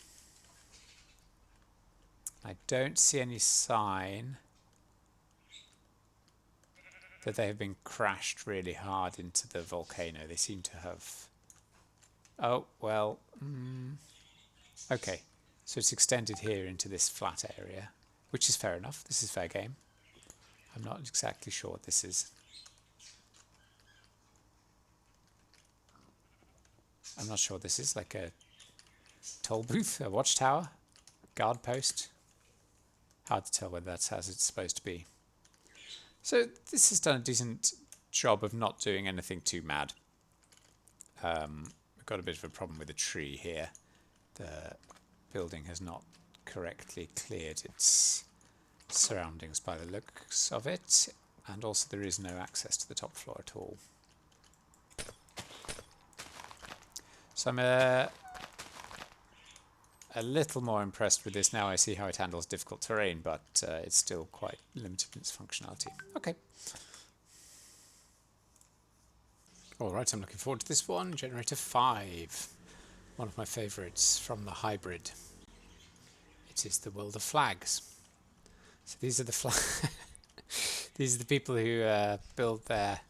I don't see any sign that they have been crashed really hard into the volcano. They seem to have... Oh, well... Okay, so it's extended here into this flat area, which is fair enough. This is fair game. I'm not exactly sure what this is. I'm not sure what this is, like a toll booth, a watchtower, guard post. Hard to tell whether that's as it's supposed to be. So this has done a decent job of not doing anything too mad. We've got a bit of a problem with the tree here. The building has not correctly cleared its surroundings by the looks of it, and also there is no access to the top floor at all. So I'm a little more impressed with this now. I see how it handles difficult terrain, but it's still quite limited in its functionality. Okay. Alright, I'm looking forward to this one. Generative 5. One of my favourites from the hybrid. It is the world of flags. So these are the these are the people who build their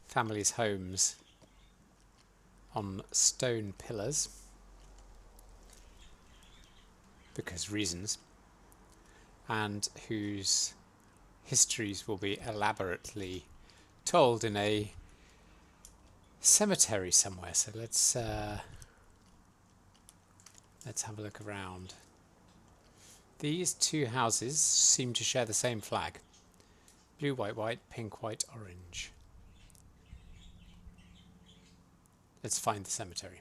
families' homes on stone pillars. Because reasons. And whose histories will be elaborately told in a cemetery somewhere. So let's have a look around. These two houses seem to share the same flag. Blue, white, white, pink, white, orange. Let's find the cemetery.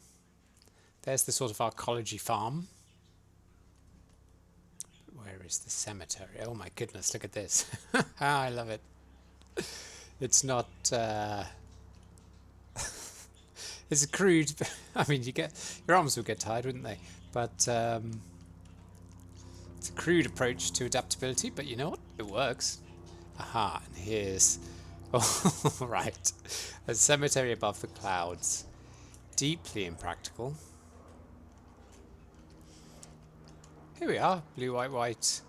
There's the sort of arcology farm. Where is the cemetery? Oh my goodness, look at this. I love it. It's not... it's crude. I mean, your arms would get tired, wouldn't they? But it's a crude approach to adaptability, but you know what? It works. Aha, and here's... Oh, right. A cemetery above the clouds. Deeply impractical. Here we are, blue, white, white.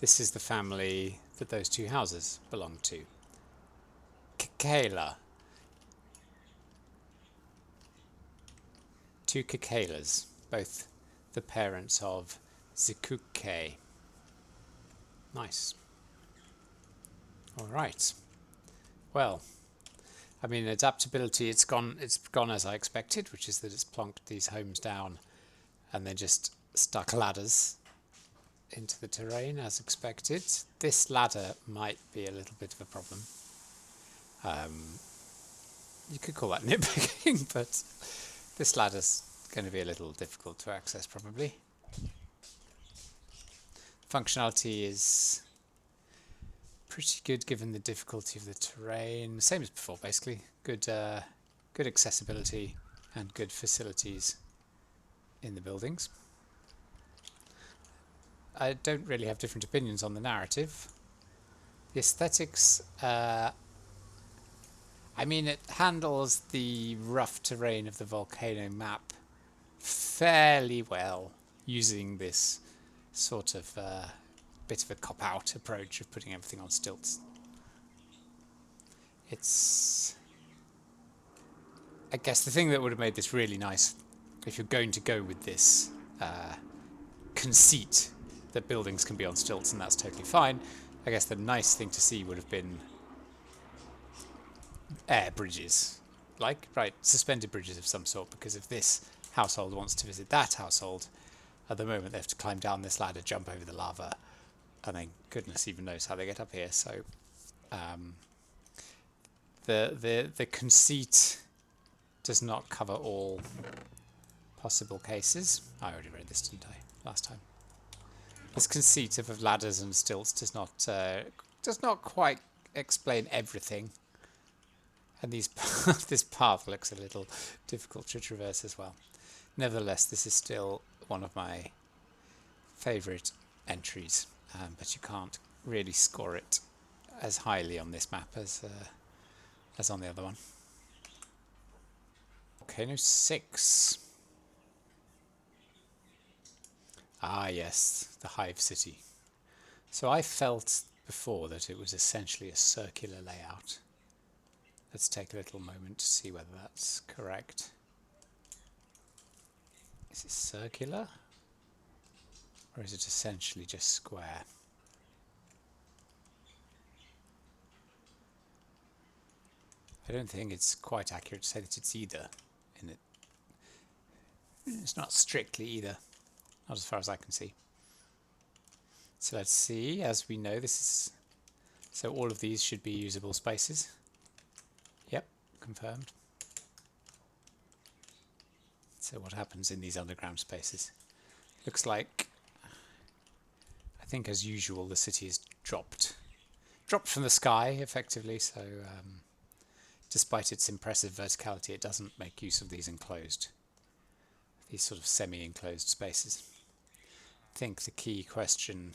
This is the family that those two houses belong to. Cicala. Two Cicalas, both the parents of Zikuke. Nice. Alright. Well, I mean, adaptability, it's gone as I expected, which is that it's plonked these homes down and then just stuck ladders into the terrain as expected. This ladder might be a little bit of a problem. You could call that nitpicking, but this ladder's going to be a little difficult to access probably. Functionality is pretty good given the difficulty of the terrain. Same as before basically. Good accessibility and good facilities in the buildings. I don't really have different opinions on the narrative. The aesthetics, I mean, it handles the rough terrain of the volcano map fairly well, using this sort of bit of a cop-out approach of putting everything on stilts. It's... I guess the thing that would have made this really nice, if you're going to go with this conceit that buildings can be on stilts, and that's totally fine. I guess the nice thing to see would have been air bridges, like, right, suspended bridges of some sort, because if this household wants to visit that household, at the moment they have to climb down this ladder, jump over the lava, and then goodness even knows how they get up here. So the conceit does not cover all possible cases. I already read this, didn't I, last time? This conceit of ladders and stilts does not quite explain everything, and this path looks a little difficult to traverse as well. Nevertheless, this is still one of my favourite entries, but you can't really score it as highly on this map as on the other one. Volcano 6. Ah yes, the Hive city. So I felt before that it was essentially a circular layout. Let's take a little moment to see whether that's correct. Is it circular? Or is it essentially just square? I don't think it's quite accurate to say that it's either. It's not strictly either. Not as far as I can see. So let's see, as we know, this is... So all of these should be usable spaces. Yep, confirmed. So what happens in these underground spaces? Looks like, I think as usual, the city is dropped from the sky, effectively, so despite its impressive verticality, it doesn't make use of these enclosed these sort of semi-enclosed spaces. I think the key question,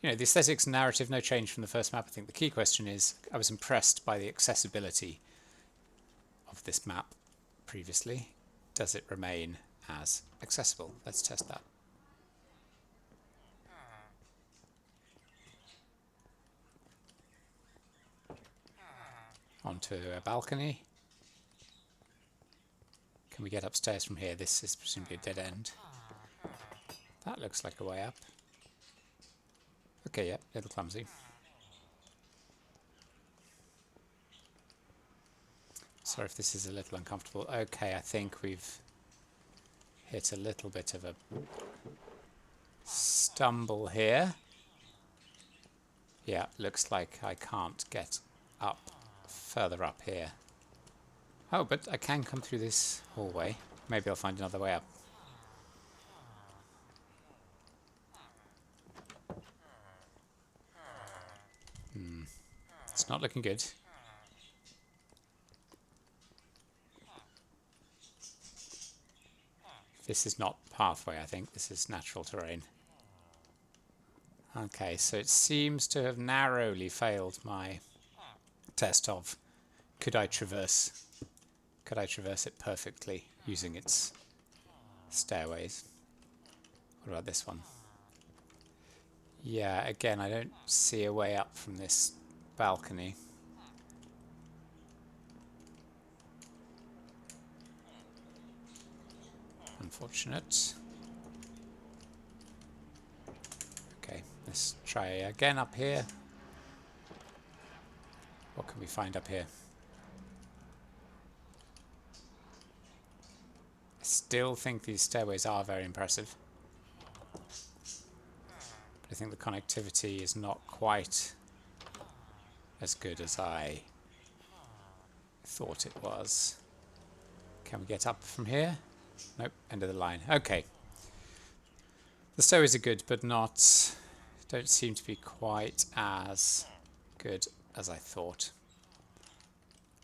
you know, the aesthetics and narrative, no change from the first map. I think the key question is, I was impressed by the accessibility of this map previously. Does it remain as accessible? Let's test that. Onto a balcony. Can we get upstairs from here? This is presumably a dead end. That looks like a way up. Okay, yeah, a little clumsy. Sorry if this is a little uncomfortable. Okay, I think we've hit a little bit of a stumble here. Yeah, looks like I can't get up further up here. Oh, but I can come through this hallway. Maybe I'll find another way up. It's not looking good. This is not pathway, I think. This is natural terrain. Okay, so it seems to have narrowly failed my test of could I traverse it perfectly using its stairways. What about this one? Yeah, again, I don't see a way up from this balcony. Unfortunate. Okay, let's try again up here. What can we find up here? I still think these stairways are very impressive. But I think the connectivity is not quite as good as I thought it was. Can we get up from here? Nope, end of the line. Okay. The stairways are good, but don't seem to be quite as good as I thought.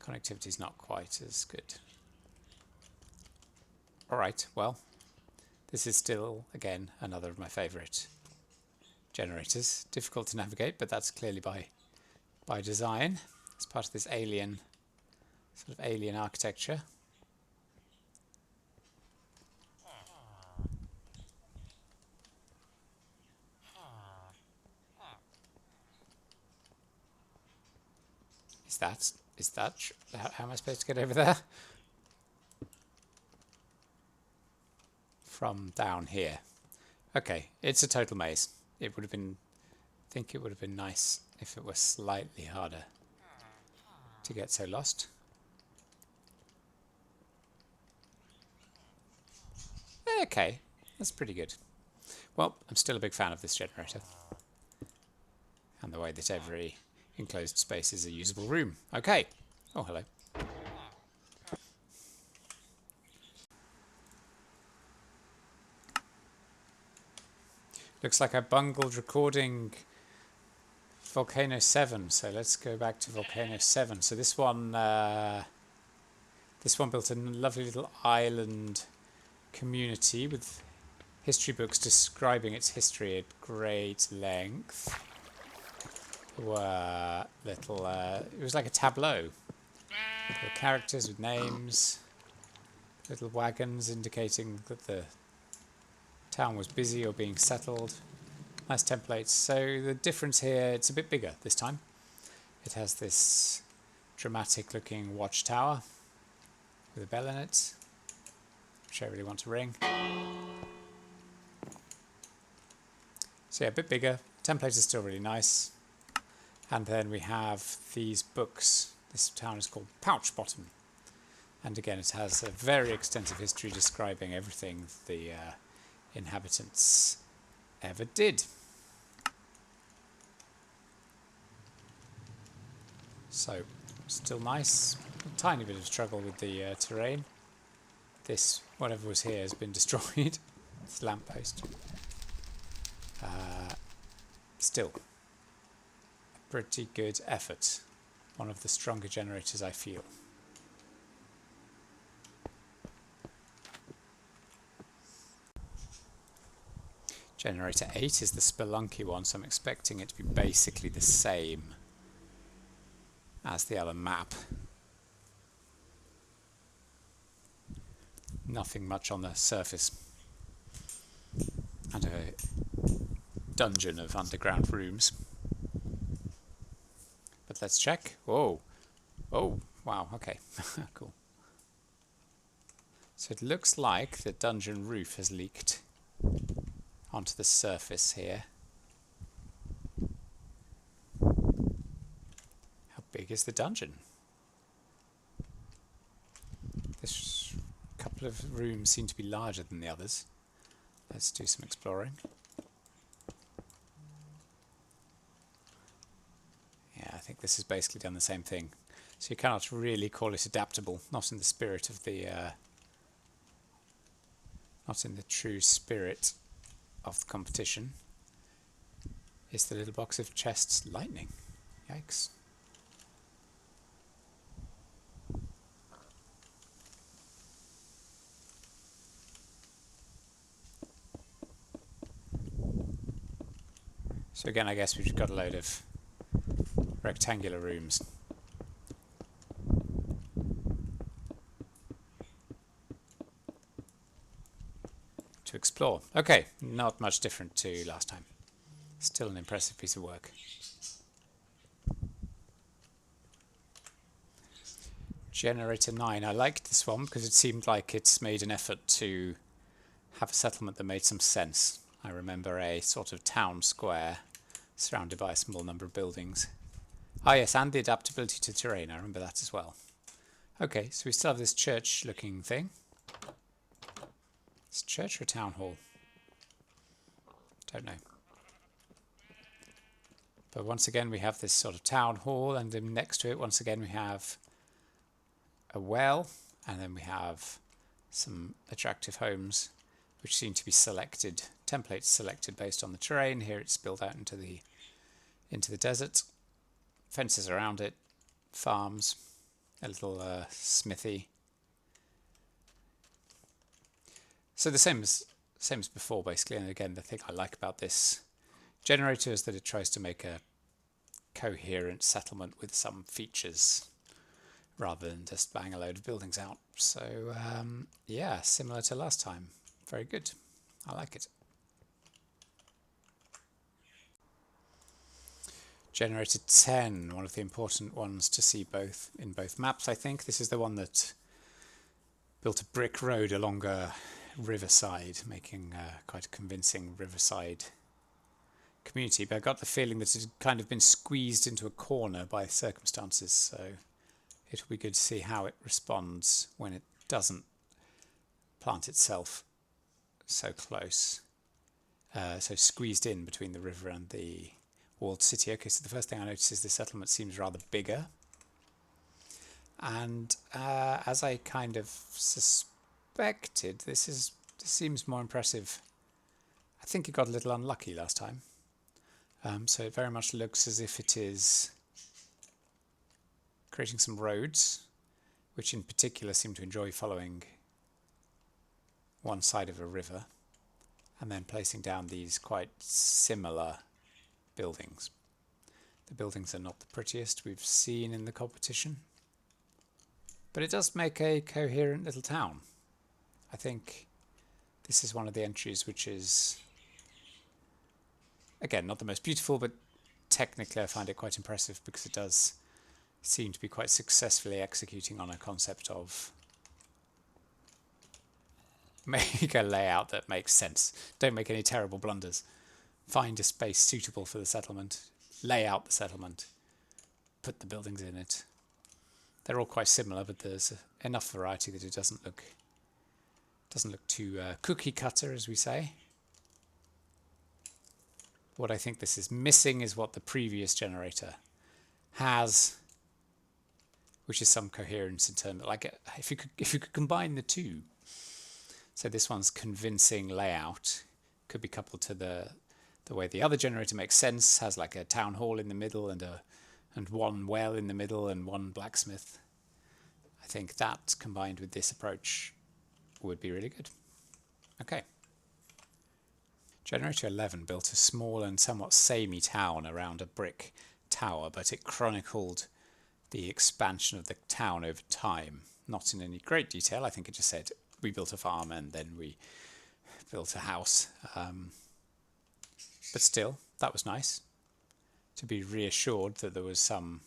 Connectivity is not quite as good. Alright, well, this is still, again, another of my favourite generators. Difficult to navigate, but that's clearly by design. It's part of this alien, sort of alien architecture. How am I supposed to get over there? From down here. Okay, it's a total maze. It would have been, I think it would have been nice if it were slightly harder to get so lost. Okay, that's pretty good. Well, I'm still a big fan of this generator. And the way that every enclosed space is a usable room. Okay. Oh, hello. Looks like I bungled recording Volcano 7, so let's go back to Volcano 7. So this one built a lovely little island community with history books describing its history at great length. It was like a tableau. There were characters with names, little wagons indicating that the town was busy or being settled. Nice templates. So the difference here, it's a bit bigger this time. It has this dramatic looking watchtower with a bell in it, which I really want to ring. So yeah, a bit bigger. Templates are still really nice. And then we have these books. This town is called Pouch Bottom. And again, it has a very extensive history describing everything the inhabitants ever did. So, still nice. A tiny bit of struggle with the terrain. This, whatever was here, has been destroyed. This lamppost. Still, a pretty good effort. One of the stronger generators, I feel. Generator 8 is the Spelunky one, so I'm expecting it to be basically the same as the other map. Nothing much on the surface. And a dungeon of underground rooms. But let's check. Whoa. Oh, wow, okay. Cool. So it looks like the dungeon roof has leaked onto the surface here. How big is the dungeon? This couple of rooms seem to be larger than the others. Let's do some exploring. Yeah, I think this has basically done the same thing. So you cannot really call it adaptable, not in the spirit of the not in the true spirit of the competition. Is the little box of chests lightning? Yikes. So again, I guess we've got a load of rectangular rooms. To explore. Okay, not much different to last time. Still an impressive piece of work. Generator 9. I liked this one because it seemed like it's made an effort to have a settlement that made some sense. I remember a sort of town square surrounded by a small number of buildings. Ah yes, and the adaptability to terrain. I remember that as well. Okay, so we still have this church looking thing. It's church or town hall? Don't know. But once again we have this sort of town hall, and then next to it once again we have a well, and then we have some attractive homes which seem to be selected, templates selected based on the terrain. Here it's built out into the desert. Fences around it, farms, a little smithy. So the same as before, basically. And again, the thing I like about this generator is that it tries to make a coherent settlement with some features rather than just bang a load of buildings out. So yeah, similar to last time. Very good. I like it. Generator 10, one of the important ones to see in both maps, I think. This is the one that built a brick road along a Riverside, making quite a convincing Riverside community. But I got the feeling that it had kind of been squeezed into a corner by circumstances, so it'll be good to see how it responds when it doesn't plant itself so close. So squeezed in between the river and the walled city. Okay, so the first thing I notice is the settlement seems rather bigger. And as I kind of suspected, this seems more impressive. I think it got a little unlucky last time. So it very much looks as if it is creating some roads, which in particular seem to enjoy following one side of a river, and then placing down these quite similar buildings. The buildings are not the prettiest we've seen in the competition, but it does make a coherent little town. I think this is one of the entries which is, again, not the most beautiful, but technically I find it quite impressive because it does seem to be quite successfully executing on a concept of make a layout that makes sense. Don't make any terrible blunders. Find a space suitable for the settlement. Lay out the settlement. Put the buildings in it. They're all quite similar, but there's enough variety that it doesn't look too cookie cutter, as we say. What I think this is missing is what the previous generator has, which is some coherence in terms of, like, if you could combine the two. So this one's convincing layout could be coupled to the way the other generator makes sense, has like a town hall in the middle and one well in the middle and one blacksmith. I think that combined with this approach would be really good. Okay. Generator 11 built a small and somewhat samey town around a brick tower, but it chronicled the expansion of the town over time. Not in any great detail. I think it just said we built a farm and then we built a house. But still, that was nice to be reassured that there was some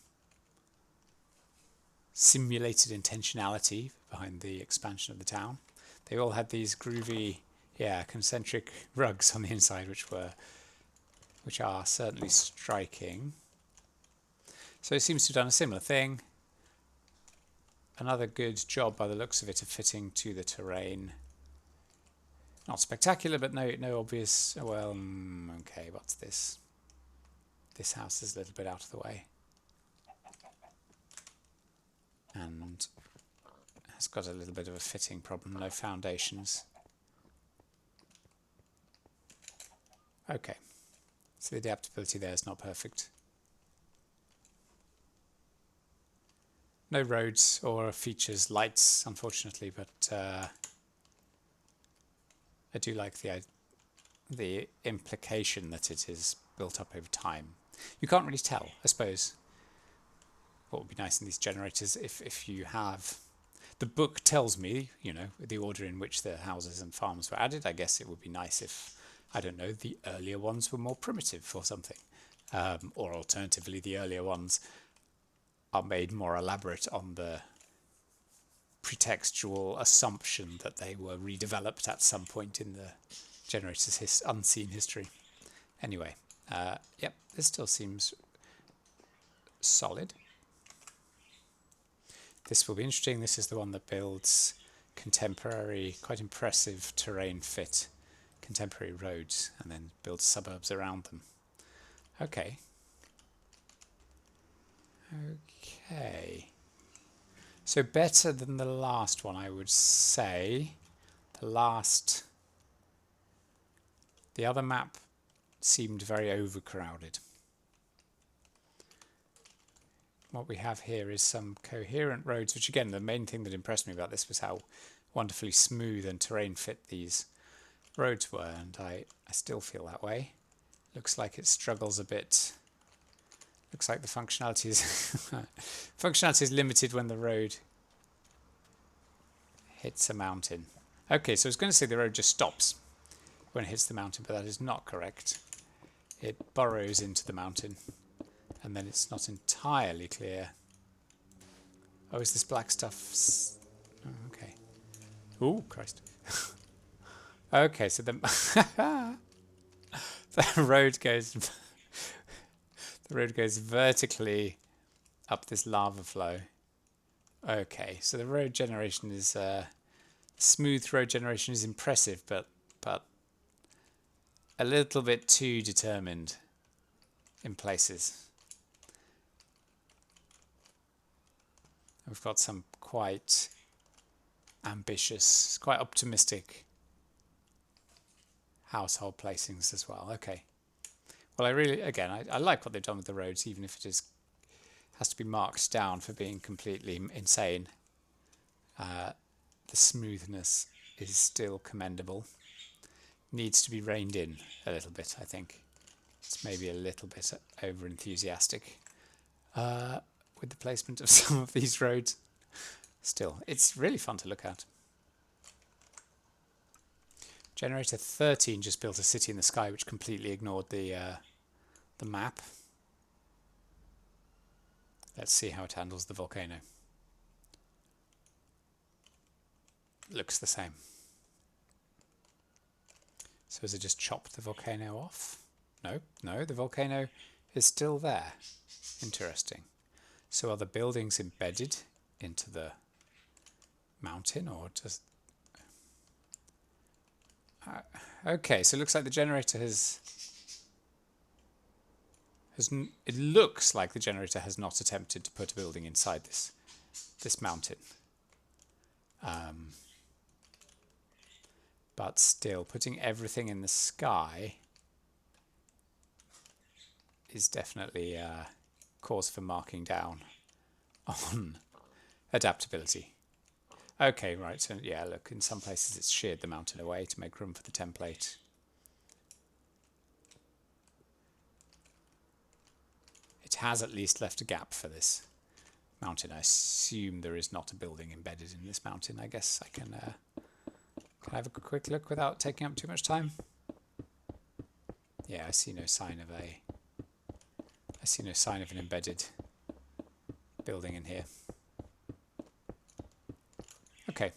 simulated intentionality behind the expansion of the town. They all had these groovy, concentric rugs on the inside, which are certainly striking. So it seems to have done a similar thing. Another good job by the looks of it of fitting to the terrain. Not spectacular, but no obvious. Well, okay, what's this? This house is a little bit out of the way. And it's got a little bit of a fitting problem. No foundations. Okay, so the adaptability there is not perfect. No roads or features, lights, unfortunately, but I do like the implication that it is built up over time. You can't really tell, I suppose. What would be nice in these generators if you have... The book tells me, you know, the order in which the houses and farms were added. I guess it would be nice if, I don't know, the earlier ones were more primitive or something. Or alternatively, the earlier ones are made more elaborate on the pretextual assumption that they were redeveloped at some point in the generator's unseen history. Anyway, yep, this still seems solid. This will be interesting. This is the one that builds contemporary, quite impressive terrain fit, contemporary roads, and then builds suburbs around them. Okay. Okay. So better than the last one, I would say. The other map seemed very overcrowded. What we have here is some coherent roads, which again, the main thing that impressed me about this was how wonderfully smooth and terrain fit these roads were, and I still feel that way. Looks like it struggles a bit. Looks like the functionality is limited when the road hits a mountain. Okay, so I was going to say the road just stops when it hits the mountain, but that is not correct. It burrows into the mountain, and then it's not entirely clear. Oh, is this black stuff? Oh, okay. Ooh, Christ. Okay, so the road goes vertically up this lava flow. Okay, so the road generation is smooth road generation is impressive, but a little bit too determined in places. We've got some quite ambitious, quite optimistic household placings as well. Okay. Well, I like what they've done with the roads, even if it has to be marked down for being completely insane. The smoothness is still commendable. Needs to be reined in a little bit, I think. It's maybe a little bit over enthusiastic with the placement of some of these roads. Still, it's really fun to look at. Generator 13 just built a city in the sky which completely ignored the map. Let's see how it handles the volcano. Looks the same. So has it just chopped the volcano off? No, the volcano is still there. Interesting. So are the buildings embedded into the mountain, or just... okay, so it looks like the generator it looks like the generator has not attempted to put a building inside this mountain. But still, putting everything in the sky is definitely a cause for marking down on adaptability. Okay, right, so yeah, look, in some places it's sheared the mountain away to make room for the template. has at least left a gap for this mountain. I assume there is not a building embedded in this mountain. I guess I can I have a quick look without taking up too much time? Yeah, I see no sign of an embedded building in here. Okay.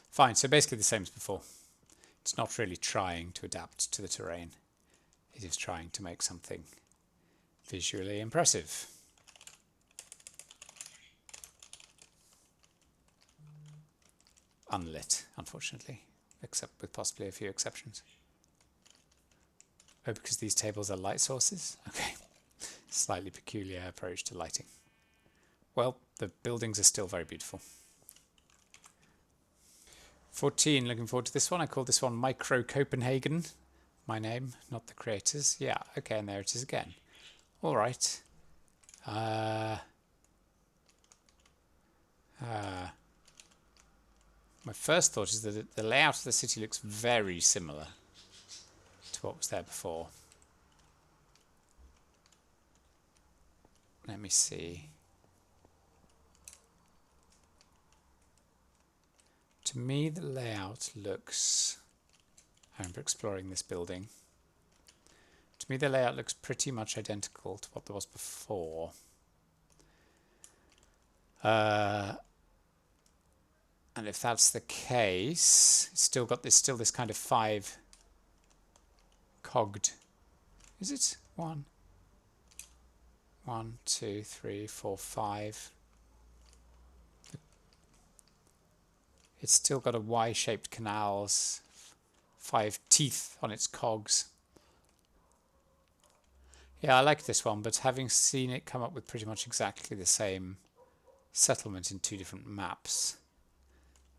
Fine, so basically the same as before. It's not really trying to adapt to the terrain. It is trying to make something visually impressive. Unlit, unfortunately, except with possibly a few exceptions. Oh, because these tables are light sources? Okay. Slightly peculiar approach to lighting. Well, the buildings are still very beautiful. 14, looking forward to this one. I call this one Micro-Copenhagen. My name, not the creators. Yeah, okay, and there it is again. All right. My first thought is that the layout of the city looks very similar to what was there before. Let me see. To me, the layout looks... I remember exploring this building. To me, the layout looks pretty much identical to what there was before. And if that's the case, it's still got this kind of 5 cogged. Is it 1, 2, 3, 4, 5? It's still got a Y-shaped canals, 5 teeth on its cogs. Yeah, I like this one, but having seen it come up with pretty much exactly the same settlement in 2 different maps,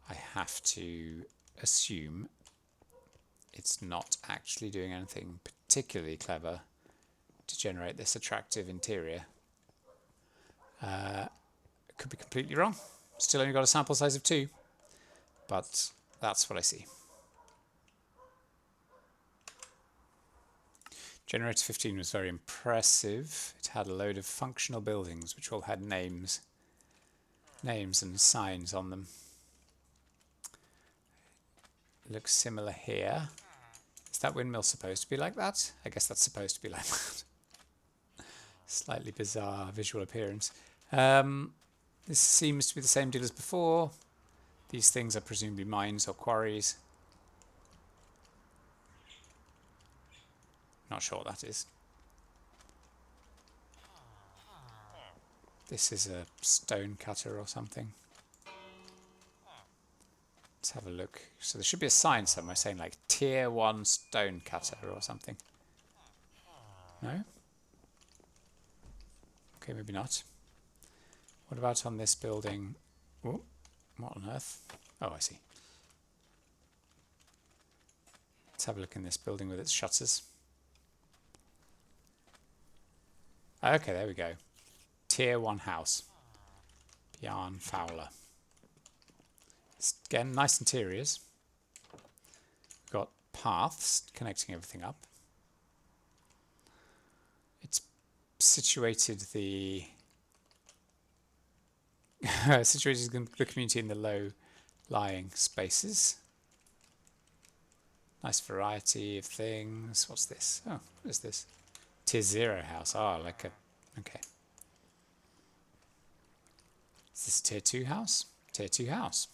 I have to assume it's not actually doing anything particularly clever to generate this attractive interior. It could be completely wrong. Still only got a sample size of 2, but that's what I see. Generative 15 was very impressive. It had a load of functional buildings which all had names and signs on them. Looks similar here. Is that windmill supposed to be like that? I guess that's supposed to be like that. Slightly bizarre visual appearance. This seems to be the same deal as before. These things are presumably mines or quarries. Not sure what that is. This is a stone cutter or something. Let's have a look. So there should be a sign somewhere saying like Tier 1 stone cutter or something. No? Okay, maybe not. What about on this building? Oh, what on earth? Oh, I see. Let's have a look in this building with its shutters. Okay, there we go. Tier 1 house. Bjarne Fowler. It's, again, nice interiors. We've got paths connecting everything up. It's situated the the community in the low-lying spaces. Nice variety of things. What's this? Oh, what is this? Tier 0 house. Oh, like a... Okay. Is this a Tier 2 house? Tier 2 house.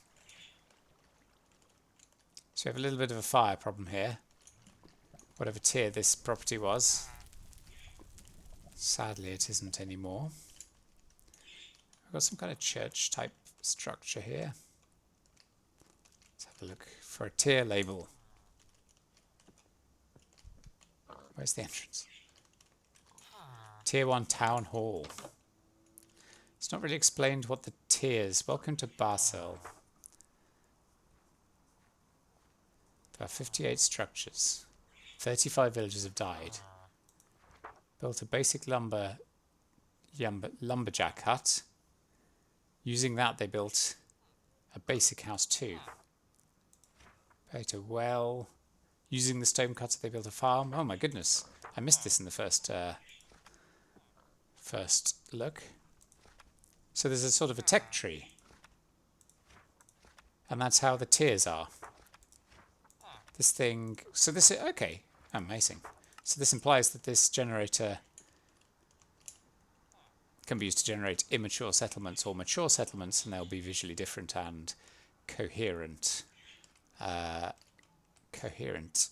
So we have a little bit of a fire problem here. Whatever tier this property was. Sadly, it isn't anymore. We've got some kind of church type structure here. Let's have a look for a tier label. Where's the entrance? Tier 1 Town Hall. It's not really explained what the tiers. Welcome to Barcelona. There are 58 structures. 35 villagers have died. Built a basic lumberjack hut. Using that, they built a basic house too. Built a well. Using the stone cutter, they built a farm. Oh my goodness. I missed this in the first look. So there's a sort of a tech tree. And that's how the tiers are. This thing... So this is... Okay. Amazing. So this implies that this generator can be used to generate immature settlements or mature settlements, and they'll be visually different and coherent. Coherent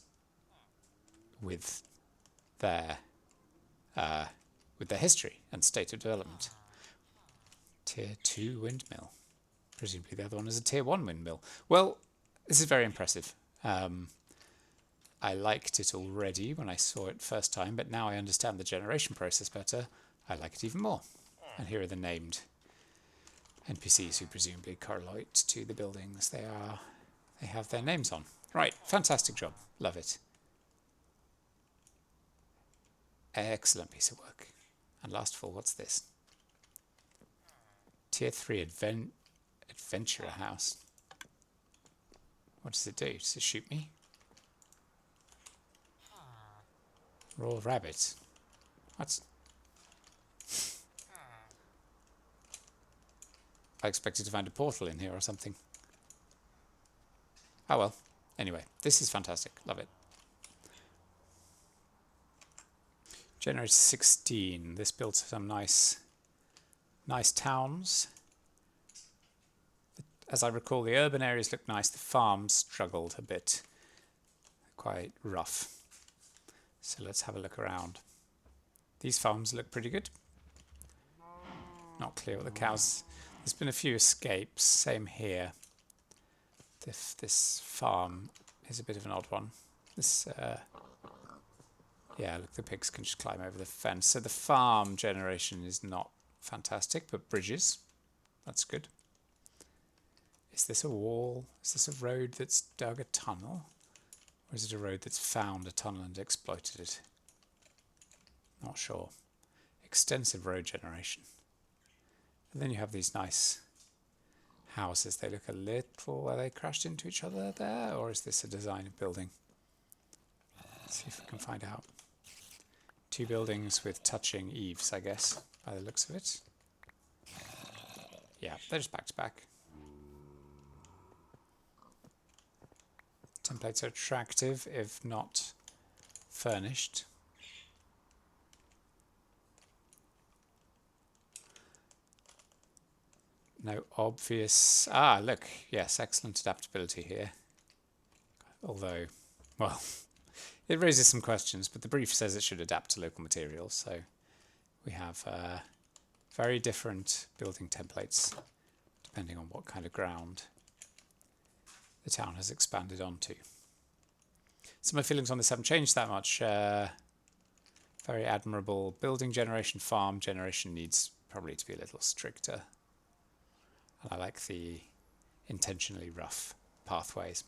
with their history and state of development. Tier 2 windmill. Presumably the other one is a Tier 1 windmill. Well, this is very impressive. I liked it already when I saw it first time, but now I understand the generation process better. I like it even more. And here are the named NPCs who presumably correlate to the buildings they have their names on. Right, fantastic job. Love it. Excellent piece of work. And last of all, what's this? Tier 3 Adventurer House. What does it do? Does it shoot me? Raw rabbit. What's... I expected to find a portal in here or something. Oh well. Anyway, this is fantastic. Love it. Generative 16. This builds some nice towns. As I recall, the urban areas look nice. The farms struggled a bit. Quite rough. So let's have a look around. These farms look pretty good. Not clear what the cows... There's been a few escapes. Same here. This farm is a bit of an odd one. This... yeah, look, the pigs can just climb over the fence. So the farm generation is not fantastic, but bridges. That's good. Is this a wall? Is this a road that's dug a tunnel? Or is it a road that's found a tunnel and exploited it? Not sure. Extensive road generation. And then you have these nice houses. They look a little... Are they crashed into each other there? Or is this a design of building? Let's see if we can find out. Two buildings with touching eaves, I guess, by the looks of it. Yeah, they're just back to back. Templates are attractive, if not furnished. No obvious... Ah, look. Yes, excellent adaptability here. Although, well, it raises some questions, but the brief says it should adapt to local materials. So we have very different building templates, depending on what kind of ground the town has expanded onto. So my feelings on this haven't changed that much. Very admirable building generation, farm generation needs probably to be a little stricter. And I like the intentionally rough pathways.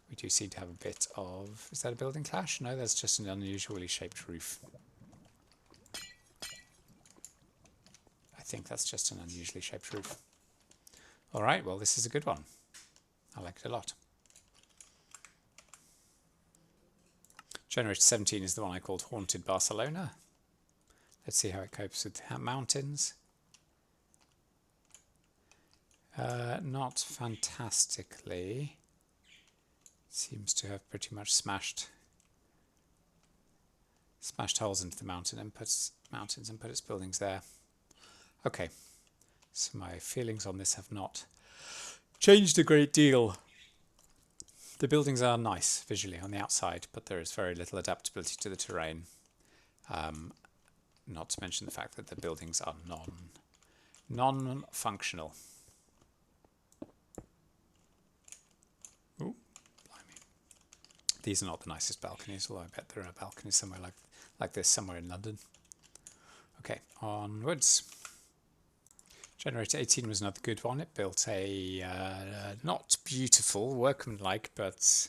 We do seem to have a bit of... Is that a building clash? No, that's just an unusually shaped roof. I think that's just an unusually shaped roof. Alright, well this is a good one. I like it a lot. Generative 17 is the one I called Haunted Barcelona. Let's see how it copes with mountains. Not fantastically. Seems to have pretty much smashed holes into the mountains and put its buildings there. Okay, so my feelings on this have not changed a great deal. The buildings are nice visually on the outside, but there is very little adaptability to the terrain. Not to mention the fact that the buildings are non-functional. Ooh, blimey. These are not the nicest balconies, although I bet there are balconies somewhere like this somewhere in London. Okay, onwards. Generator 18 was another good one. It built a not beautiful, workmanlike, but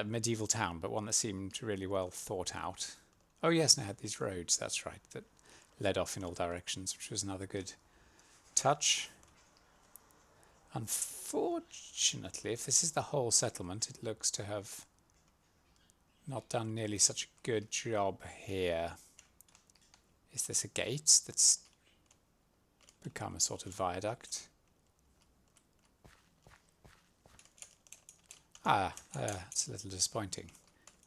medieval town, but one that seemed really well thought out. Oh yes, and it had these roads, that's right, that led off in all directions, which was another good touch. Unfortunately, if this is the whole settlement, it looks to have Not done nearly such a good job here. Is this a gate that's become a sort of viaduct? It's a little disappointing.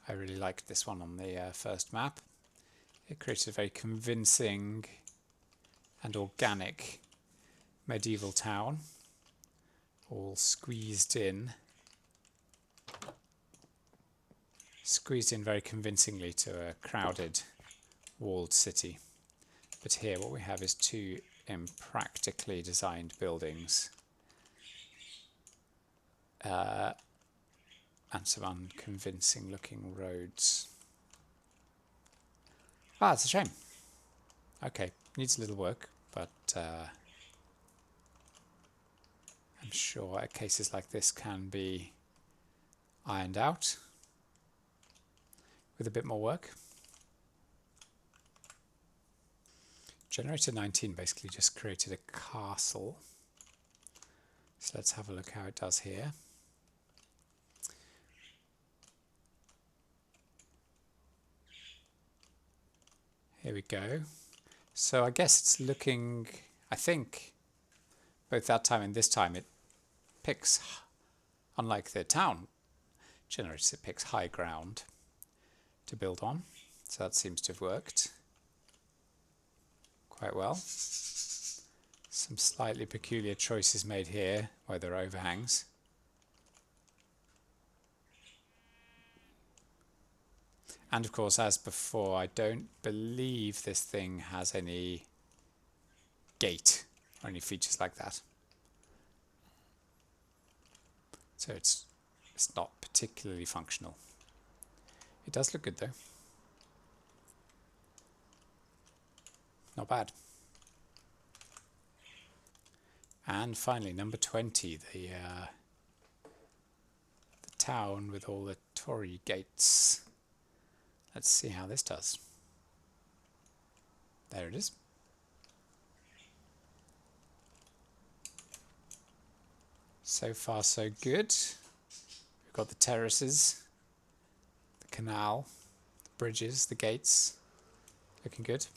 I really liked this one on the first map. It created a very convincing and organic medieval town, all squeezed in very convincingly to a crowded walled city. But here what we have is two impractically designed buildings and some unconvincing looking roads. It's a shame. Okay, needs a little work, but I'm sure cases like this can be ironed out with a bit more work. Generator 19 basically just created a castle. So let's have a look how it does here. Here we go. So I guess it's looking, I think, both that time and this time it picks, unlike the town generators, it picks high ground to build on. So that seems to have worked quite well. Some slightly peculiar choices made here where there are overhangs. And of course, as before, I don't believe this thing has any gate or any features like that. So it's not particularly functional. It does look good though. Not bad. And finally, number 20, the town with all the Torii gates. Let's see how this does. There it is. So far so good. We've got the terraces, the canal, the bridges, the gates. Looking good.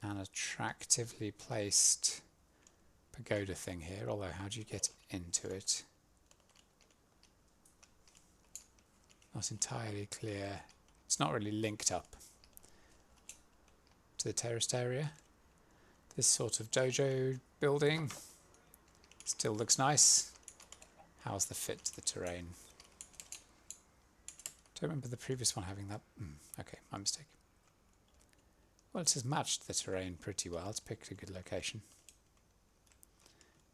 An attractively placed pagoda thing here, although how do you get into it? Not entirely clear. It's not really linked up to the terraced area. This sort of dojo building still looks nice. How's the fit to the terrain? Don't remember the previous one having that. Okay, my mistake. Well, it has matched the terrain pretty well. It's picked a good location.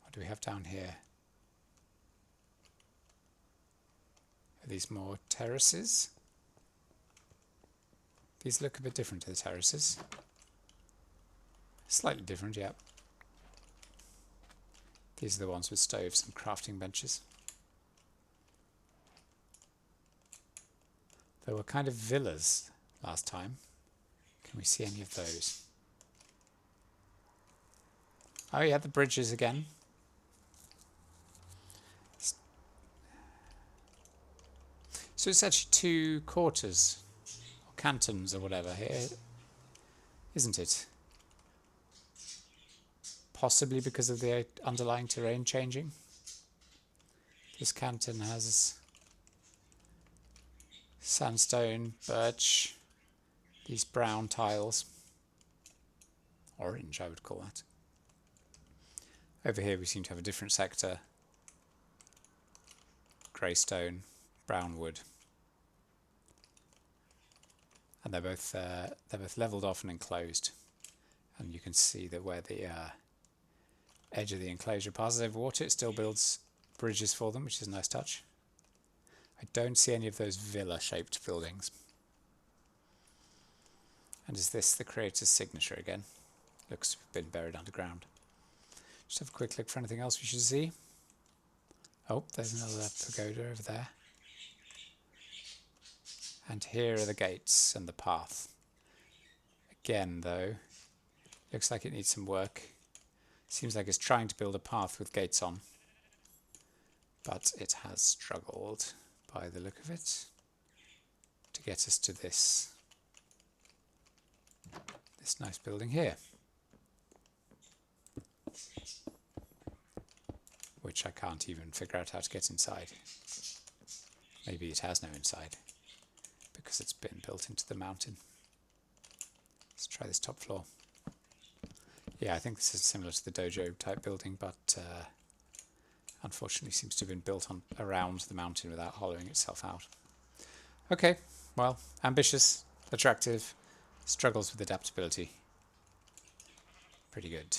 What do we have down here? Are these more terraces? These look a bit different to the terraces. Slightly different, yeah. These are the ones with stoves and crafting benches. There were kind of villas last time. Can we see any of those? Oh yeah, the bridges again. So it's actually two quarters, or cantons or whatever here, isn't it? Possibly because of the underlying terrain changing. This canton has sandstone, birch, these brown tiles. Orange, I would call that. Over here we seem to have a different sector. Grey stone, brown wood. And they're both levelled off and enclosed. And you can see that where the edge of the enclosure passes over water, it still builds bridges for them, which is a nice touch. I don't see any of those villa-shaped buildings. And is this the creator's signature again? Looks to have been buried underground. Just have a quick look for anything else we should see. Oh, there's another pagoda over there. And here are the gates and the path. Again, though, looks like it needs some work. Seems like it's trying to build a path with gates on. but it has struggled, by the look of it, to get us to this nice building here, which I can't even figure out how to get inside. Maybe it has no inside, because it's been built into the mountain. Let's try this top floor. Yeah, I think this is similar to the dojo type building, but unfortunately seems to have been built on around the mountain without hollowing itself out. Okay, well, ambitious, attractive, struggles with adaptability. Pretty good.